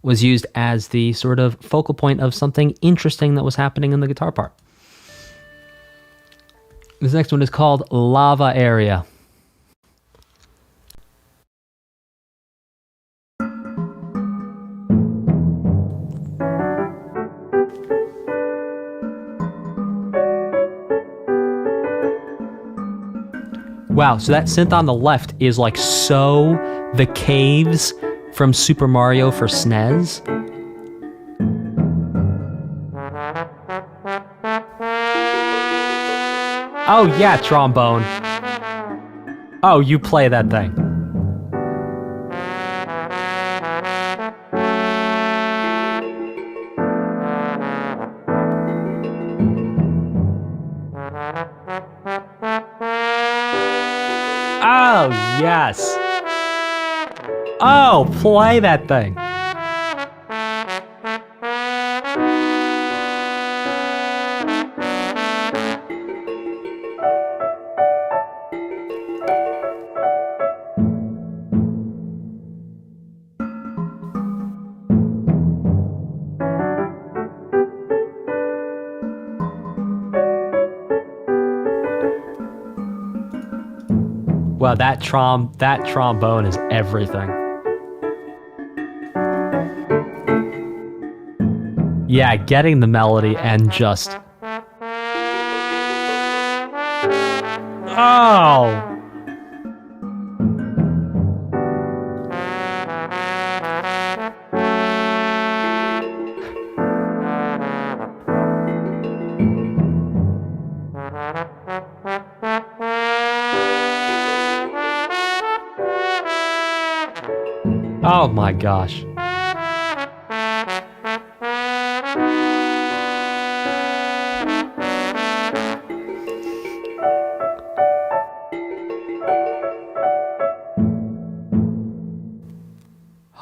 was used as the sort of focal point of something interesting that was happening in the guitar part. This next one is called Lava Area. Wow, so that synth on the left is like So the Caves from Super Mario for SNES. Oh yeah, trombone. Oh, you play that thing. Oh, yes. Oh, play that thing. Wow, that trombone is everything. Yeah, getting the melody and just... Oh! Oh my gosh.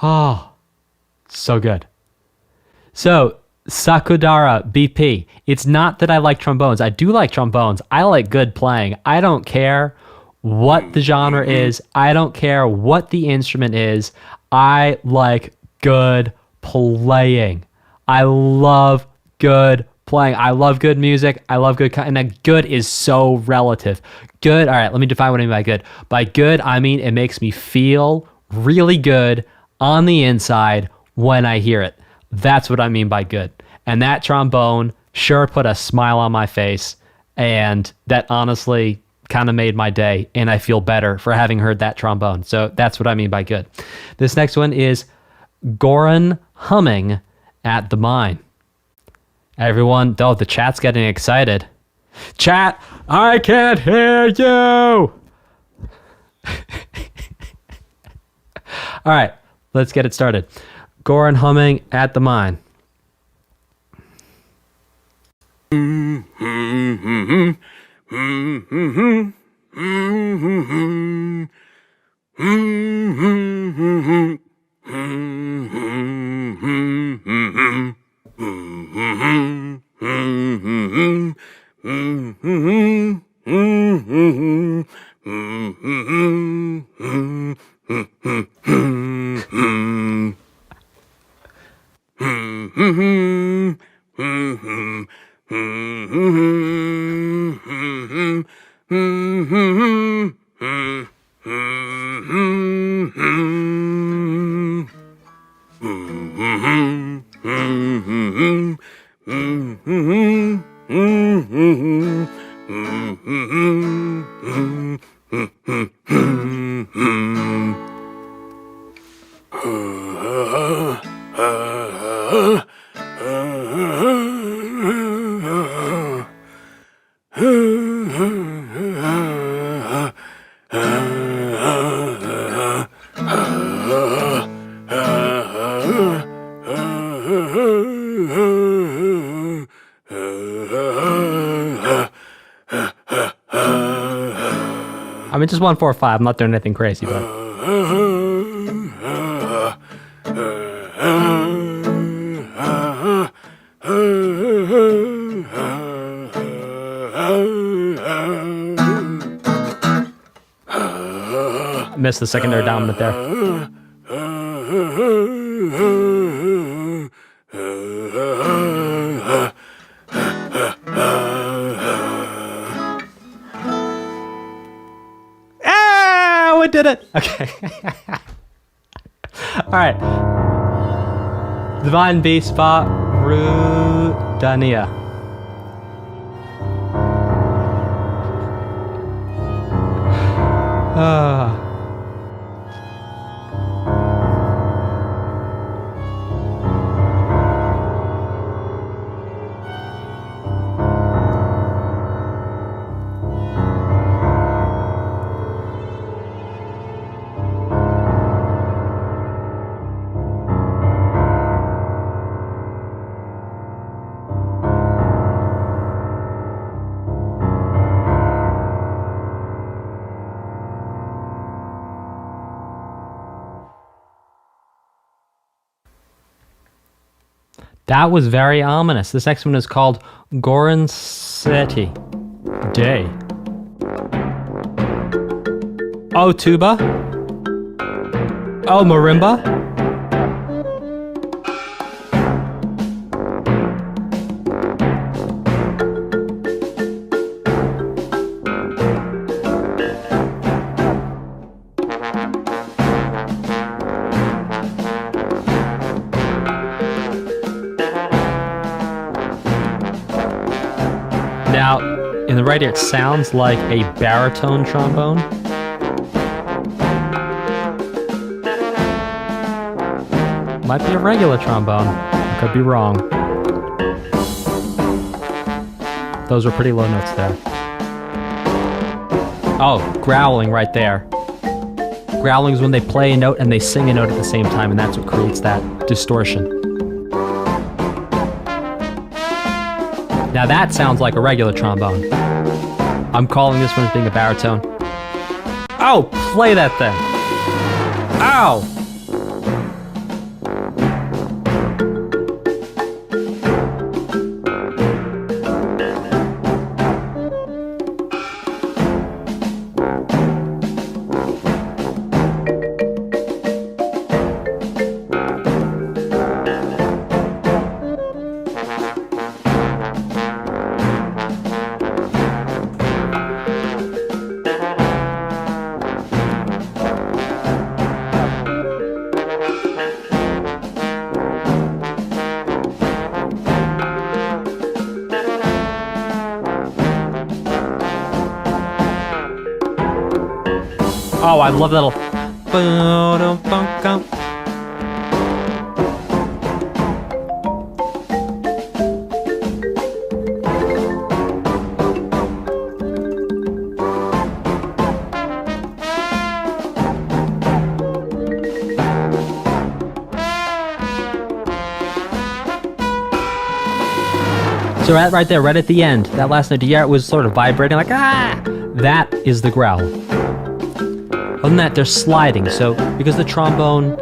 Oh, so good. So, Sakudara BP. It's not that I like trombones. I do like trombones. I like good playing. I don't care what the genre is. I don't care what the instrument is. I like good playing. I love good playing. I love good music. I love good, and then good is so relative. Good. All right, let me define what I mean by good. By good, I mean it makes me feel really good on the inside when I hear it. That's what I mean by good. And that trombone sure put a smile on my face, and that honestly kind of made my day, and I feel better for having heard that trombone. So that's what I mean by good. This next one is Goron Humming at the Mine. Everyone, though, the chat's getting excited. Chat, I can't hear you. All right, let's get it started. Goron Humming at the Mine. I mean, just 1, 4, 5. I'm not doing anything crazy, but. Missed the secondary dominant there. We did it. Okay. All right. Divine Beast Vah Rudania. That was very ominous. This next one is called Goron City Day. Oh, tuba. Oh, marimba. Now, in the right ear, it sounds like a baritone trombone. Might be a regular trombone. I could be wrong. Those were pretty low notes there. Oh, growling right there. Growling is when they play a note and they sing a note at the same time, and that's what creates that distortion. Now that sounds like a regular trombone. I'm calling this one as being a baritone. Oh, play that thing. Ow! Oh, I love that little. So right there, right at the end, that last note, it was sort of vibrating like, ah! That is the growl. Other than that, they're sliding. So because the trombone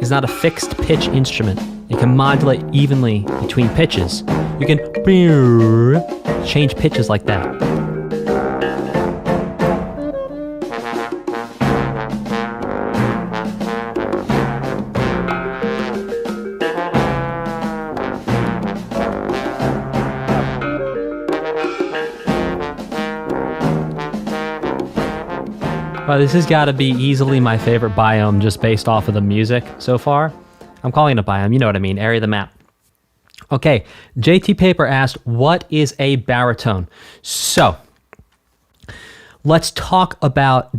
is not a fixed pitch instrument, it can modulate evenly between pitches. You can change pitches like that. This has got to be easily my favorite biome just based off of the music so far. I'm calling it a biome, you know what I mean, area of the map. Okay, JT Paper asked, what is a baritone? So, let's talk about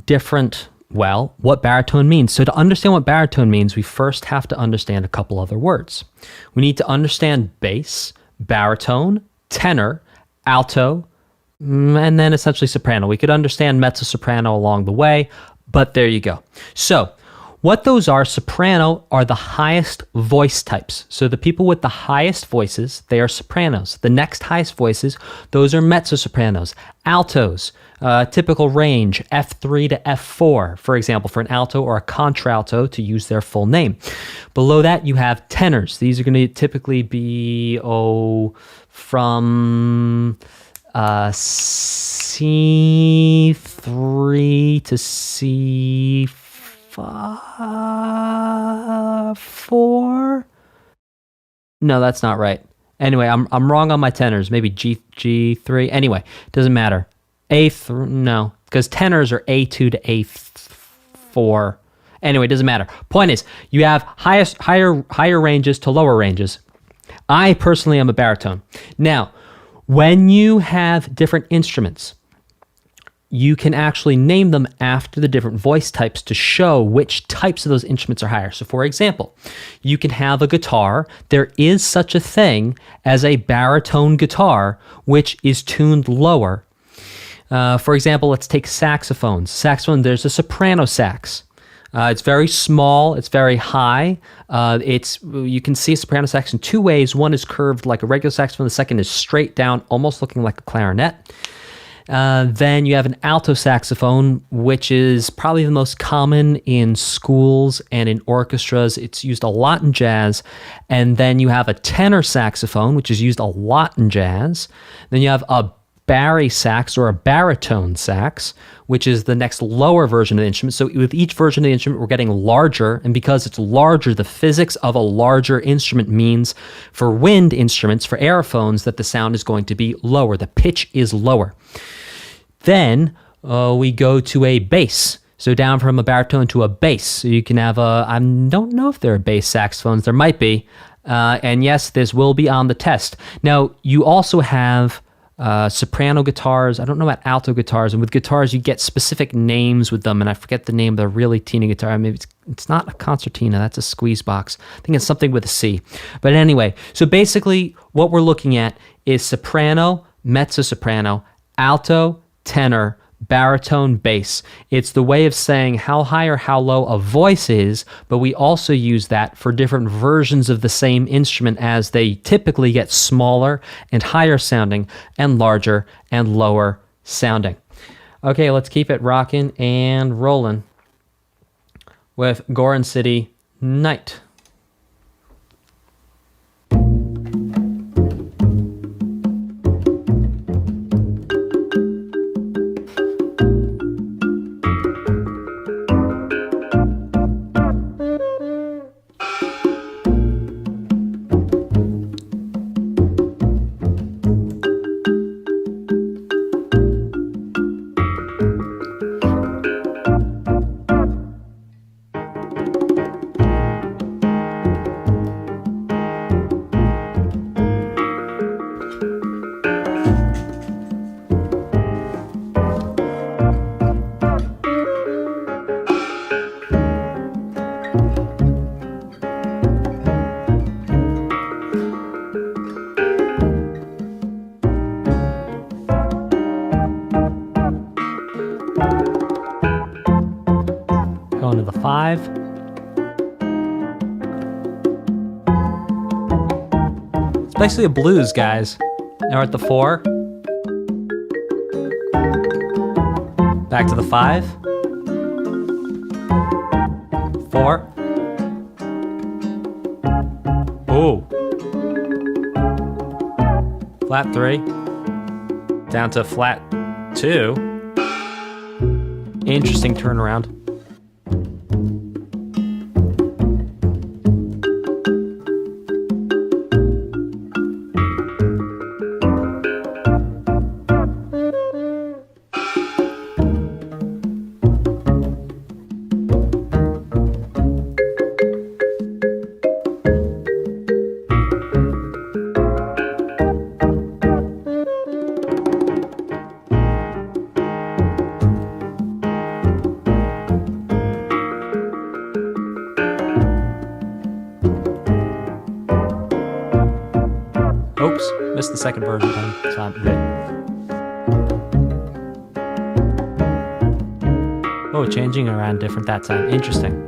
what baritone means. So to understand what baritone means, we first have to understand a couple other words. We need to understand bass, baritone, tenor, alto, and then essentially soprano. We could understand mezzo-soprano along the way, but there you go. So what those are, soprano are the highest voice types. So the people with the highest voices, they are sopranos. The next highest voices, those are mezzo-sopranos. Altos, typical range, F3 to F4, for example, for an alto or a contralto to use their full name. Below that, you have tenors. These are going to typically be, from C3 to C4? No, that's not right. Anyway, I'm wrong on my tenors. Maybe G3. Anyway, doesn't matter. A3, no, because tenors are A2 to A4. Anyway, doesn't matter. Point is, you have higher ranges to lower ranges. I personally am a baritone. Now, when you have different instruments, you can actually name them after the different voice types to show which types of those instruments are higher. So for example, you can have a guitar. There is such a thing as a baritone guitar, which is tuned lower. For example, let's take saxophones. Saxophone, there's a soprano sax. It's very small. It's very high. You can see a soprano sax in two ways. One is curved like a regular saxophone. The second is straight down, almost looking like a clarinet. Then you have an alto saxophone, which is probably the most common in schools and in orchestras. It's used a lot in jazz. And then you have a tenor saxophone, which is used a lot in jazz. Then you have a bari sax or a baritone sax, which is the next lower version of the instrument. So with each version of the instrument, we're getting larger. And because it's larger, the physics of a larger instrument means for wind instruments, for aerophones, that the sound is going to be lower. The pitch is lower. Then we go to a bass. So down from a baritone to a bass. So you can have I don't know if there are bass saxophones. There might be. And yes, this will be on the test. Now, you also have soprano guitars. I don't know about alto guitars. And with guitars, you get specific names with them. And I forget the name of the really teeny guitar. Maybe it's not a concertina. That's a squeeze box. I think it's something with a C. But anyway, so basically what we're looking at is soprano, mezzo-soprano, alto, tenor, baritone, bass. It's the way of saying how high or how low a voice is, but we also use that for different versions of the same instrument as they typically get smaller and higher sounding and larger and lower sounding. Okay, let's keep it rocking and rolling with Goron City Night. 5. It's basically a blues, guys. Now we're at the 4. Back to the 5. 4. Ooh. Flat 3. Down to flat 2. Interesting turnaround. Oops, missed the second version time. It's fine. Okay. Oh, changing around different that time. Interesting.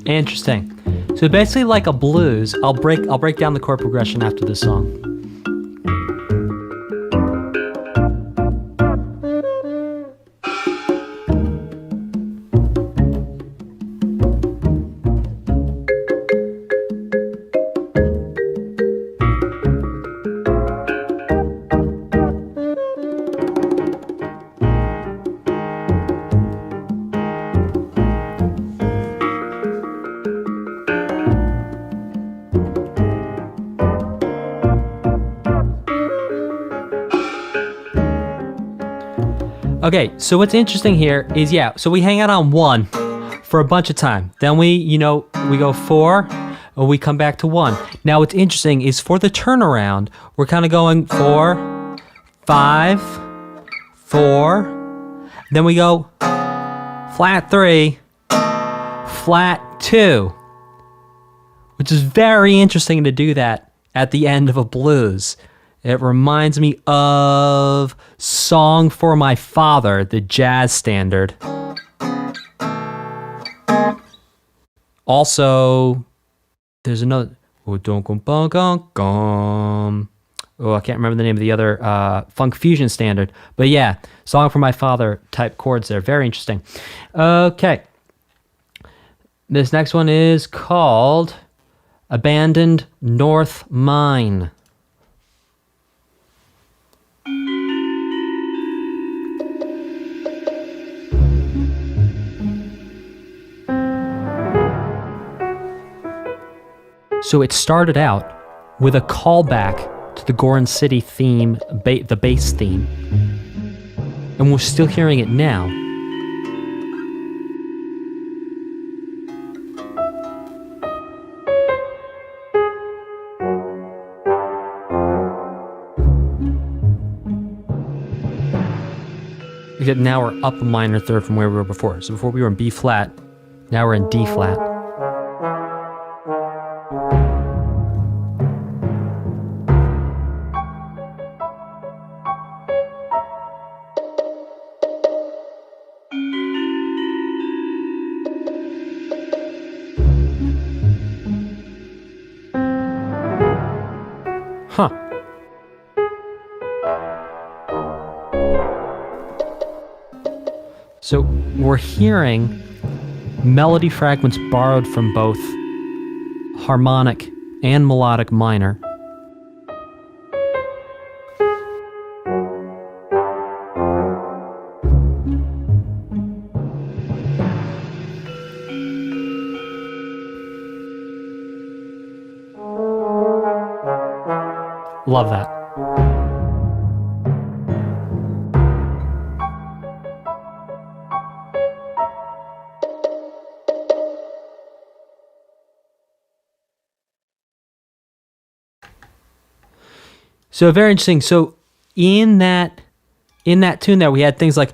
Interesting. So basically like a blues, I'll break down the chord progression after this song. Okay, so what's interesting here is, yeah, so we hang out on 1 for a bunch of time. Then we go 4, and we come back to 1. Now what's interesting is for the turnaround, we're kind of going 4, 5, 4, then we go flat 3, flat 2, which is very interesting to do that at the end of a blues. It reminds me of Song for My Father, the jazz standard. Also, there's another... Oh, I can't remember the name of the other funk fusion standard. But yeah, Song for My Father type chords there. Very interesting. Okay. This next one is called Abandoned North Mine. So it started out with a callback to the Goron City theme, the bass theme. And we're still hearing it now. Except now we're up a minor third from where we were before. So before we were in B flat, now we're in D flat. Huh. So we're hearing melody fragments borrowed from both harmonic and melodic minor. Love that. So very interesting. So in that tune there, we had things like,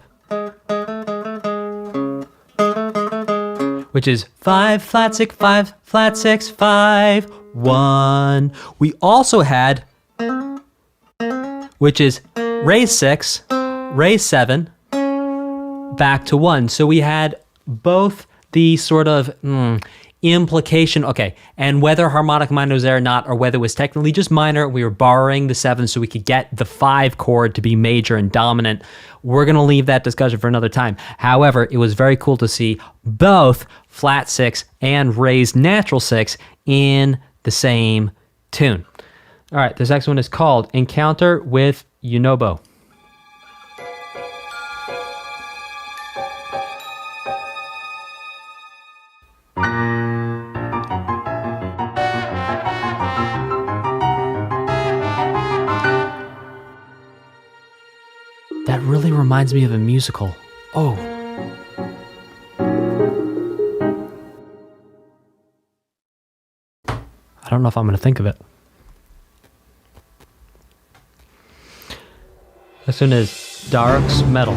which is 5 flat 6 5 flat 6 5 1. We also had, which is raise 6, raise 7, back to 1. So we had both the sort of implication, okay, and whether harmonic minor was there or not, or whether it was technically just minor, we were borrowing the 7 so we could get the 5 chord to be major and dominant. We're going to leave that discussion for another time. However, it was very cool to see both flat 6 and raised natural 6 in the same tune. All right, this next one is called Encounter with Yunobo. That really reminds me of a musical. Oh. I don't know if I'm going to think of it. This one is Dark's Metal.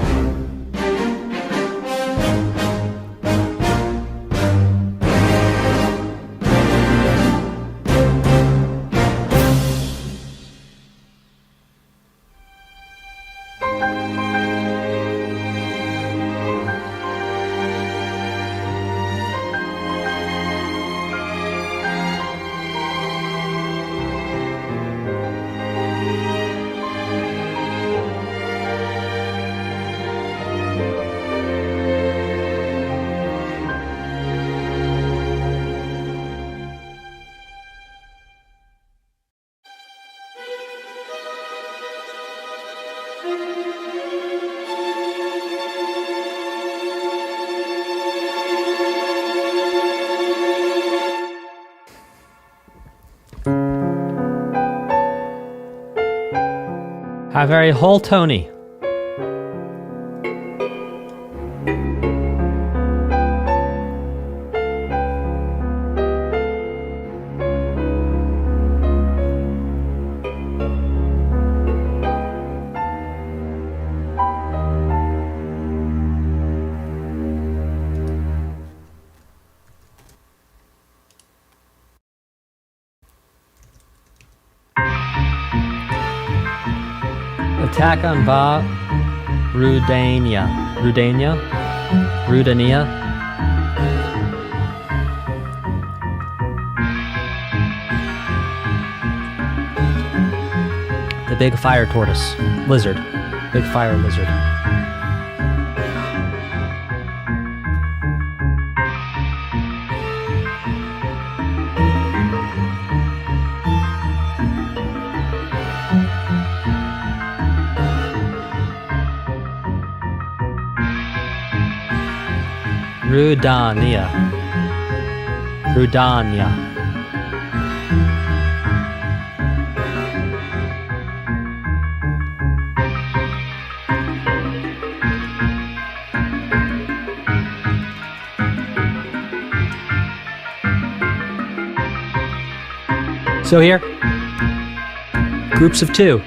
How very whole Tony. Attack on Vah Rudania. Rudania. The big fire tortoise. Lizard. Big fire lizard. Rudania. So here, groups of 2.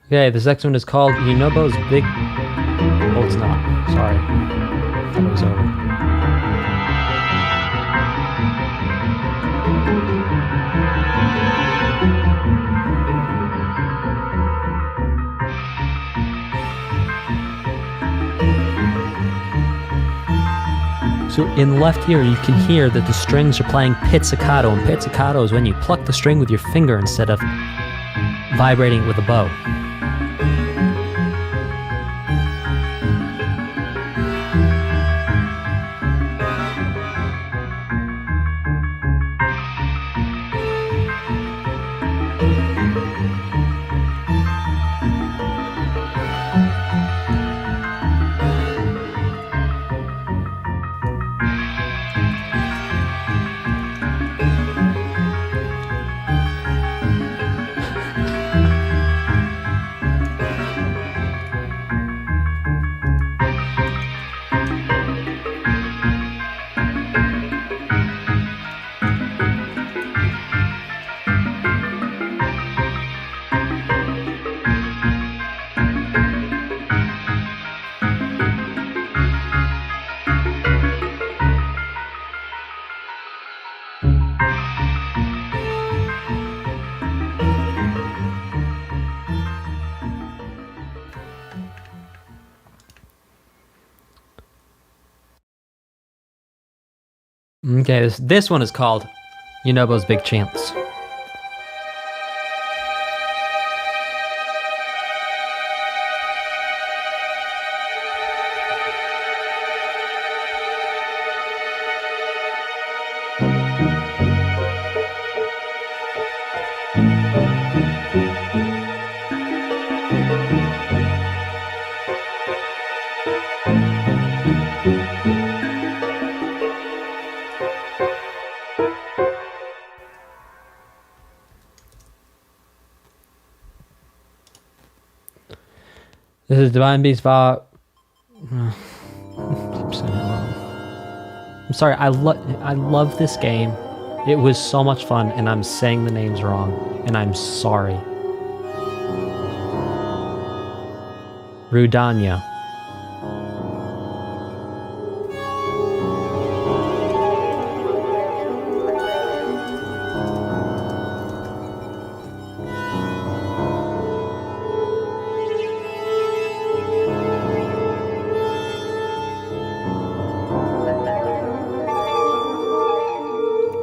Okay, this next one is called Yunobo's Big... Oh, it's not. Sorry. I thought it was over. So in left ear, you can hear that the strings are playing pizzicato, and pizzicato is when you pluck the string with your finger instead of vibrating it with a bow. Okay, this one is called Yunobo's Big Chance. This is Divine Beast Vah. I'm saying it wrong. I'm sorry. I love this game. It was so much fun, and I'm saying the names wrong, and I'm sorry. Rudania.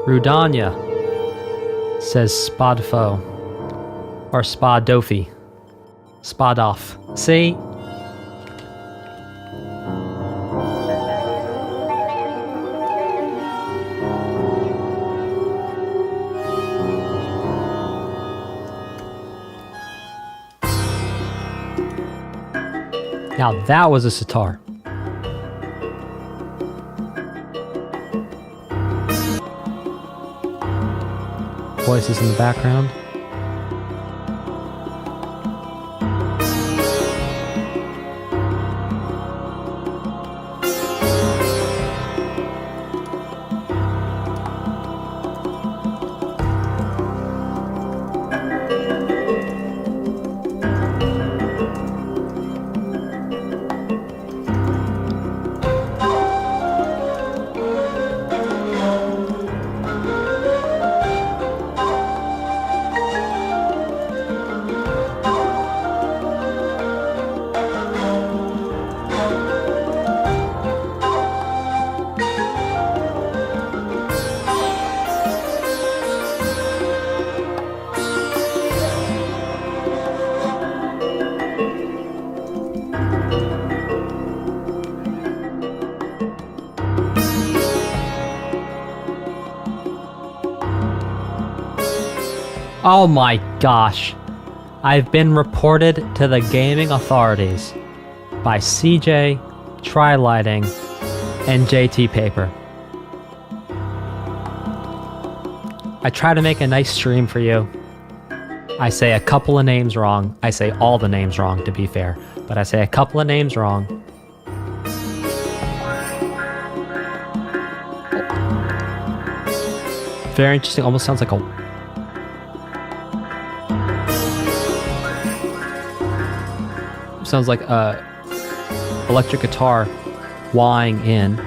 Rudania says Spadfo or Spadofi. Spadoff. See? Now that was a sitar. Voices in the background. Oh my gosh. I've been reported to the gaming authorities by CJ, Tri-Lighting, and JT Paper. I try to make a nice stream for you. I say a couple of names wrong. I say all the names wrong, to be fair. But I say a couple of names wrong. Very interesting. Almost sounds like a... Sounds like a electric guitar wahing in.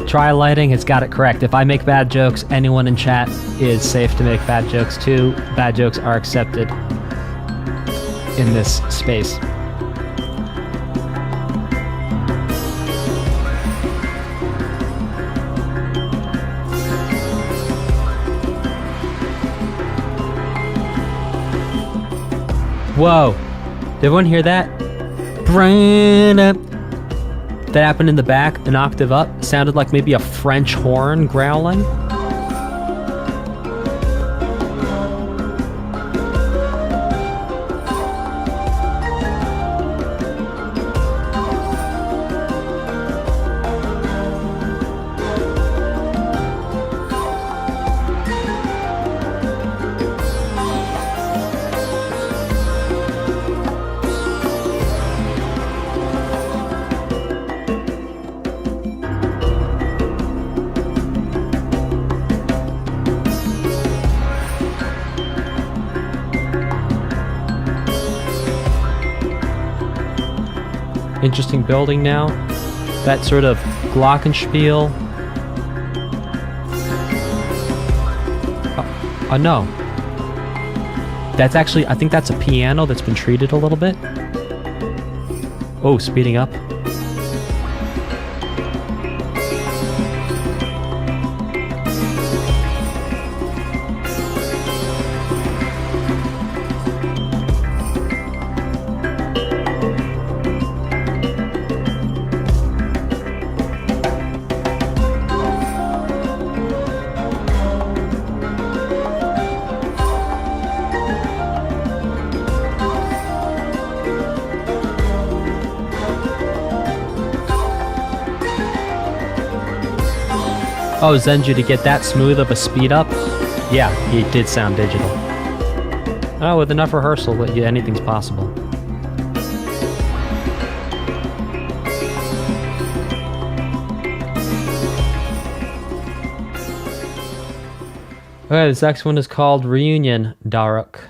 Try lighting has got it correct. If I make bad jokes, anyone in chat is safe to make bad jokes too. Bad jokes are accepted in this space. Whoa, did everyone hear that? That happened in the back, an octave up. Sounded like maybe a French horn growling. Interesting building now. That sort of glockenspiel. Oh no. That's actually, I think that's a piano that's been treated a little bit. Oh, speeding up. Oh, Zenju, to get that smooth of a speed up? Yeah, it did sound digital. Oh, with enough rehearsal, anything's possible. Okay, this next one is called Reunion, Daruk.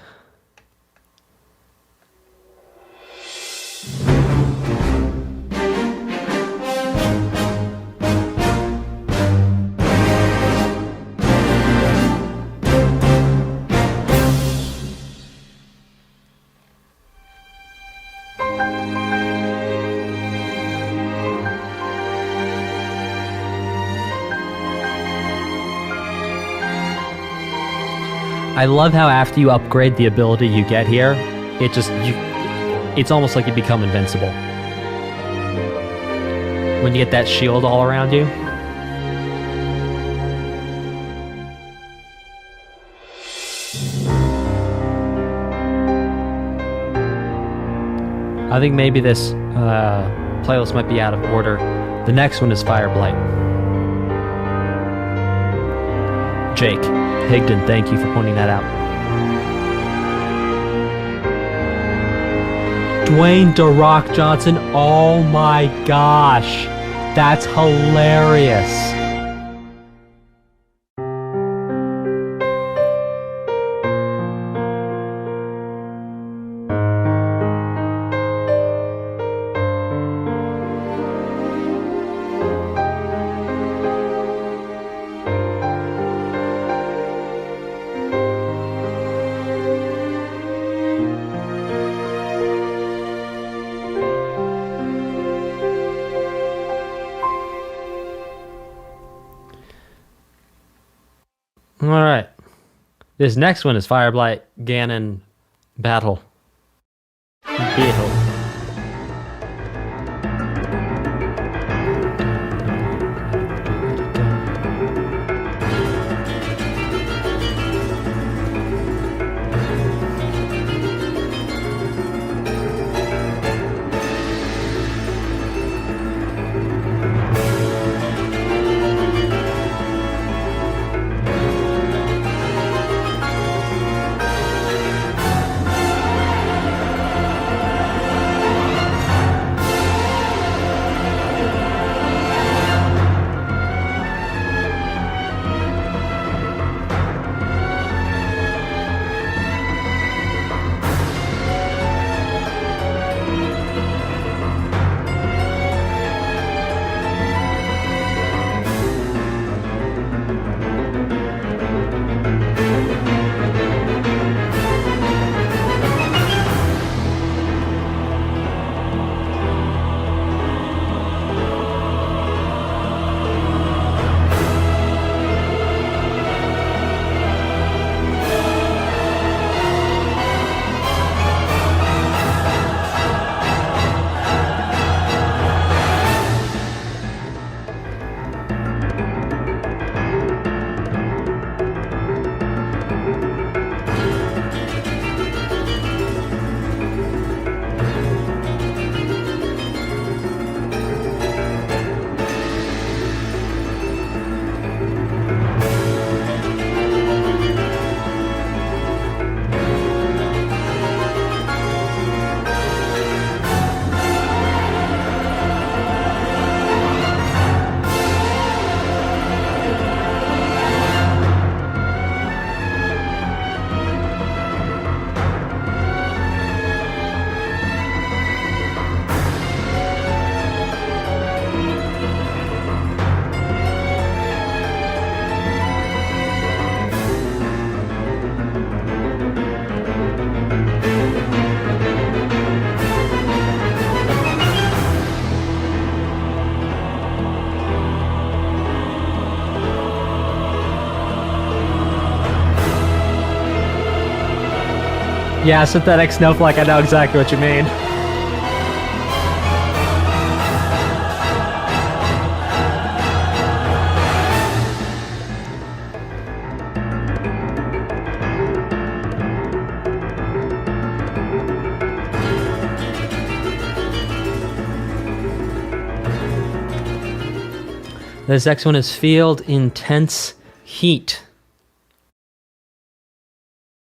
I love how after you upgrade the ability you get here, it's almost like you become invincible. When you get that shield all around you. I think maybe this playlist might be out of order. The next one is Fireblight. Jake Higdon, thank you for pointing that out. Dwayne "The Rock" Johnson, oh my gosh, that's hilarious. All right. This next one is Fireblight Ganon Battle. Yeah, synthetic snowflake, I know exactly what you mean. This next one is Field Intense Heat.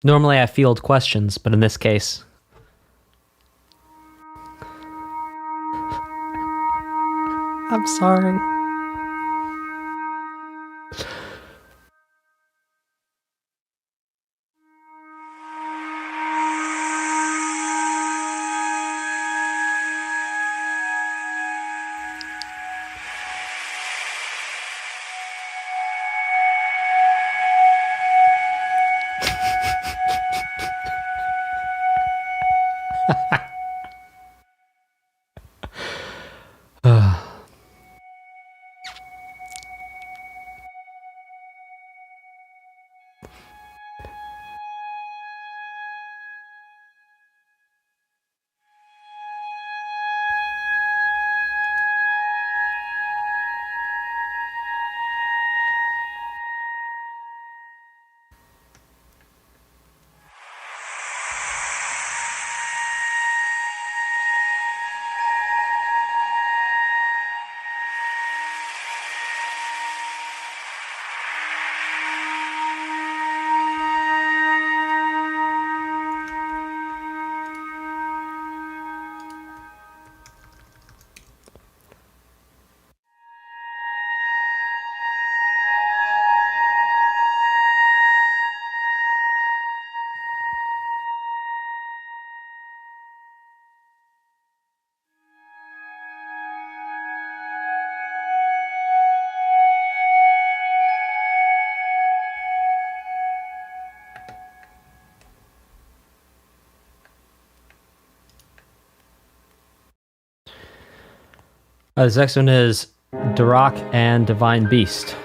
Normally I field questions, but in this case... I'm sorry. This next one is Durak and Divine Beast.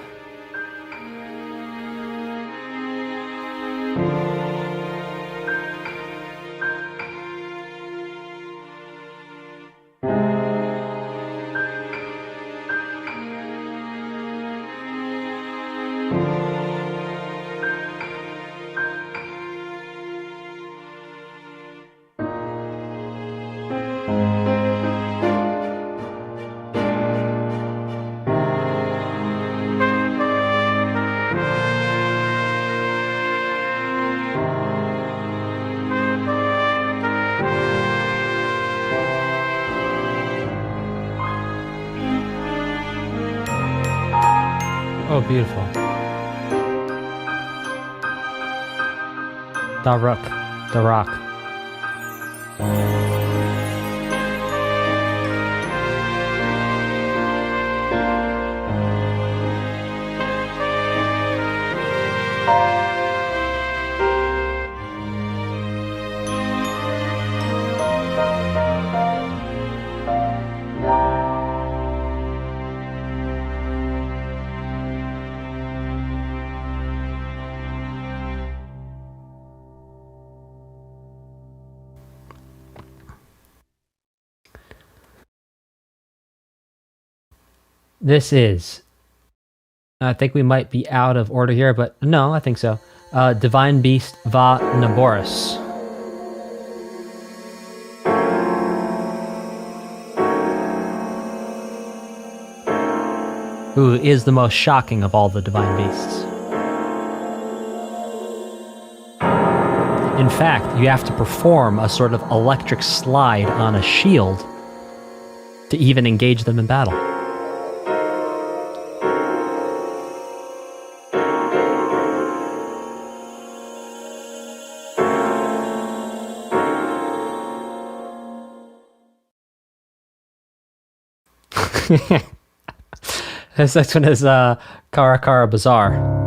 Oh, beautiful. Durak. This is... I think we might be out of order here, but no, I think so. Divine Beast Vah Naboris. Who is the most shocking of all the Divine Beasts. In fact, you have to perform a sort of electric slide on a shield to even engage them in battle. This next one is Karakara Bazaar.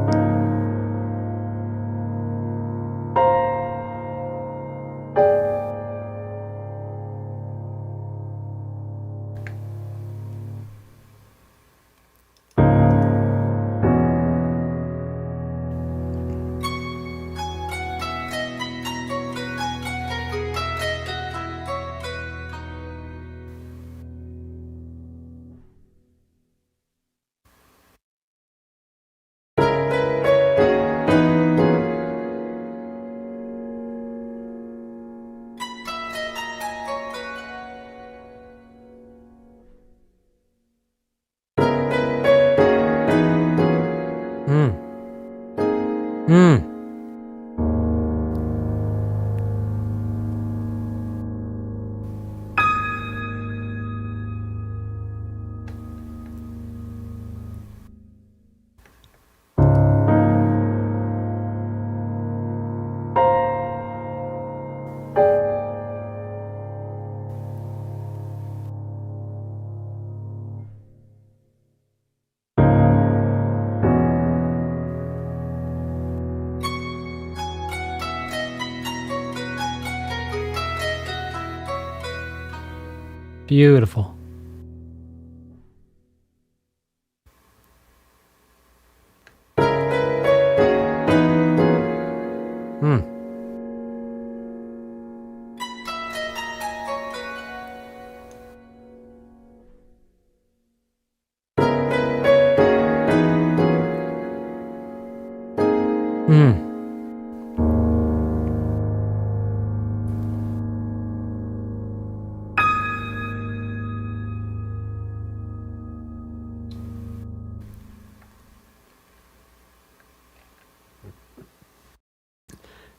Beautiful.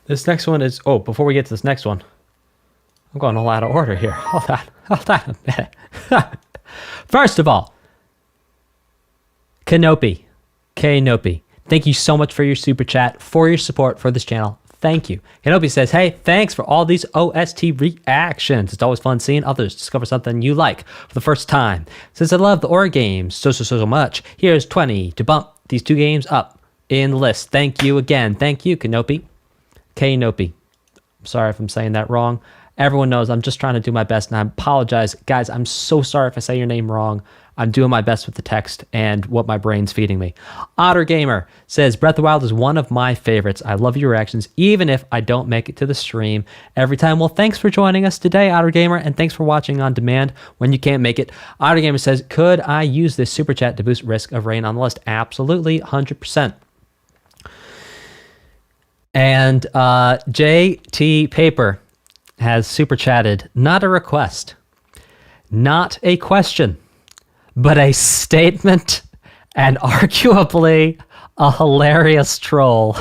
This next one is... Oh, before we get to this next one, I'm going all out of order here. Hold on a minute. First of all, Kanopi. Thank you so much for your super chat, for your support for this channel. Thank you. Kanopi says, hey, thanks for all these OST reactions. It's always fun seeing others discover something you like for the first time. Since I love the horror games so much, here's 20 to bump these 2 games up in the list. Thank you again. Thank you, Kanopi. I'm sorry if I'm saying that wrong. Everyone knows I'm just trying to do my best, and I apologize. Guys, I'm so sorry if I say your name wrong. I'm doing my best with the text and what my brain's feeding me. Otter Gamer says, Breath of the Wild is one of my favorites. I love your reactions, even if I don't make it to the stream every time. Well, thanks for joining us today, Otter Gamer, and thanks for watching on demand when you can't make it. Otter Gamer says, could I use this super chat to boost risk of rain on the list? Absolutely, 100%. And JT Paper has super chatted, not a request, not a question, but a statement and arguably a hilarious troll,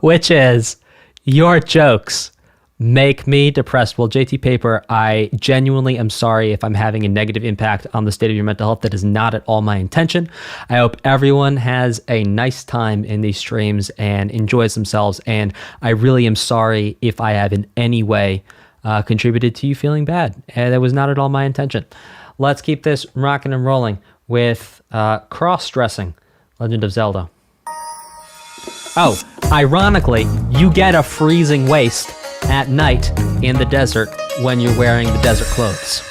which is, your jokes make me depressed. Well, JT Paper, I genuinely am sorry if I'm having a negative impact on the state of your mental health. That is not at all my intention. I hope everyone has a nice time in these streams and enjoys themselves. And I really am sorry if I have in any way contributed to you feeling bad. And that was not at all my intention. Let's keep this rocking and rolling with cross-dressing Legend of Zelda. Oh, ironically, you get a freezing waist at night in the desert when you're wearing the desert clothes.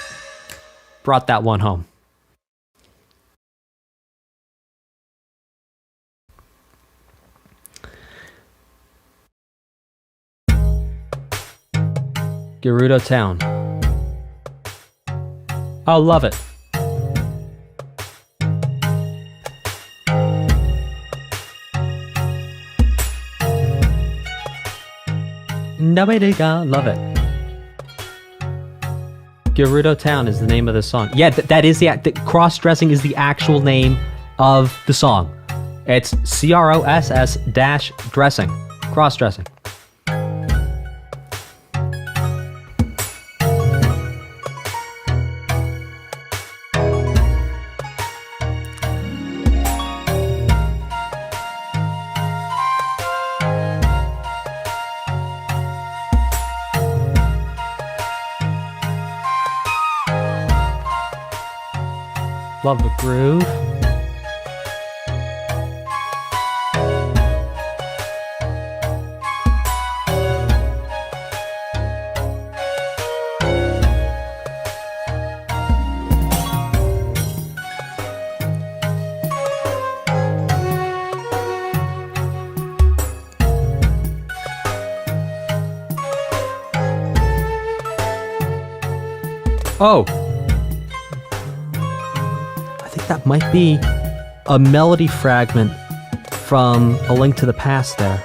Brought that one home. Gerudo Town. Oh, love it. Nobody gonna love it. Gerudo Town is the name of the song. Yeah, that is the cross-dressing is the actual name of the song. It's CROSS-dressing. Cross-dressing. Love the groove. Oh. That might be a melody fragment from A Link to the Past there.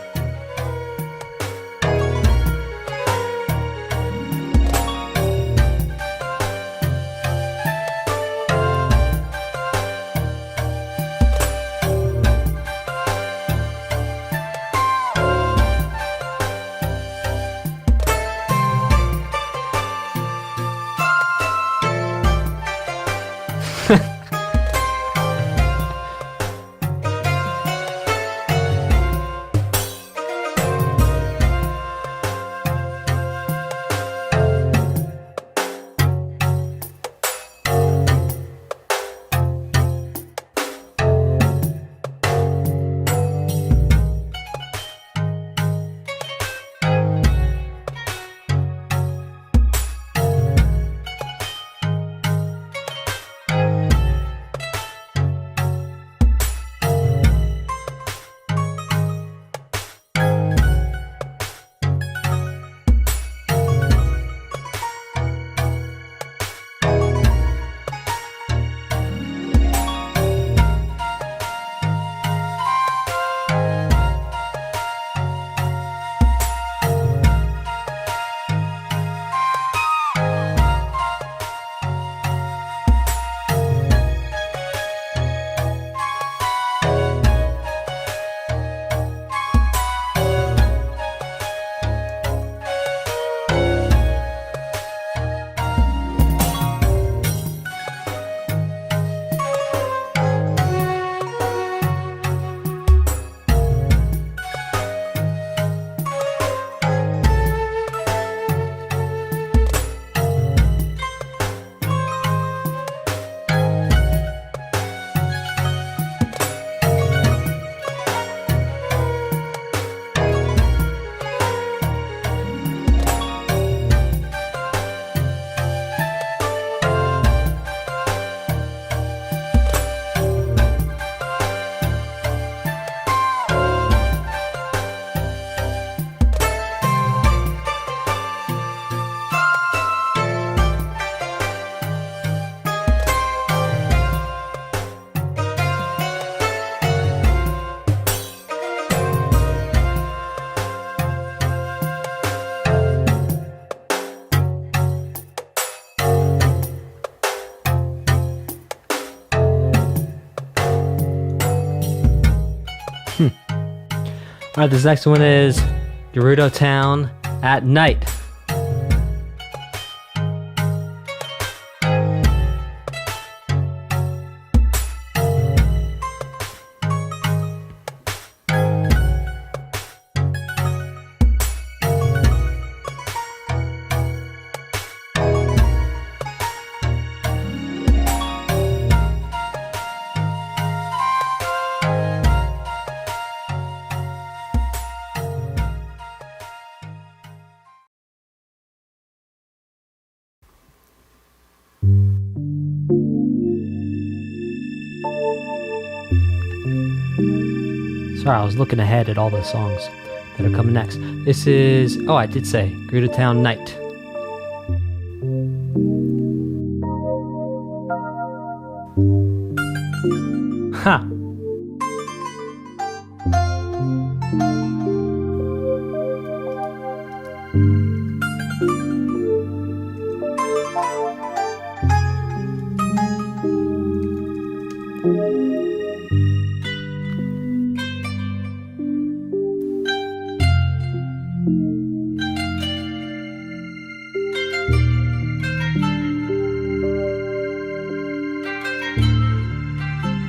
Alright, this next one is Gerudo Town at night. Sorry, I was looking ahead at all the songs that are coming next. This is, oh, I did say, Gerudo Town Night. Ha!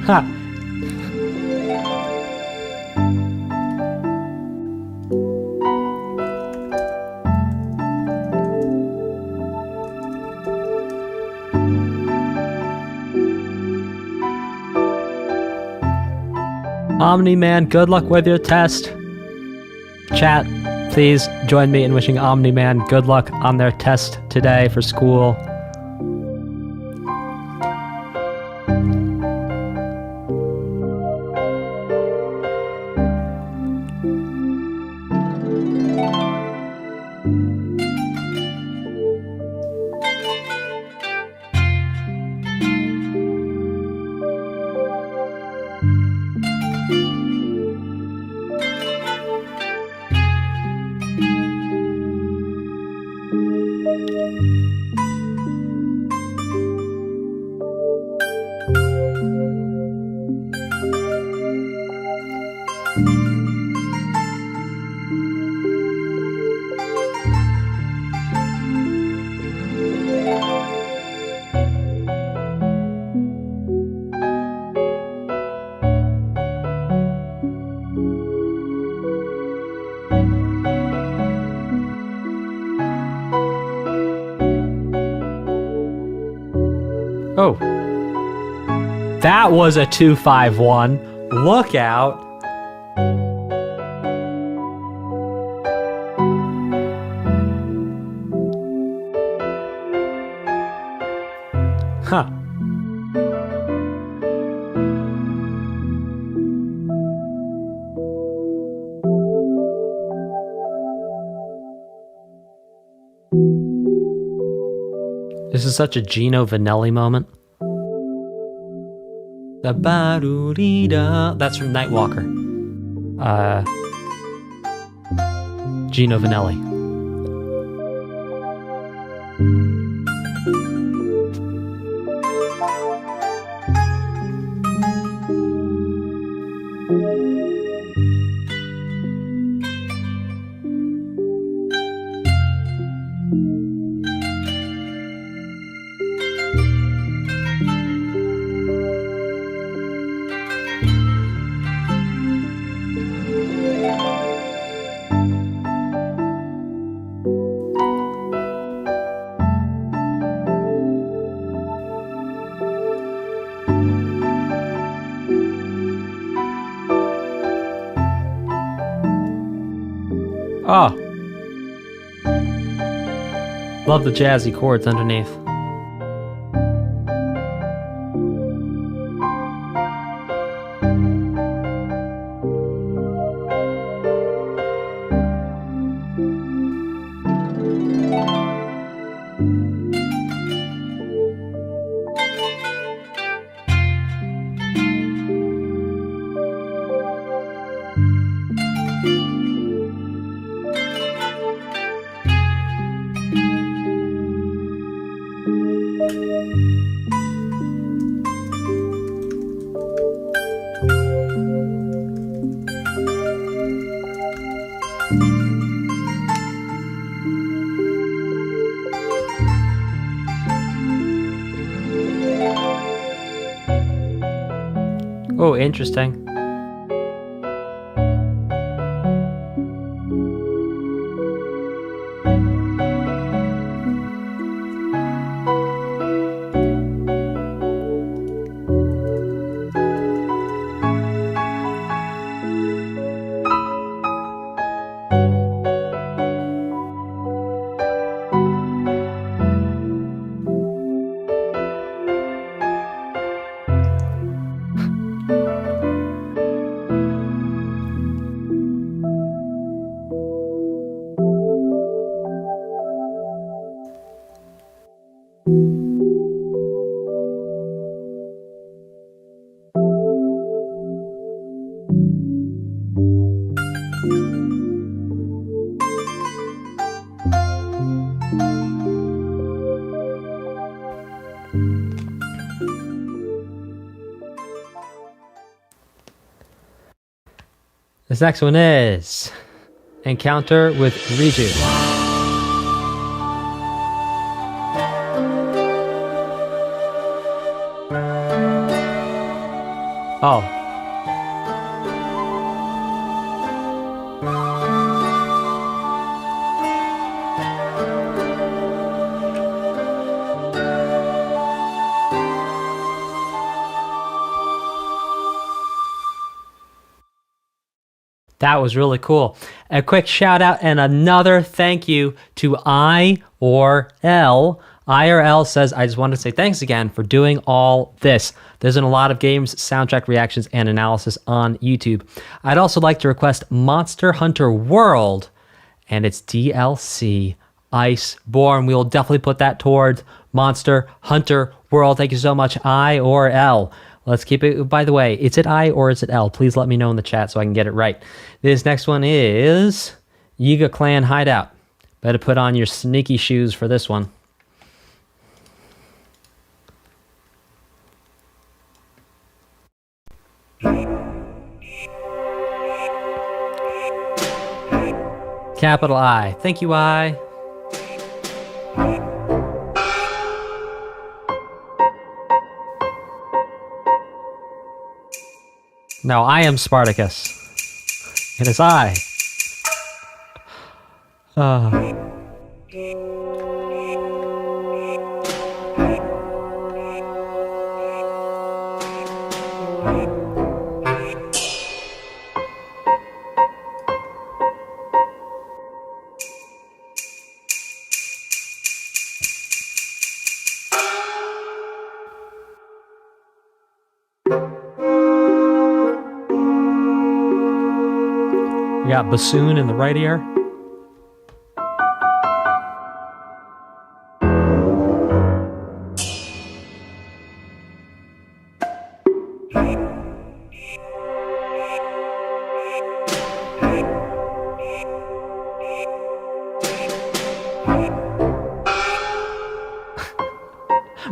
Ha! Omni-Man, good luck with your test. Chat, please join me in wishing Omni-Man good luck on their test today for school. Oh. That was a 251. Look out. Huh. This is such a Gino Vanelli moment. The Barurida. That's from Nightwalker. Gino Vanelli. Oh. Love the jazzy chords underneath. Oh, interesting. This next one is Encounter with Riju. Oh. That was really cool. A quick shout out and another thank you to I or L. IRL says, I just want to say thanks again for doing all this. There's been a lot of games, soundtrack reactions, and analysis on YouTube. I'd also like to request Monster Hunter World and its DLC, Iceborne. We will definitely put that towards Monster Hunter World. Thank you so much, I or L. Let's keep it. By the way, is it I or is it L? Please let me know in the chat so I can get it right. This next one is Yiga Clan Hideout. Better put on your sneaky shoes for this one. Capital I. Thank you, I. No, I am Spartacus. It is I. We got bassoon in the right ear.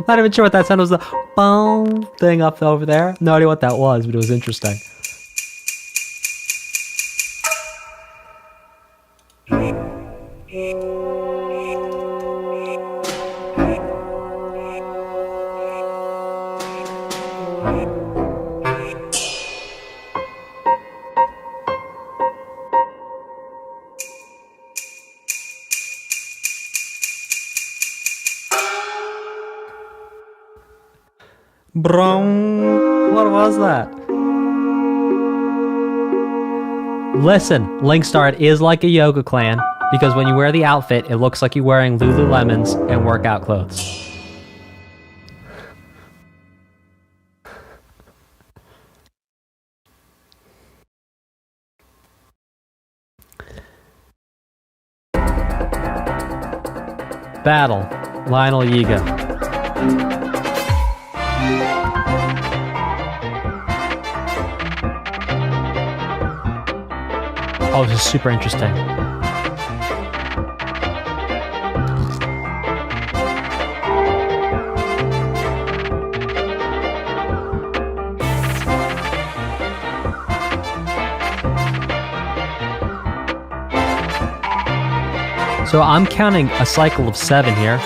Not even sure what that sound was. The boom thing up over there. No idea what that was, but it was interesting. Brown. What was that? Listen, Linkstar, it is like a yoga clan because when you wear the outfit, it looks like you're wearing Lululemons and workout clothes. Battle, Lionel Yiga. Oh, this is super interesting. So I'm counting a cycle of 7 here.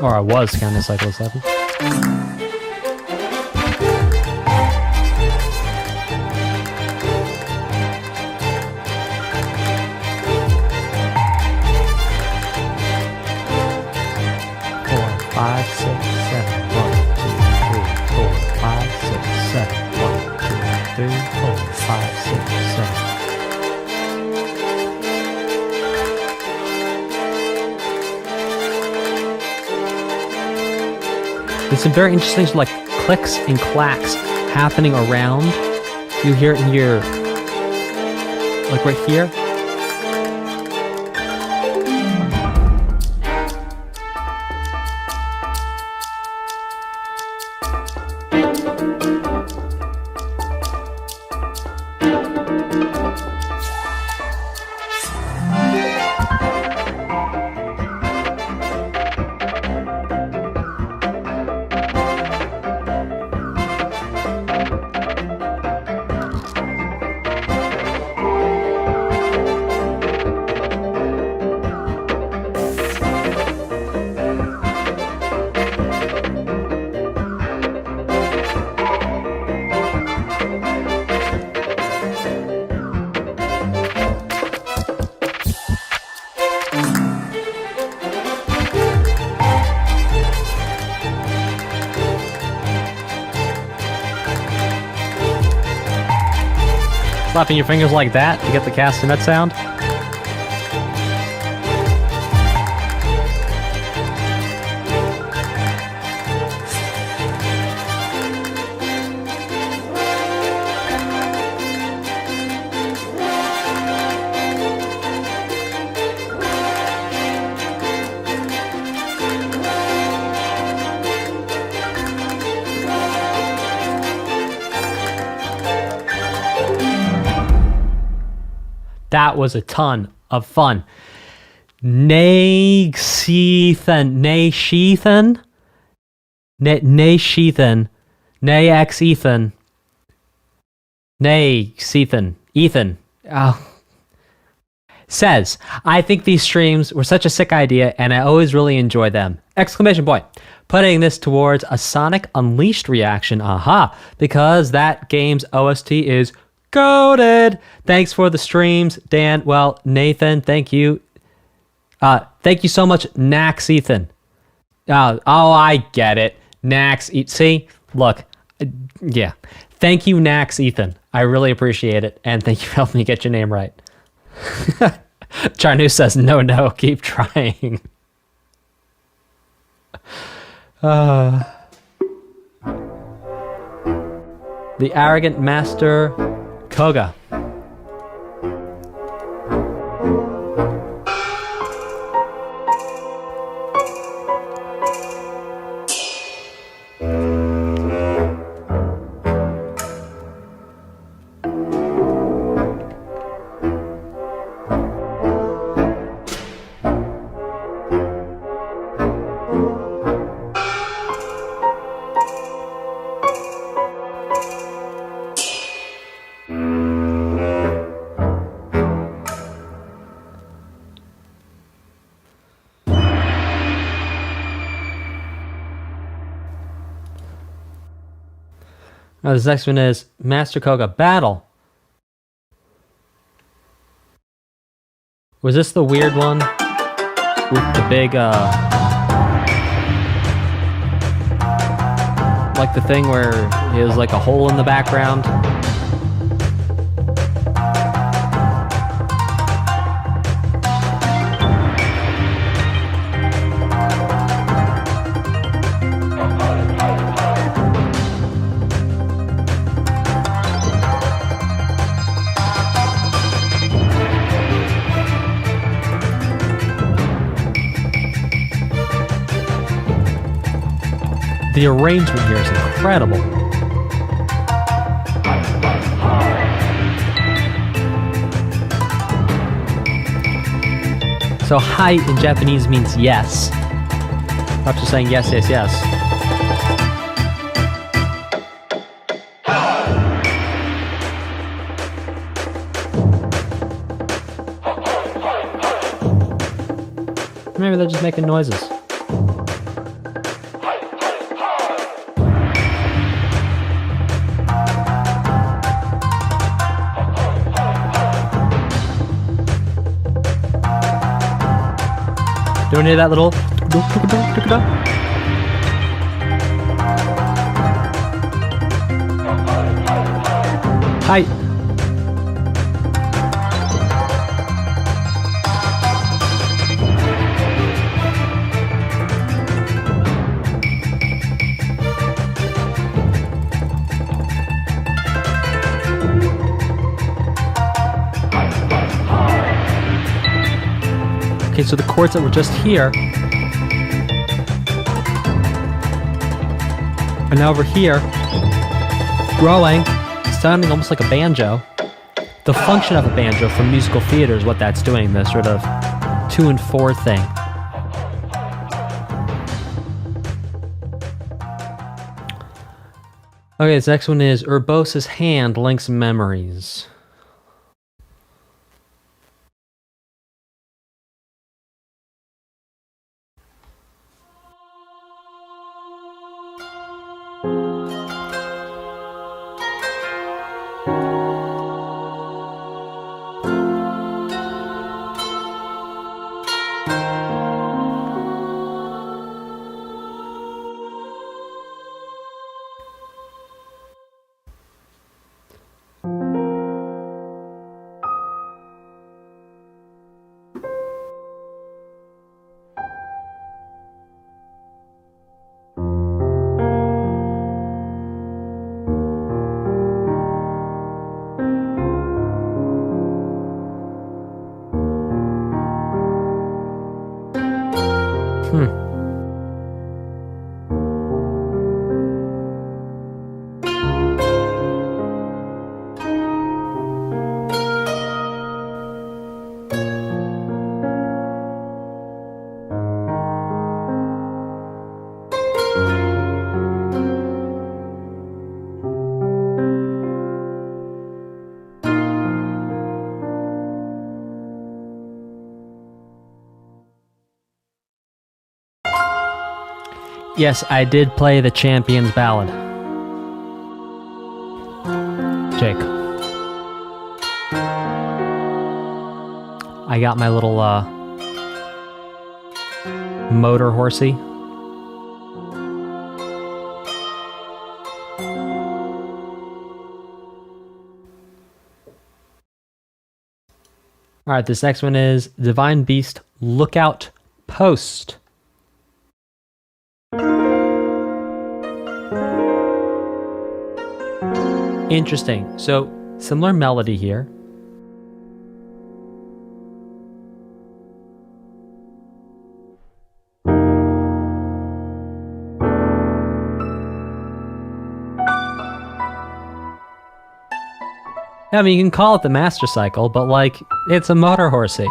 Or I was counting a cycle of 7. 5, 6, 7. 1, 2, 3, 4, 5, 6, 7. 1, 2, 3, 4, 5, 6, 7. There's some very interesting like clicks and clacks happening around. You hear it in your, like right here. Slapping your fingers like that to get the castanet sound. That was a ton of fun. Nay-sheathen, Ethan. Oh. Says, I think these streams were such a sick idea and I always really enjoy them. Exclamation point. Putting this towards a Sonic Unleashed reaction, because that game's OST is goated. Thanks for the streams, Dan. Well, Nathan, thank you. Thank you so much, Nax Ethan. Oh, I get it. Nax, see? Look, yeah. Thank you, Nax Ethan. I really appreciate it, and thank you for helping me get your name right. Charnu says, no, keep trying. The arrogant master Koga. Now this next one is Master Koga Battle. Was this the weird one with the big like the thing where it was like a hole in the background? The arrangement here is incredible. So hi in Japanese means yes. Perhaps just saying yes. Maybe they're just making noises. Do you hear that little? Hi. Okay, so the chords that were just here are now over here, growing, sounding almost like a banjo. The function of a banjo from musical theater is what that's doing, this sort of 2 and 4 thing. Okay, this next one is Urbosa's hand links memories. Yes, I did play the Champion's Ballad. Jake. I got my little motor horsey. Alright, this next one is Divine Beast Lookout Post. Interesting. So, similar melody here. I mean, you can call it the Master Cycle, but like, it's a motor horsey.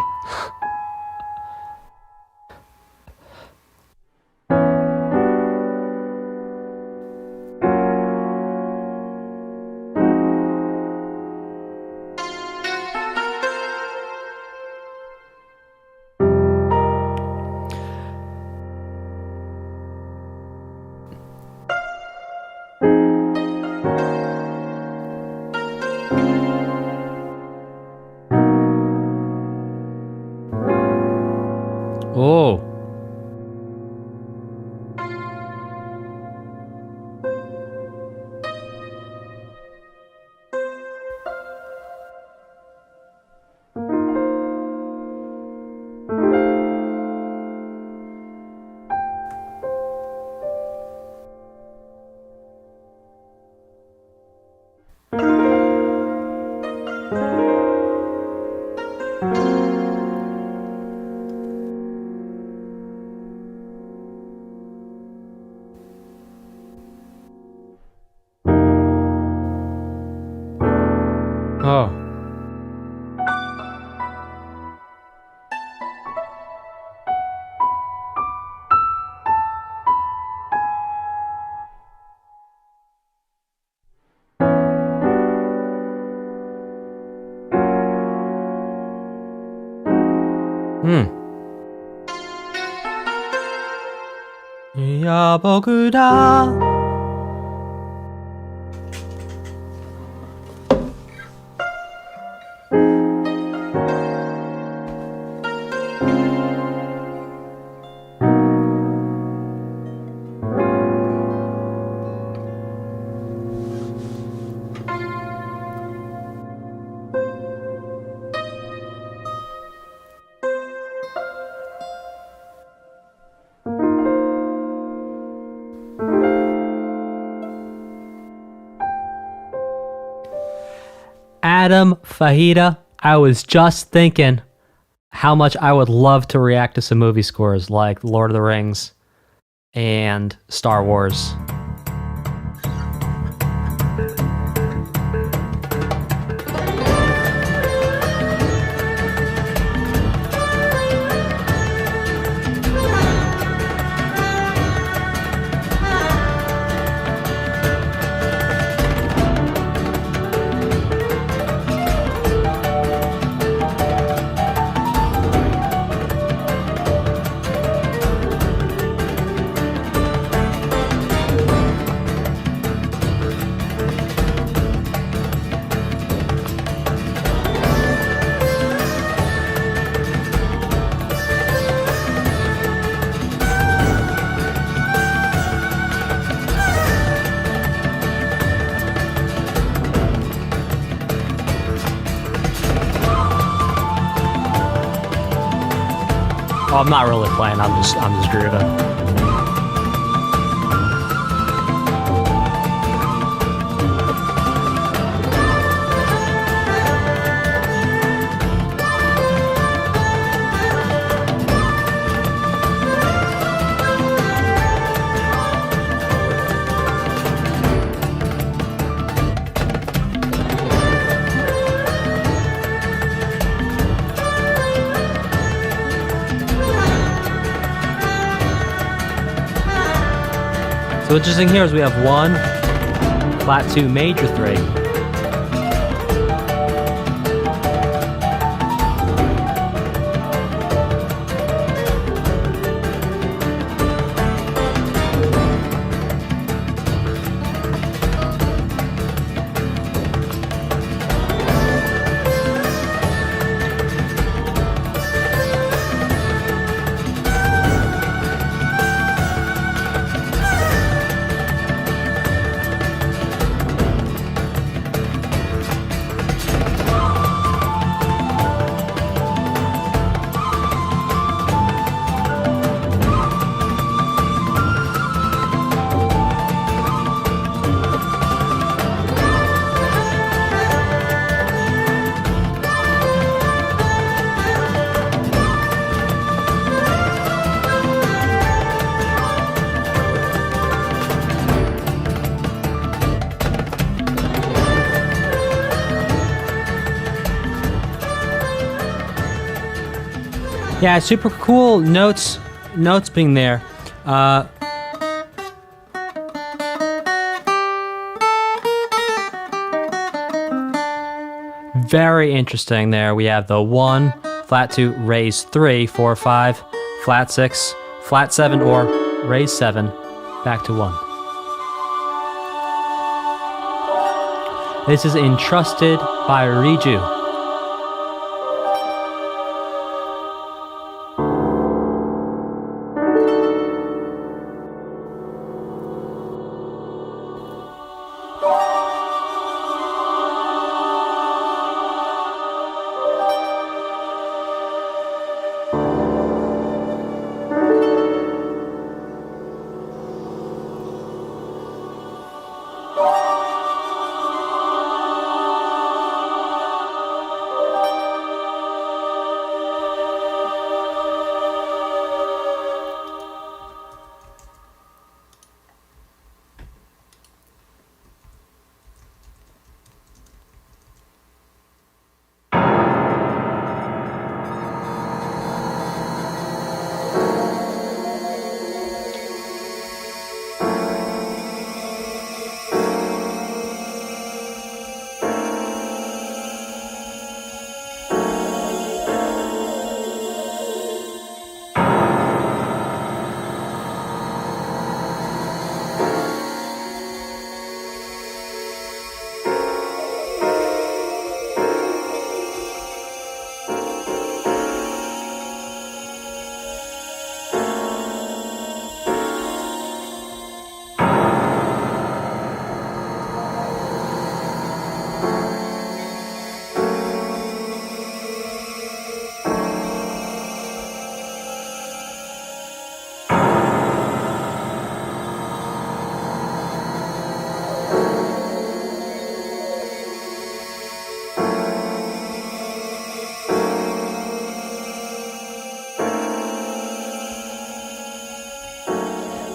Oh. Oh. 야, 보그다. Adam Fahita, I was just thinking how much I would love to react to some movie scores like Lord of the Rings and Star Wars. Oh, I'm not really playing. I'm just Gerudo. So what's interesting here is we have 1, flat 2, major 3. Yeah, super cool notes being there. Very interesting there. We have the 1, flat 2, raise 3, 4, 5, flat 6, flat 7, or raise 7, back to 1. This is entrusted by Riju.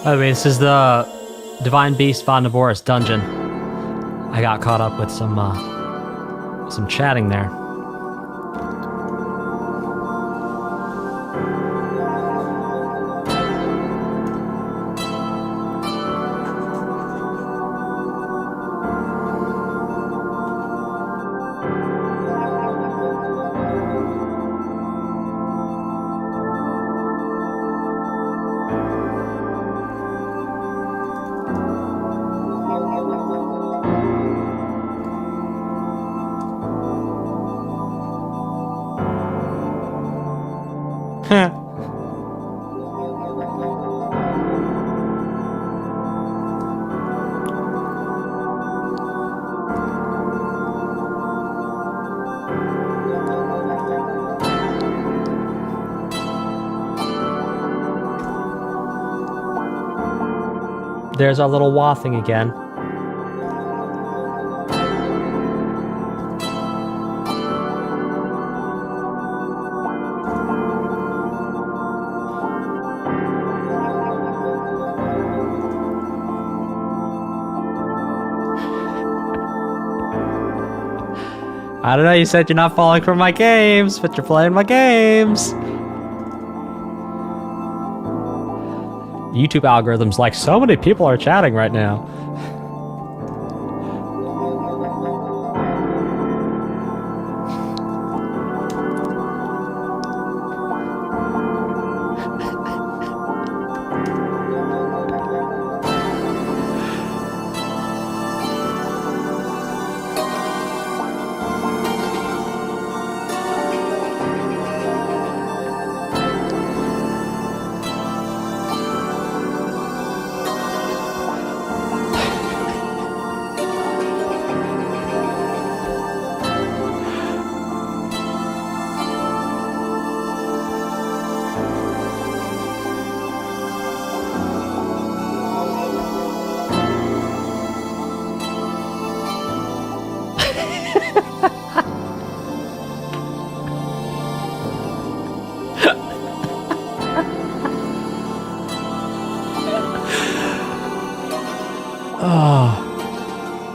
By the way, this is the Divine Beast Vah Naboris dungeon. I got caught up with some chatting there. There's our little waffing again. I don't know, you said you're not falling for my games, but you're playing my games. YouTube algorithms like so many people are chatting right now.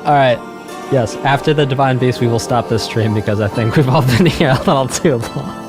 Alright, yes, after the Divine Beast we will stop this stream because I think we've all been here a little too long.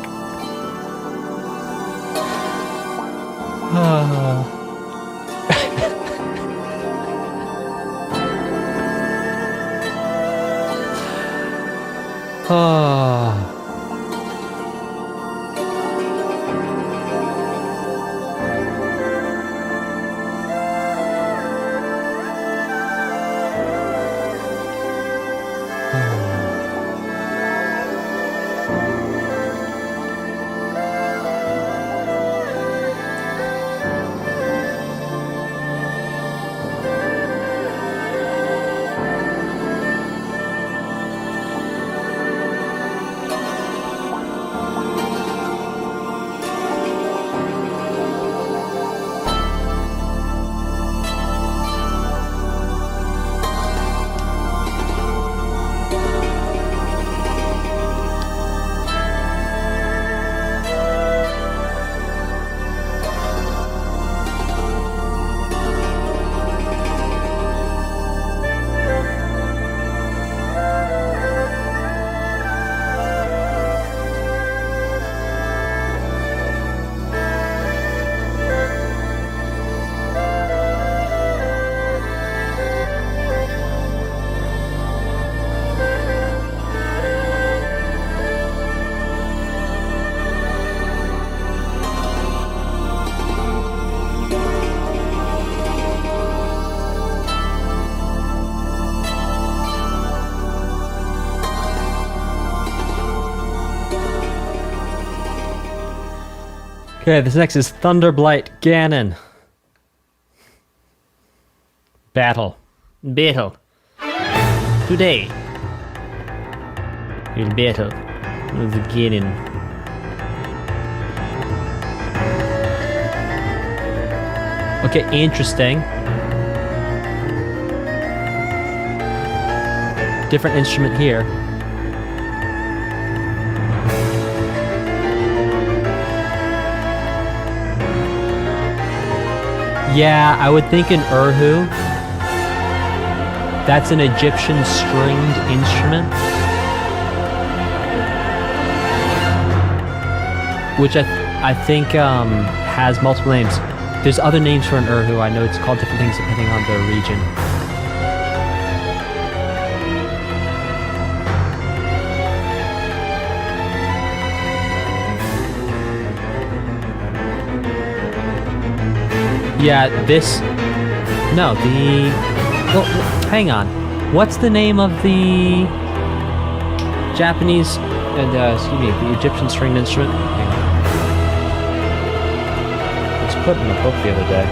Okay, this next is Blight Ganon. Battle. Today, we'll battle with Ganon. Okay, interesting. Different instrument here. Yeah, I would think an urhu. That's an Egyptian stringed instrument. Which I think has multiple names. There's other names for an urhu. I know it's called different things depending on the region. Yeah, well, hang on. What's the name of the Japanese, the Egyptian stringed instrument? Hang on. It was put in a book the other day.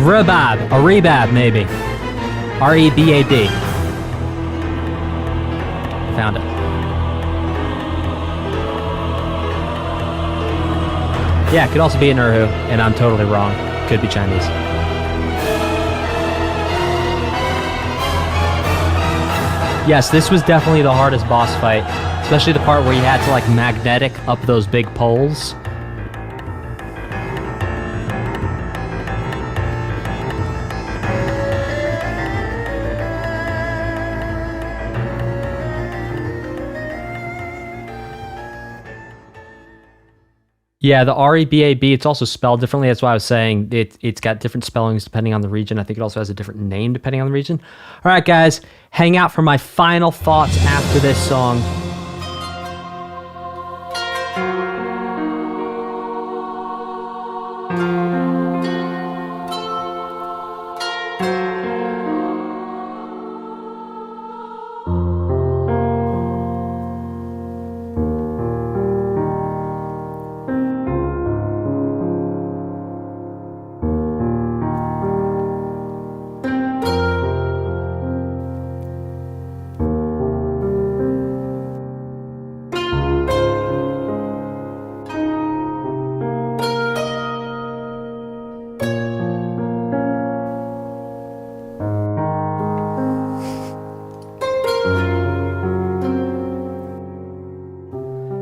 Rebab, a rebab maybe. R-E-B-A-B. Found it. Yeah, it could also be an urhu, and I'm totally wrong. Could be Chinese. Yes, this was definitely the hardest boss fight, especially the part where you had to like magnetic up those big poles. Yeah, the R-E-B-A-B, it's also spelled differently. That's why I was saying it's got different spellings depending on the region. I think it also has a different name depending on the region. All right, guys, hang out for my final thoughts after this song.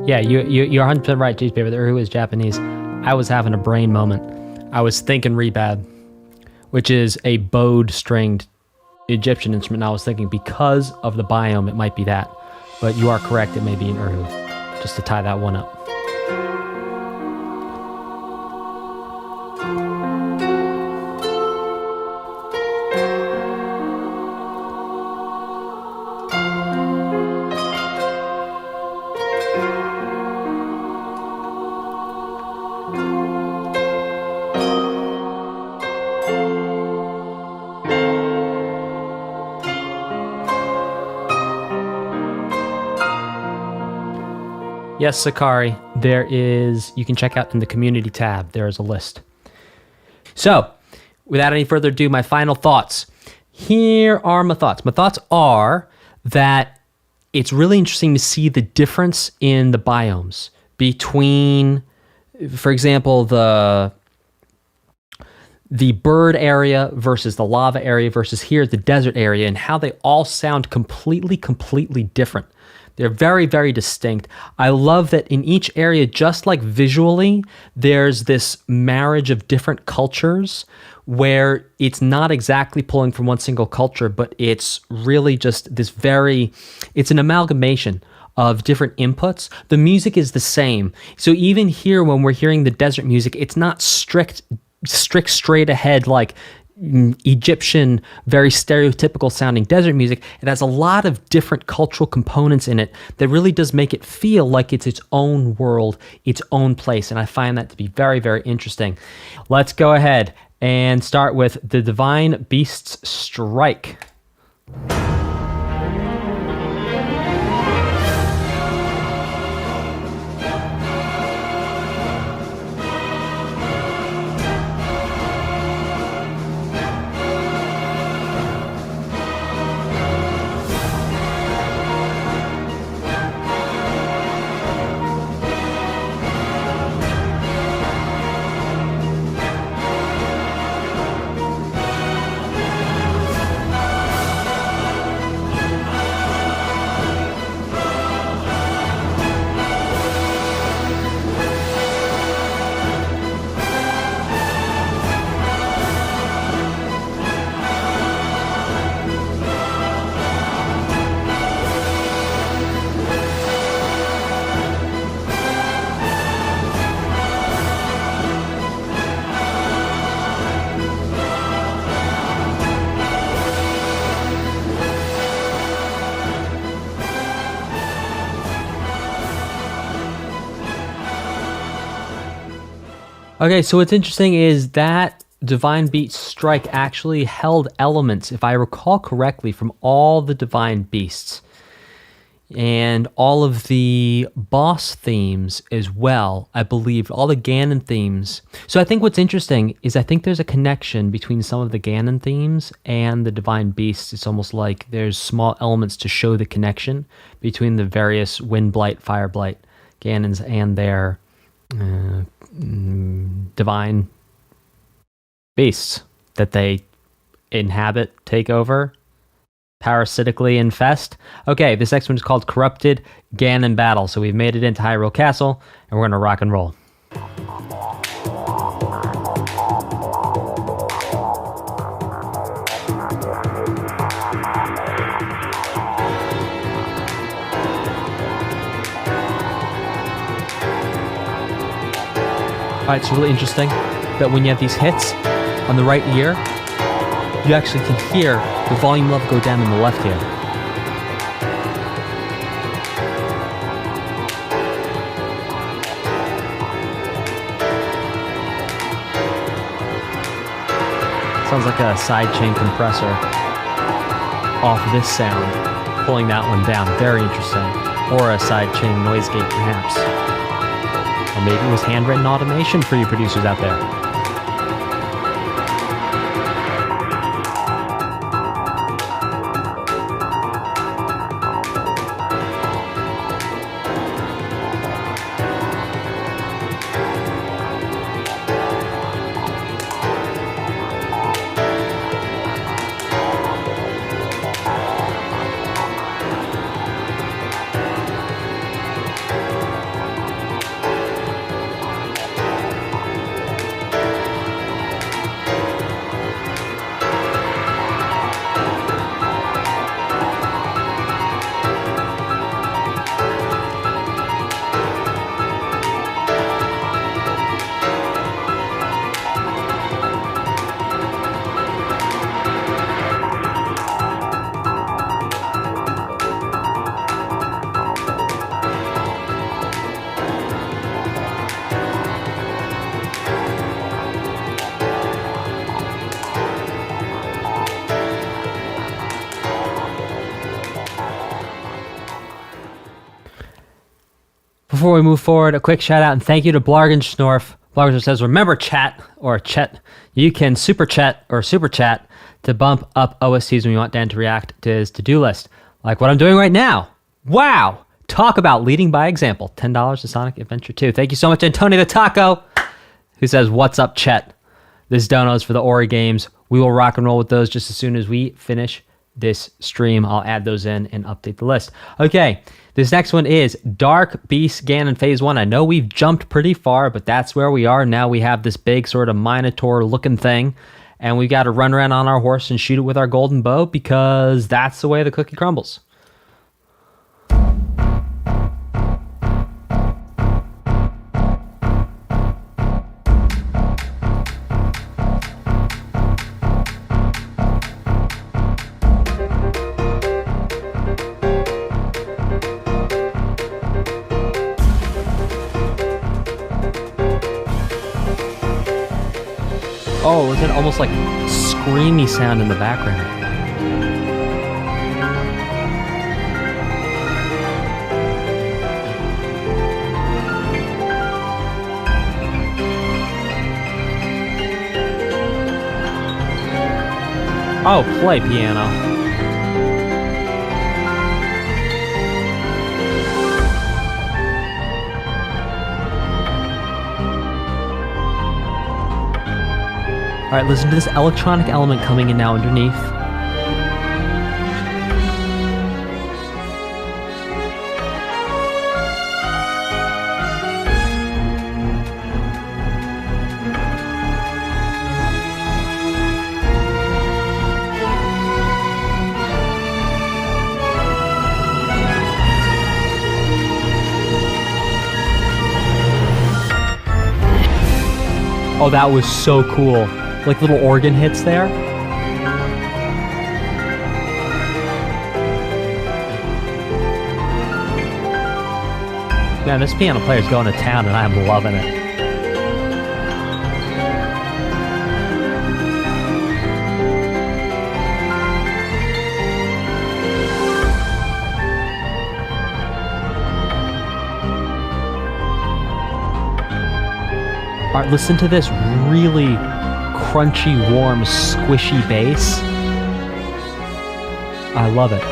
Yeah, you're 100% right, Cheese Paper. The urhu is Japanese. I was having a brain moment. I was thinking rebab, which is a bowed stringed Egyptian instrument. And I was thinking because of the biome, it might be that. But you are correct, it may be an urhu, just to tie that one up. Yes, Sakari, you can check out in the community tab, there is a list. So, without any further ado, my final thoughts. Here are my thoughts. My thoughts are that it's really interesting to see the difference in the biomes between, for example, the bird area versus the lava area versus here, the desert area, and how they all sound completely different. They're very, very distinct. I love that in each area, just like visually, there's this marriage of different cultures where it's not exactly pulling from one single culture, but it's really just it's an amalgamation of different inputs, the music is the same. So even here, when we're hearing the desert music, it's not strict straight ahead like Egyptian, very stereotypical sounding desert music. It has a lot of different cultural components in it that really does make it feel like it's its own world, its own place. And I find that to be very, very interesting. Let's go ahead and start with the Divine Beast's Strike. Okay, so what's interesting is that Divine Beast Strike actually held elements, if I recall correctly, from all the Divine Beasts and all of the boss themes as well, I believe, all the Ganon themes. So I think what's interesting is I think there's a connection between some of the Ganon themes and the Divine Beasts. It's almost like there's small elements to show the connection between the various Wind Blight, Fireblight Ganons and their divine beasts that they inhabit, take over, parasitically infest. Okay, this next one is called Corrupted Ganon Battle. So we've made it into Hyrule Castle, and we're going to rock and roll. All right, it's really interesting that when you have these hits on the right ear, you actually can hear the volume level go down in the left ear. Sounds like a sidechain compressor off this sound, pulling that one down. Very interesting. Or a sidechain noise gate, perhaps. Or maybe it was handwritten automation for you producers out there. Before we move forward, a quick shout out and thank you to Blargen Schnorf. Blargen says, remember chat, or chat, you can super chat or super chat to bump up OSTs when you want Dan to react to his to-do list. Like what I'm doing right now. Wow! Talk about leading by example. $10 to Sonic Adventure 2. Thank you so much, Antonio the Taco, who says, what's up, chat? This dono's for the Ori games. We will rock and roll with those just as soon as we finish this stream. I'll add those in and update the list. Okay, this next one is Dark Beast Ganon Phase 1. I know we've jumped pretty far, but that's where we are. Now we have this big sort of Minotaur-looking thing, and we got to run around on our horse and shoot it with our golden bow because that's the way the cookie crumbles. Oh, was it almost like screamy sound in the background? Oh, play piano. All right, listen to this electronic element coming in now underneath. Oh, that was so cool. Like little organ hits there. Man, this piano player's going to town and I'm loving it. All right, listen to this really crunchy, warm, squishy bass. I love it.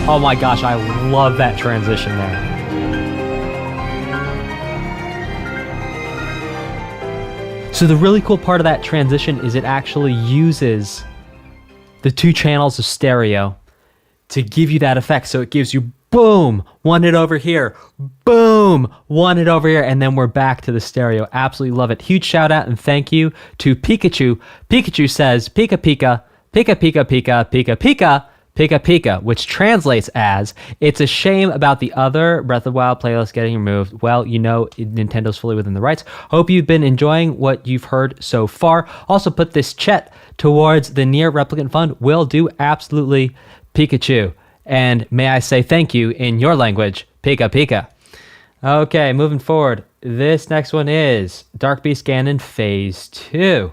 Oh my gosh, I love that transition there. So the really cool part of that transition is it actually uses the two channels of stereo to give you that effect. So it gives you boom, one hit over here, boom, one hit over here, and then we're back to the stereo. Absolutely love it. Huge shout out and thank you to Pikachu. Pikachu says, Pika Pika, Pika Pika Pika, Pika Pika, Pika Pika, which translates as, it's a shame about the other Breath of the Wild playlist getting removed. Well, you know, Nintendo's fully within the rights. Hope you've been enjoying what you've heard so far. Also put this chat towards the Nier Replicant Fund. Will do, absolutely, Pikachu. And may I say thank you in your language, Pika Pika. Okay, moving forward. This next one is Dark Beast Ganon Phase 2.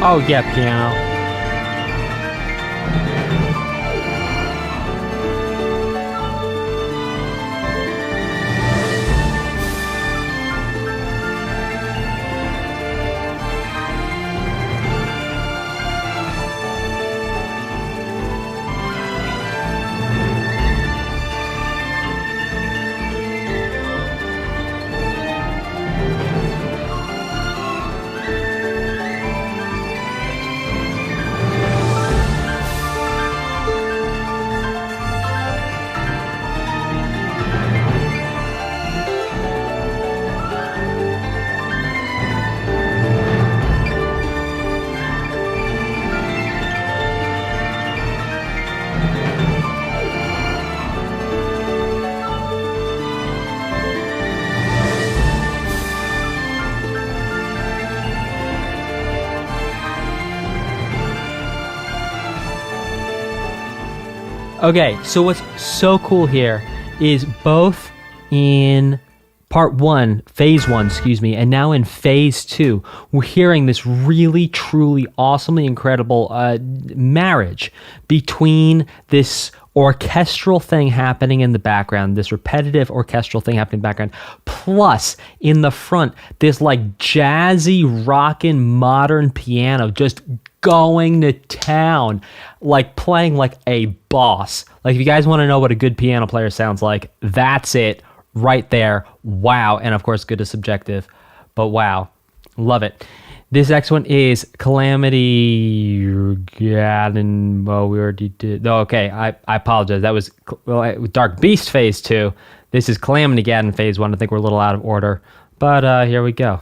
Oh yeah, piano. Okay, so what's so cool here is both in part one, phase one, and now in phase two, we're hearing this really, truly, awesomely incredible marriage between this orchestral thing happening in the background, this repetitive orchestral thing happening in the background, plus in the front, this like jazzy, rockin' modern piano just going to town, like playing like a boss. Like if you guys want to know what a good piano player sounds like, that's it right there. Wow. And of course, good is subjective, but wow. Love it. This next one is Calamity Ganon. Oh, we already did. Oh, okay. I apologize. That was Dark Beast Phase 2. This is Calamity Ganon Phase 1. I think we're a little out of order. But here we go.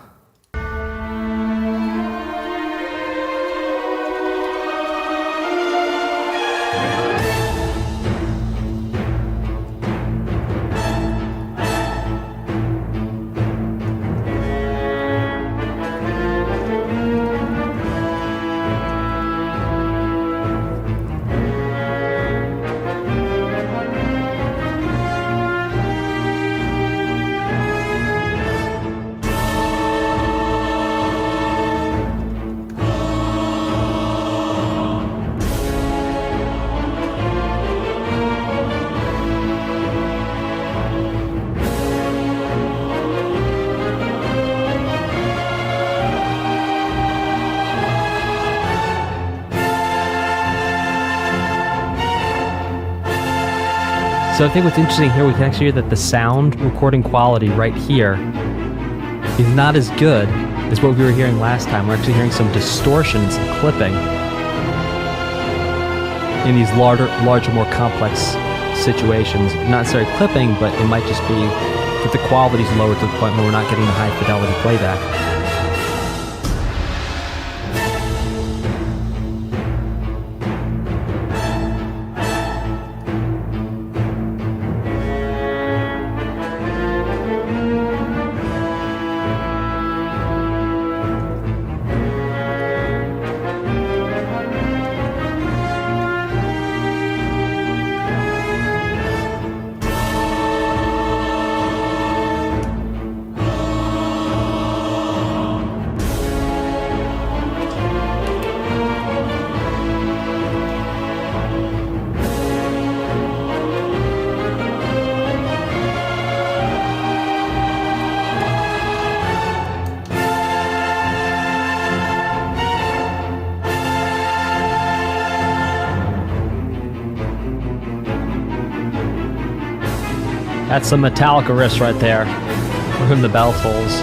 So I think what's interesting here, we can actually hear that the sound recording quality right here is not as good as what we were hearing last time. We're actually hearing some distortion and some clipping in these larger, more complex situations. Not necessarily clipping, but it might just be that the quality's lower to the point where we're not getting the high fidelity playback. That's some Metallica riffs right there, for whom the bell tolls.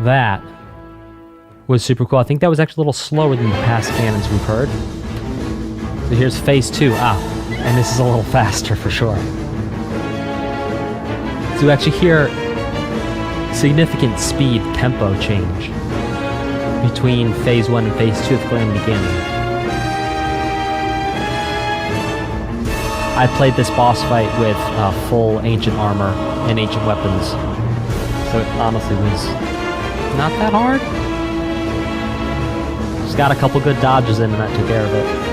That was super cool. I think that was actually a little slower than the past cannons we've heard. So here's phase 2. And this is a little faster for sure. So you actually hear significant speed tempo change between phase 1 and phase 2 of Calamity Ganon. I played this boss fight with full ancient armor and ancient weapons, so it honestly was not that hard. Just got a couple good dodges in and that took care of it.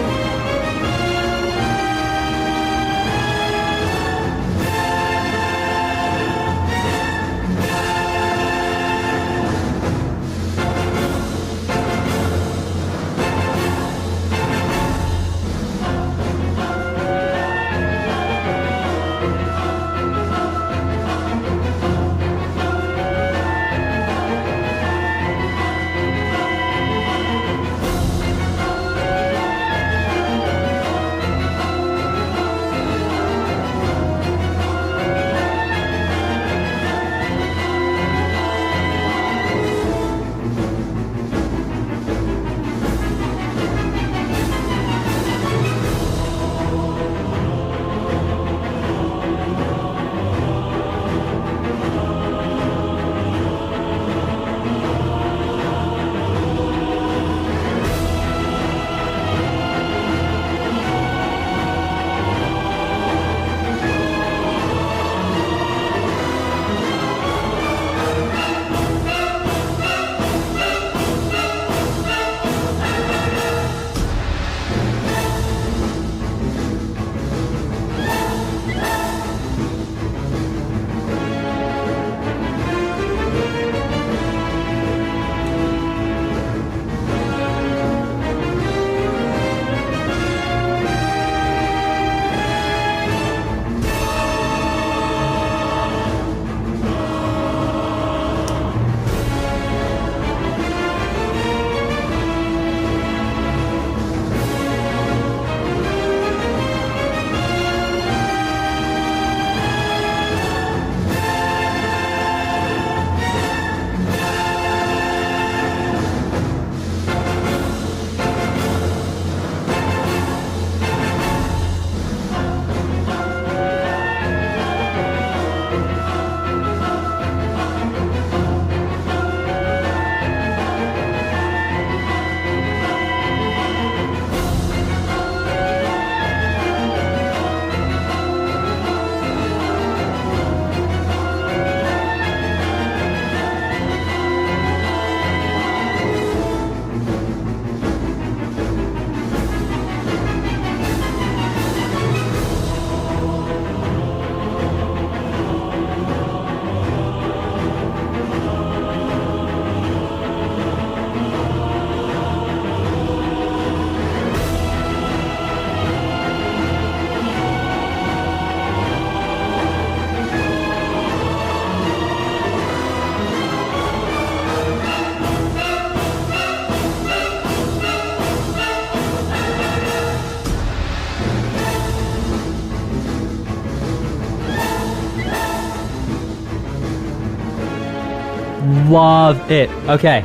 love it. Okay.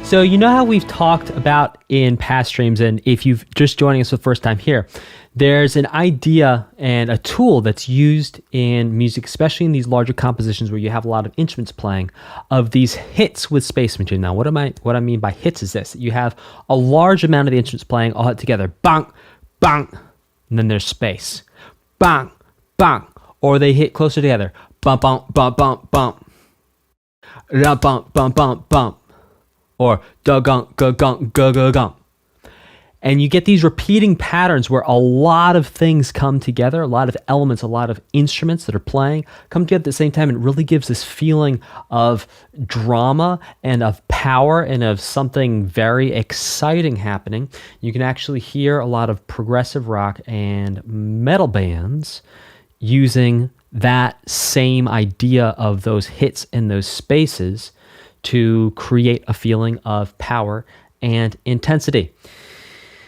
So you know how we've talked about in past streams, and if you've just joining us for the first time here, there's an idea and a tool that's used in music, especially in these larger compositions where you have a lot of instruments playing, of these hits with space between. Now, what I mean by hits is this: you have a large amount of the instruments playing all hit together, bang, bang, and then there's space, bang, bang, or they hit closer together, bump, bump, bump, bump, bump, bump, bump, bump, bump. Or da-gunk, ga-gunk, ga-ga-gunk. And you get these repeating patterns where a lot of things come together, a lot of elements, a lot of instruments that are playing come together at the same time. And it really gives this feeling of drama and of power and of something very exciting happening. You can actually hear a lot of progressive rock and metal bands using that same idea of those hits in those spaces to create a feeling of power and intensity.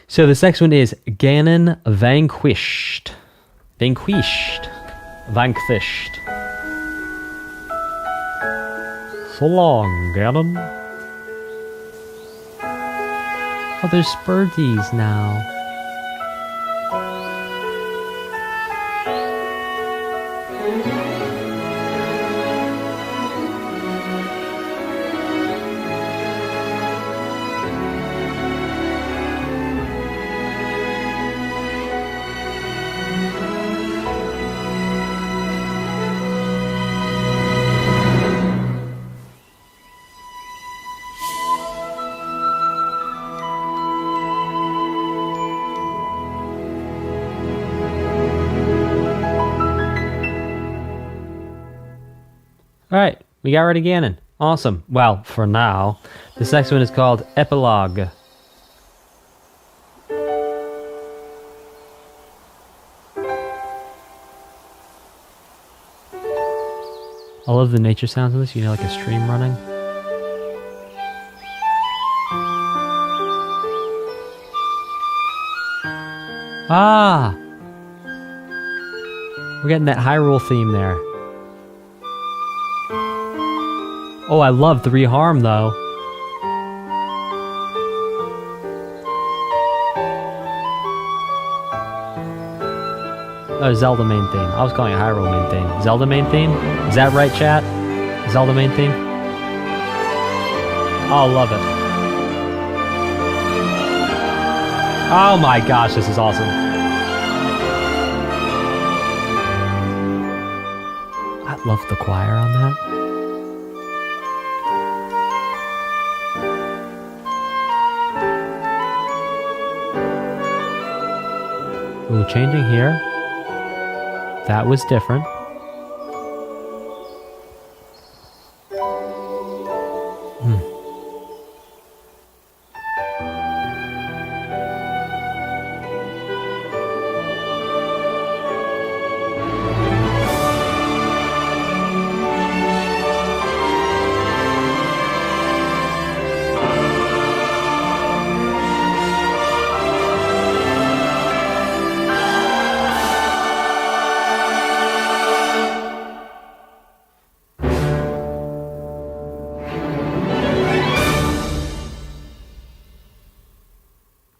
So this next one is Ganon Vanquished. Vanquished. Vanquished. So long, Ganon. Oh, there's birdies now. All right, we got rid of Ganon. Awesome. Well, for now. This next one is called Epilogue. I love the nature sounds of this. You know, like a stream running. Ah! We're getting that Hyrule theme there. Oh, I love the reharm though. Oh, Zelda main theme. I was calling it Hyrule main theme. Zelda main theme? Is that right, chat? Zelda main theme? Oh, love it. Oh my gosh, this is awesome. I love the choir on that. Ooh, changing here. That was different.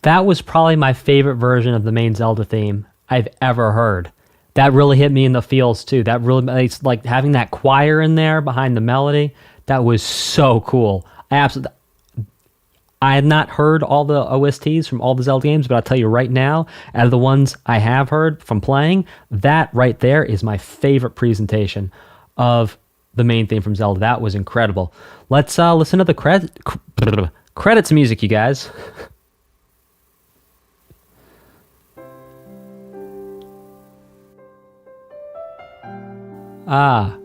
That was probably my favorite version of the main Zelda theme I've ever heard. That really hit me in the feels too. That really, it's like having that choir in there behind the melody. That was so cool. I had not heard all the OSTs from all the Zelda games, but I'll tell you right now, out of the ones I have heard from playing, that right there is my favorite presentation of the main theme from Zelda. That was incredible. Let's listen to the credits music, you guys. Ah.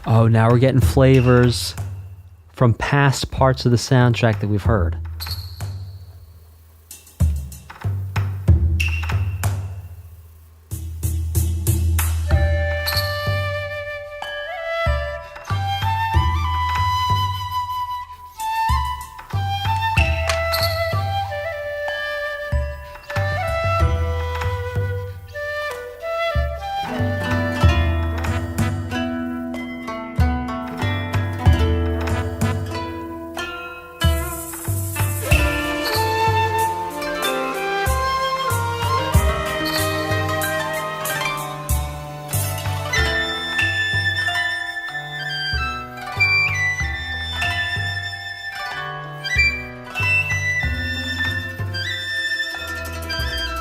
Oh, now we're getting flavors from past parts of the soundtrack that we've heard.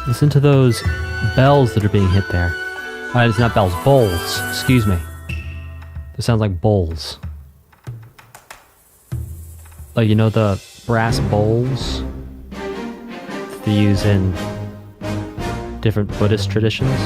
Listen to those bells that are being hit there. It's not bells, bowls. Excuse me. This sounds like bowls. Oh, you know the brass bowls that they use in different Buddhist traditions?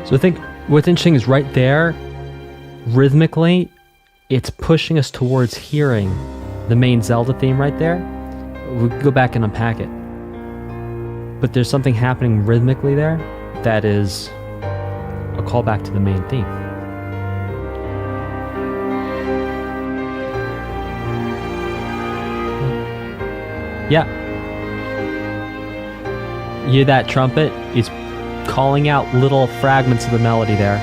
So I think what's interesting is right there, rhythmically, it's pushing us towards hearing the main Zelda theme right there. We can go back and unpack it. But there's something happening rhythmically there that is a callback to the main theme. Yeah. You hear that trumpet? It's calling out little fragments of the melody there.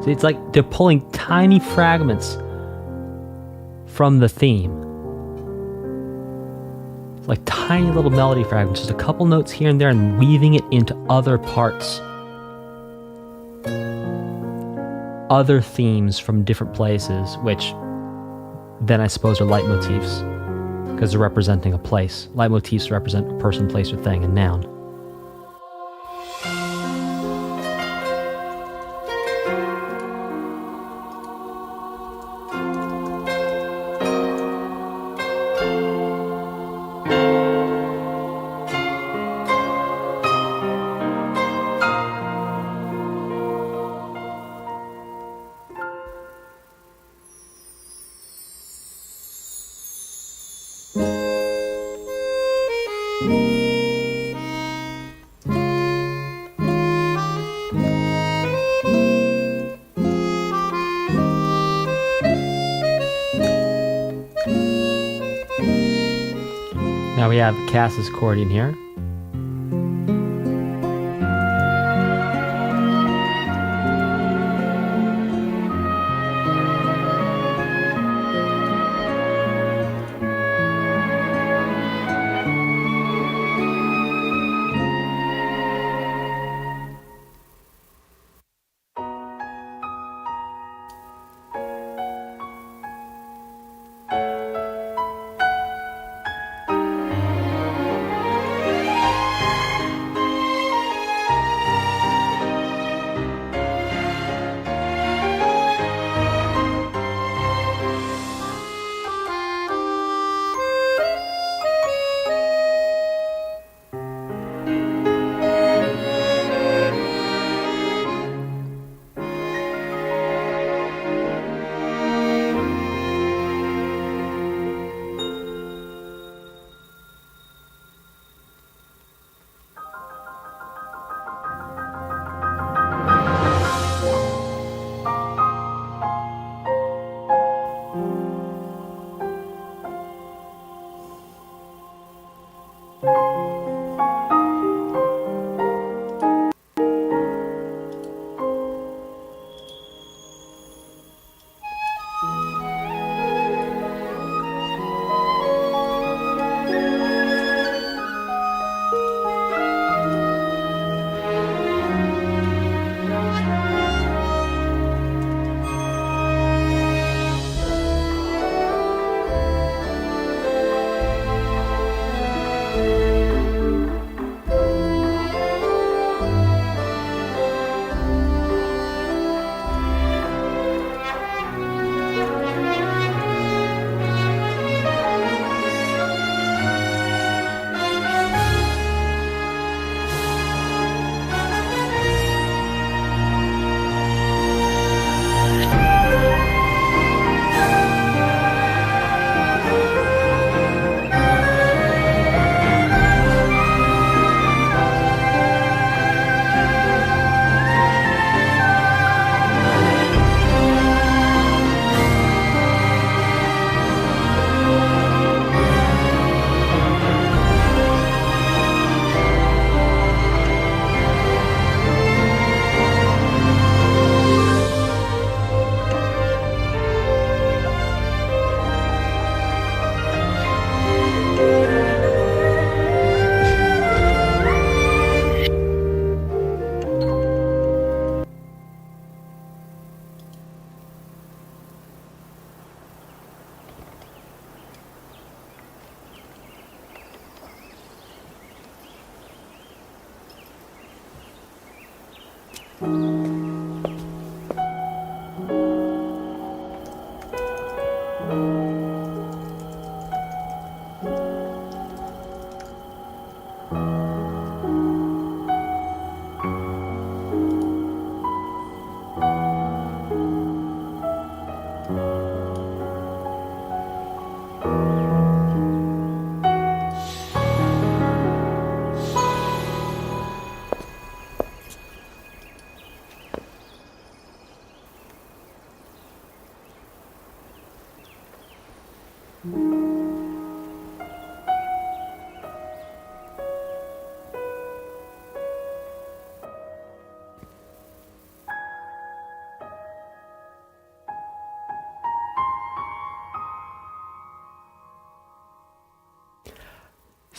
So it's like they're pulling tiny fragments from the theme. It's like tiny little melody fragments, just a couple notes here and there, and weaving it into other parts. Other themes from different places, which then I suppose are leitmotifs, because they're representing a place. Leitmotifs represent a person, place, or thing, a noun. Now we have Kass's accordion here.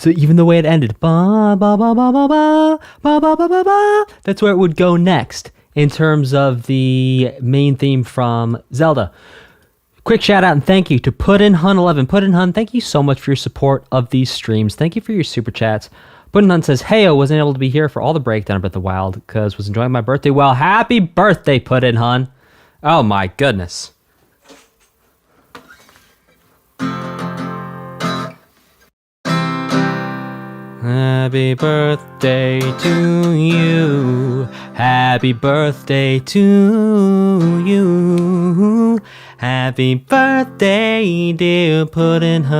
So even the way it ended, ba ba ba ba ba ba ba ba ba ba ba, that's where it would go next in terms of the main theme from Zelda. Quick shout out and thank you to PutInHun11. PutInHun, thank you so much for your support of these streams. Thank you for your super chats. PutInHun says, "Heyo, wasn't able to be here for all the breakdown of Breath of the Wild because was enjoying my birthday." Well, happy birthday, PutInHun. Oh my goodness. Happy birthday to you. Happy birthday to you. Happy birthday, dear PutInHun.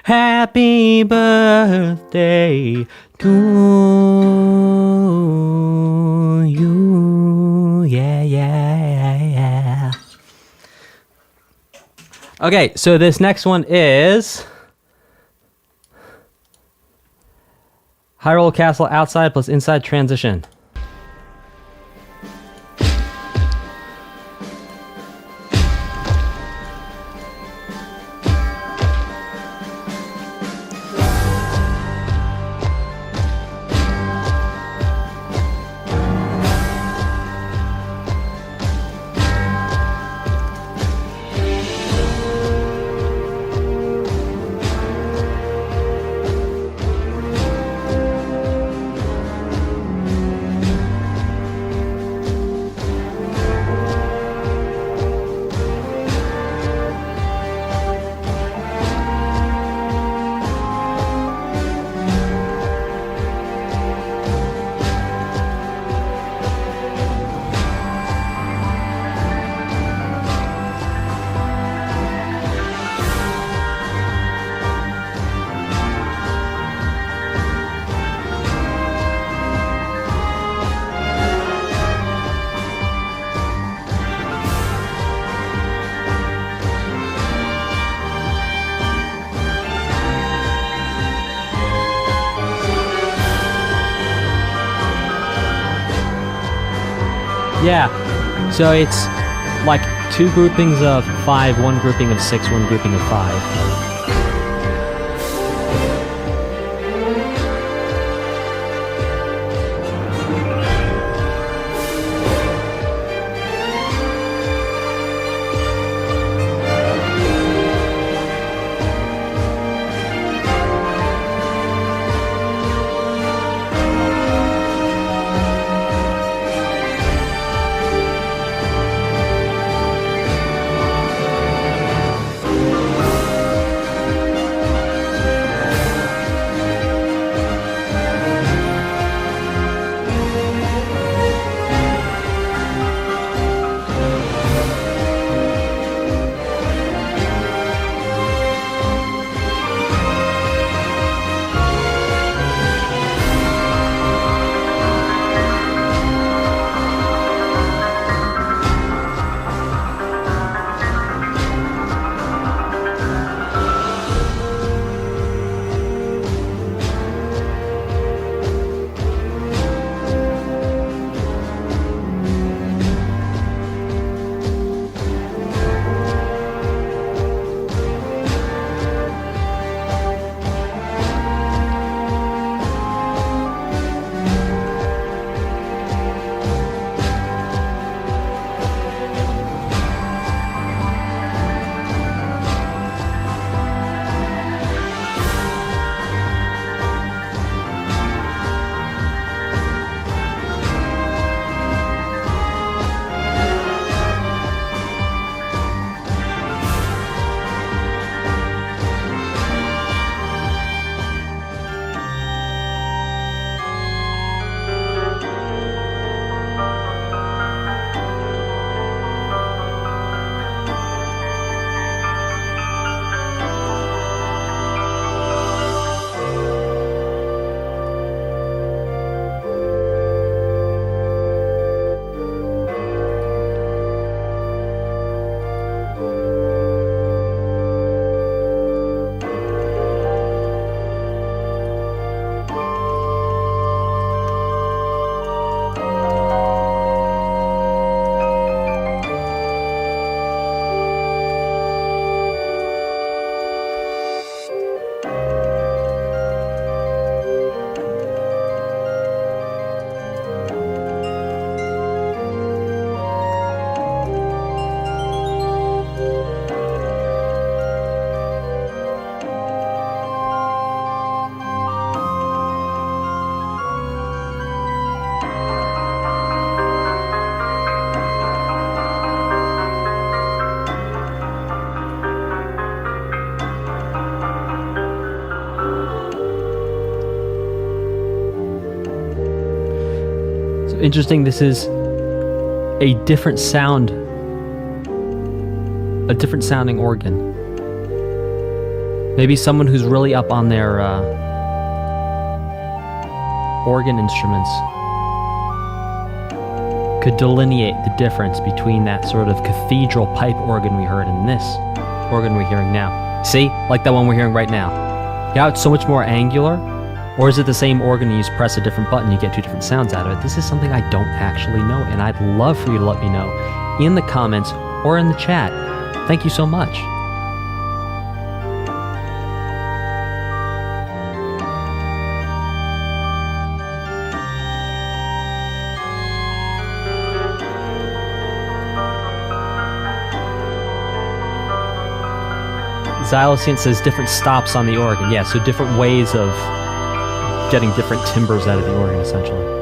Happy birthday to you. Yeah, yeah, yeah. Okay, so this next one is Hyrule Castle outside plus inside transition. Yeah, so it's like 2 groupings of 5, 1 grouping of 6, 1 grouping of 5. Interesting, this is a different sound, a different sounding organ. Maybe someone who's really up on their organ instruments could delineate the difference between that sort of cathedral pipe organ we heard and this organ we're hearing now. See? Like that one we're hearing right now. Yeah, it's so much more angular, Or is it the same organ, you just press a different button, you get two different sounds out of it? This is something I don't actually know, and I'd love for you to let me know in the comments or in the chat. Thank you so much. Xylocient says different stops on the organ. Yeah, so different ways of getting different timbres out of the organ, essentially.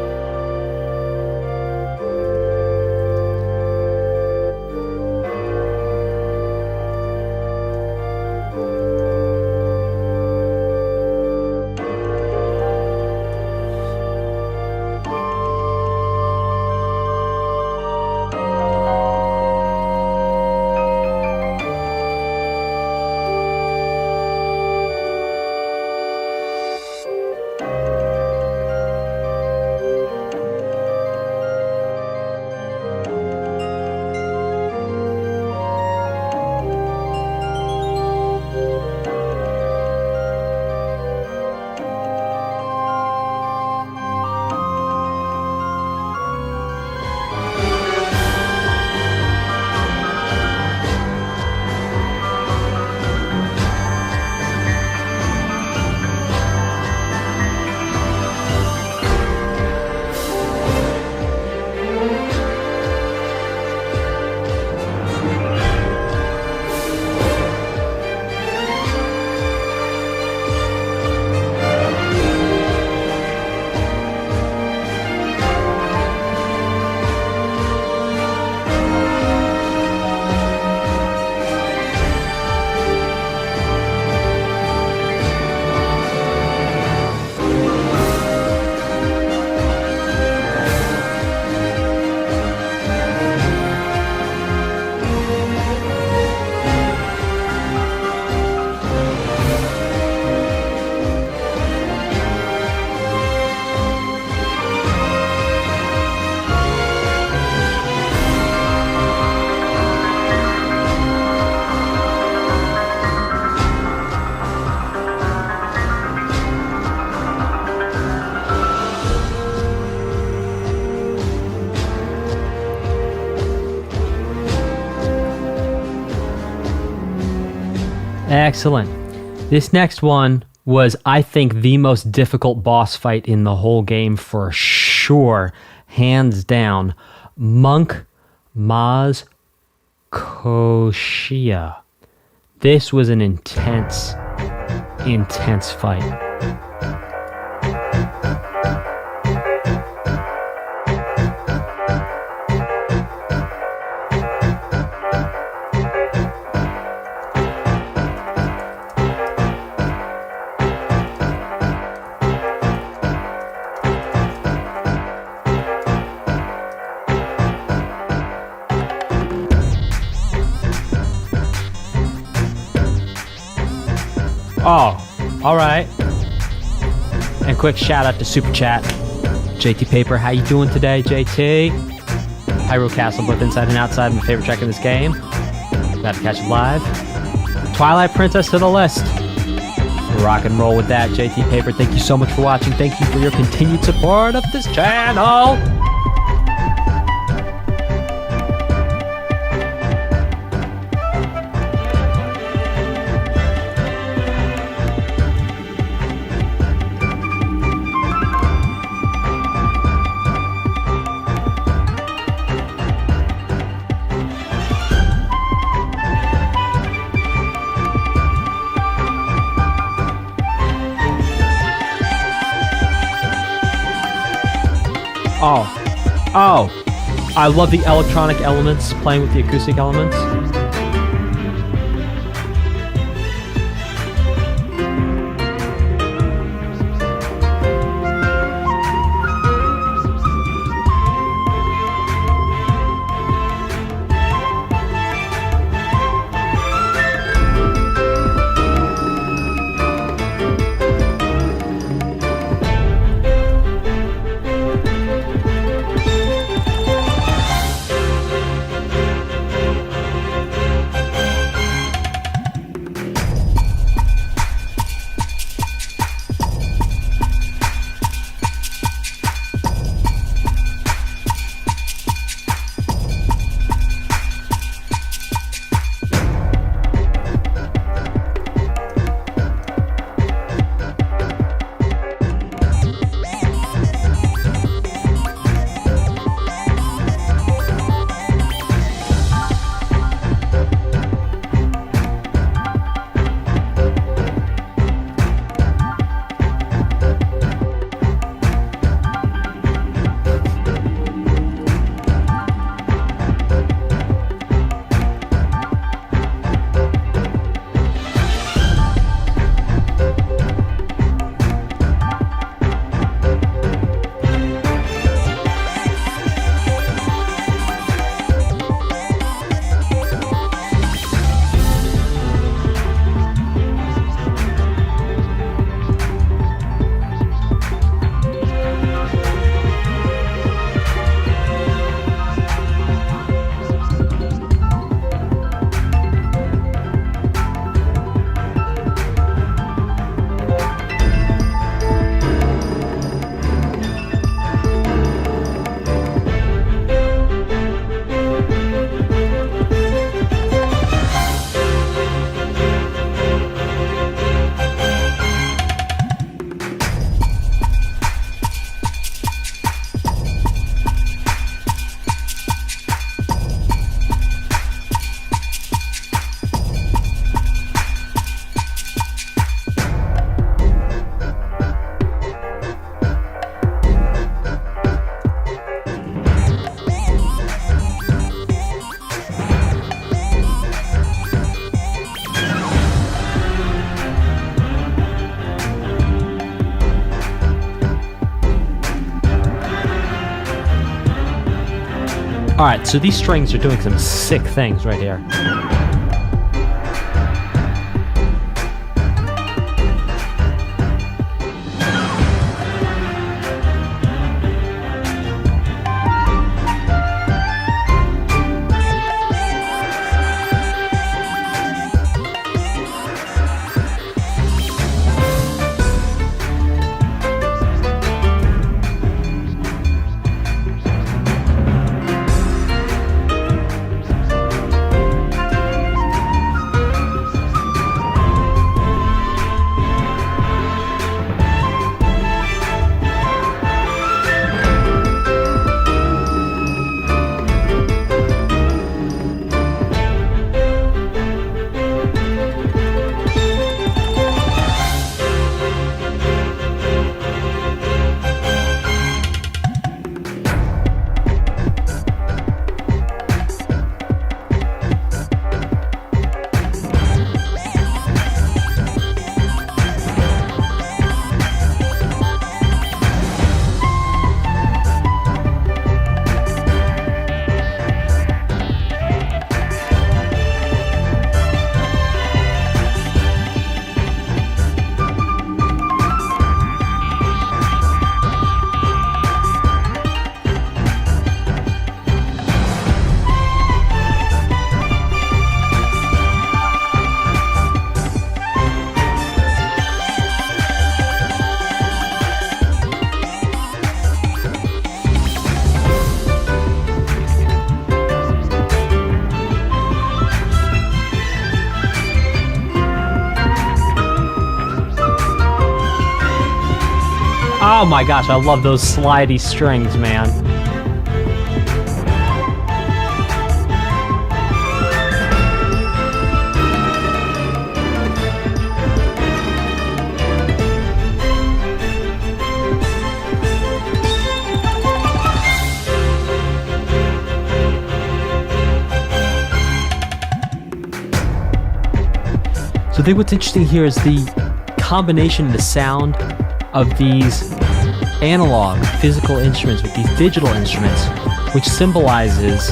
Excellent. This next one was, I think, the most difficult boss fight in the whole game for sure. Hands down. Monk Maz Koshia. This was an intense fight. Oh, all right. And quick shout out to Super Chat. JT Paper, how you doing today, JT? Hyrule Castle, both inside and outside, my favorite track in this game. Glad to catch it live. Twilight Princess to the list. Rock and roll with that, JT Paper. Thank you so much for watching. Thank you for your continued support of this channel. Oh, I love the electronic elements, playing with the acoustic elements. Alright, so these strings are doing some sick things right here. Oh my gosh, I love those slidey strings, man. So I think what's interesting here is the combination of the sound of these analog physical instruments with these digital instruments, which symbolizes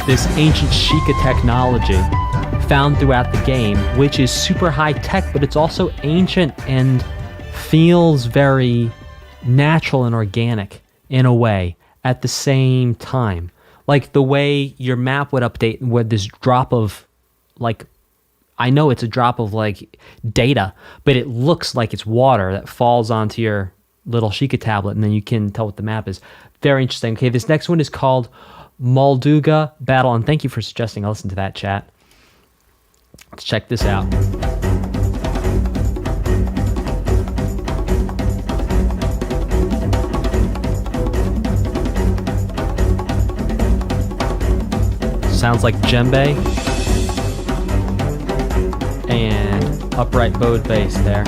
this ancient Sheikah technology found throughout the game, which is super high tech, but it's also ancient and feels very natural and organic in a way at the same time. Like the way your map would update with this drop of, like, I know it's a drop of like data, but it looks like it's water that falls onto your little Sheikah tablet, and then you can tell what the map is. Very interesting. Okay, this next one is called Yiga Battle, and thank you for suggesting I listen to that, chat. Let's check this out. Sounds like djembe and upright bowed bass there.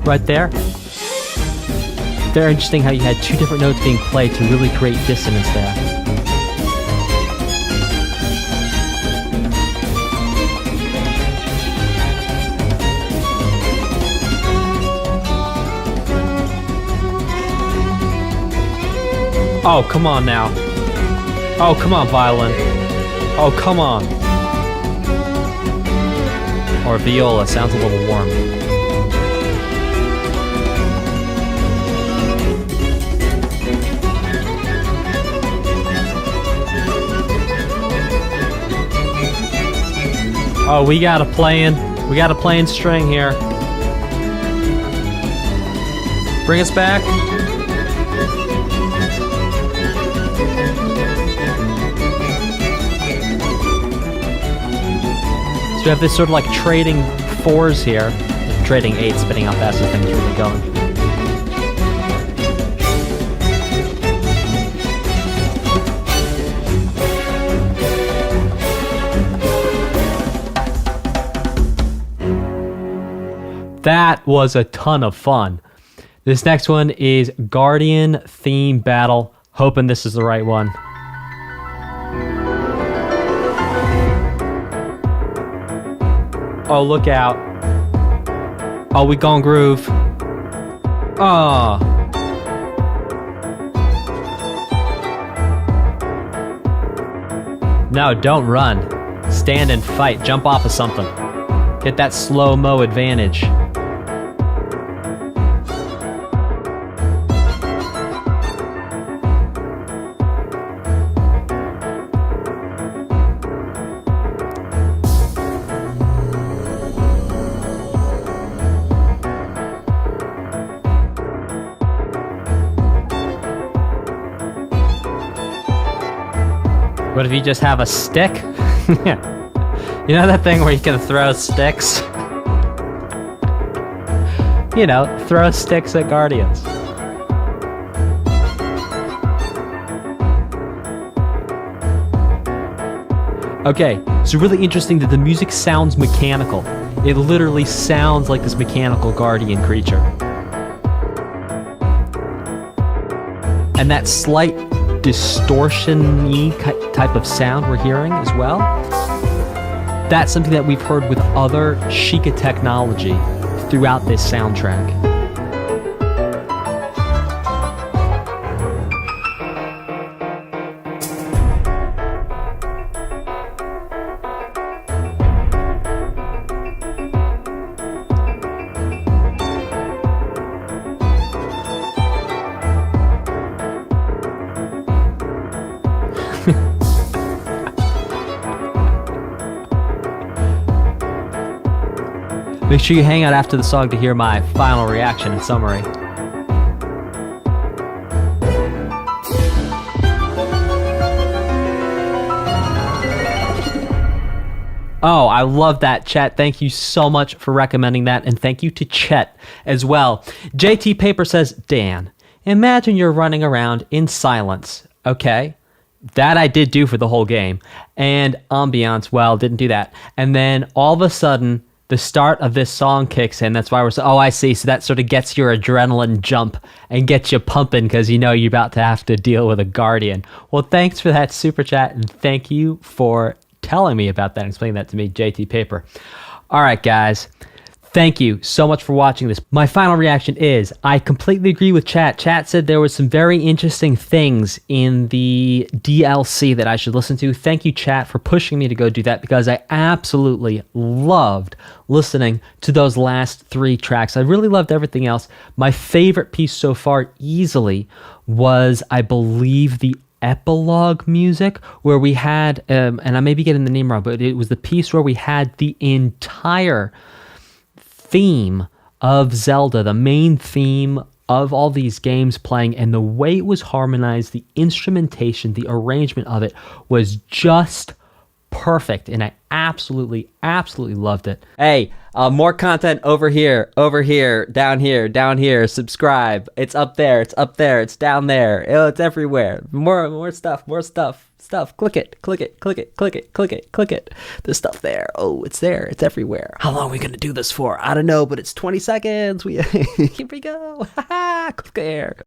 Right there. Very interesting how you had two different notes being played to really create dissonance there. Oh, come on now. Oh, come on, violin. Oh, come on. Or viola, sounds a little warm. Oh, we got a playing string here. Bring us back. So we have this sort of like trading fours here. Trading eights, depending how fast this thing's really going. That was a ton of fun. This next one is Guardian Theme Battle. Hoping this is the right one. Oh, look out. Oh, we gon' groove. Oh. No, don't run. Stand and fight. Jump off of something. Get that slow-mo advantage. What if you just have a stick? You know that thing where you can throw sticks? You know, throw sticks at Guardians. Okay, so really interesting that the music sounds mechanical. It literally sounds like this mechanical Guardian creature. And that slight distortion-y type of sound we're hearing as well, that's something that we've heard with other Sheikah technology throughout this soundtrack. Make sure you hang out after the song to hear my final reaction and summary. Oh, I love that, Chet. Thank you so much for recommending that, and thank you to Chet as well. JT Paper says, Dan, imagine you're running around in silence, okay? That I did do for the whole game. And ambiance, well, didn't do that. And then all of a sudden, the start of this song kicks in. That's why we're so, oh, I see. So that sort of gets your adrenaline jump and gets you pumping because you know you're about to have to deal with a Guardian. Well, thanks for that super chat, and thank you for telling me about that and explaining that to me, JT Paper. All right, guys. Thank you so much for watching this. My final reaction is, I completely agree with Chat. Chat said there was some very interesting things in the DLC that I should listen to. Thank you, Chat, for pushing me to go do that because I absolutely loved listening to those last 3 tracks. I really loved everything else. My favorite piece so far easily was, I believe, the epilogue music where we had, and I may be getting the name wrong, but it was the piece where we had the entire theme of Zelda, the main theme of all these games playing, and the way it was harmonized, the instrumentation, the arrangement of it was just perfect, and I absolutely loved it. Hey, more content over here, down here, subscribe. It's up there, it's down there, it's everywhere. More stuff. Click it. There's stuff there. Oh, it's there, it's everywhere. How long are we gonna do this for? I don't know, but it's 20 seconds. Here we go. Click there.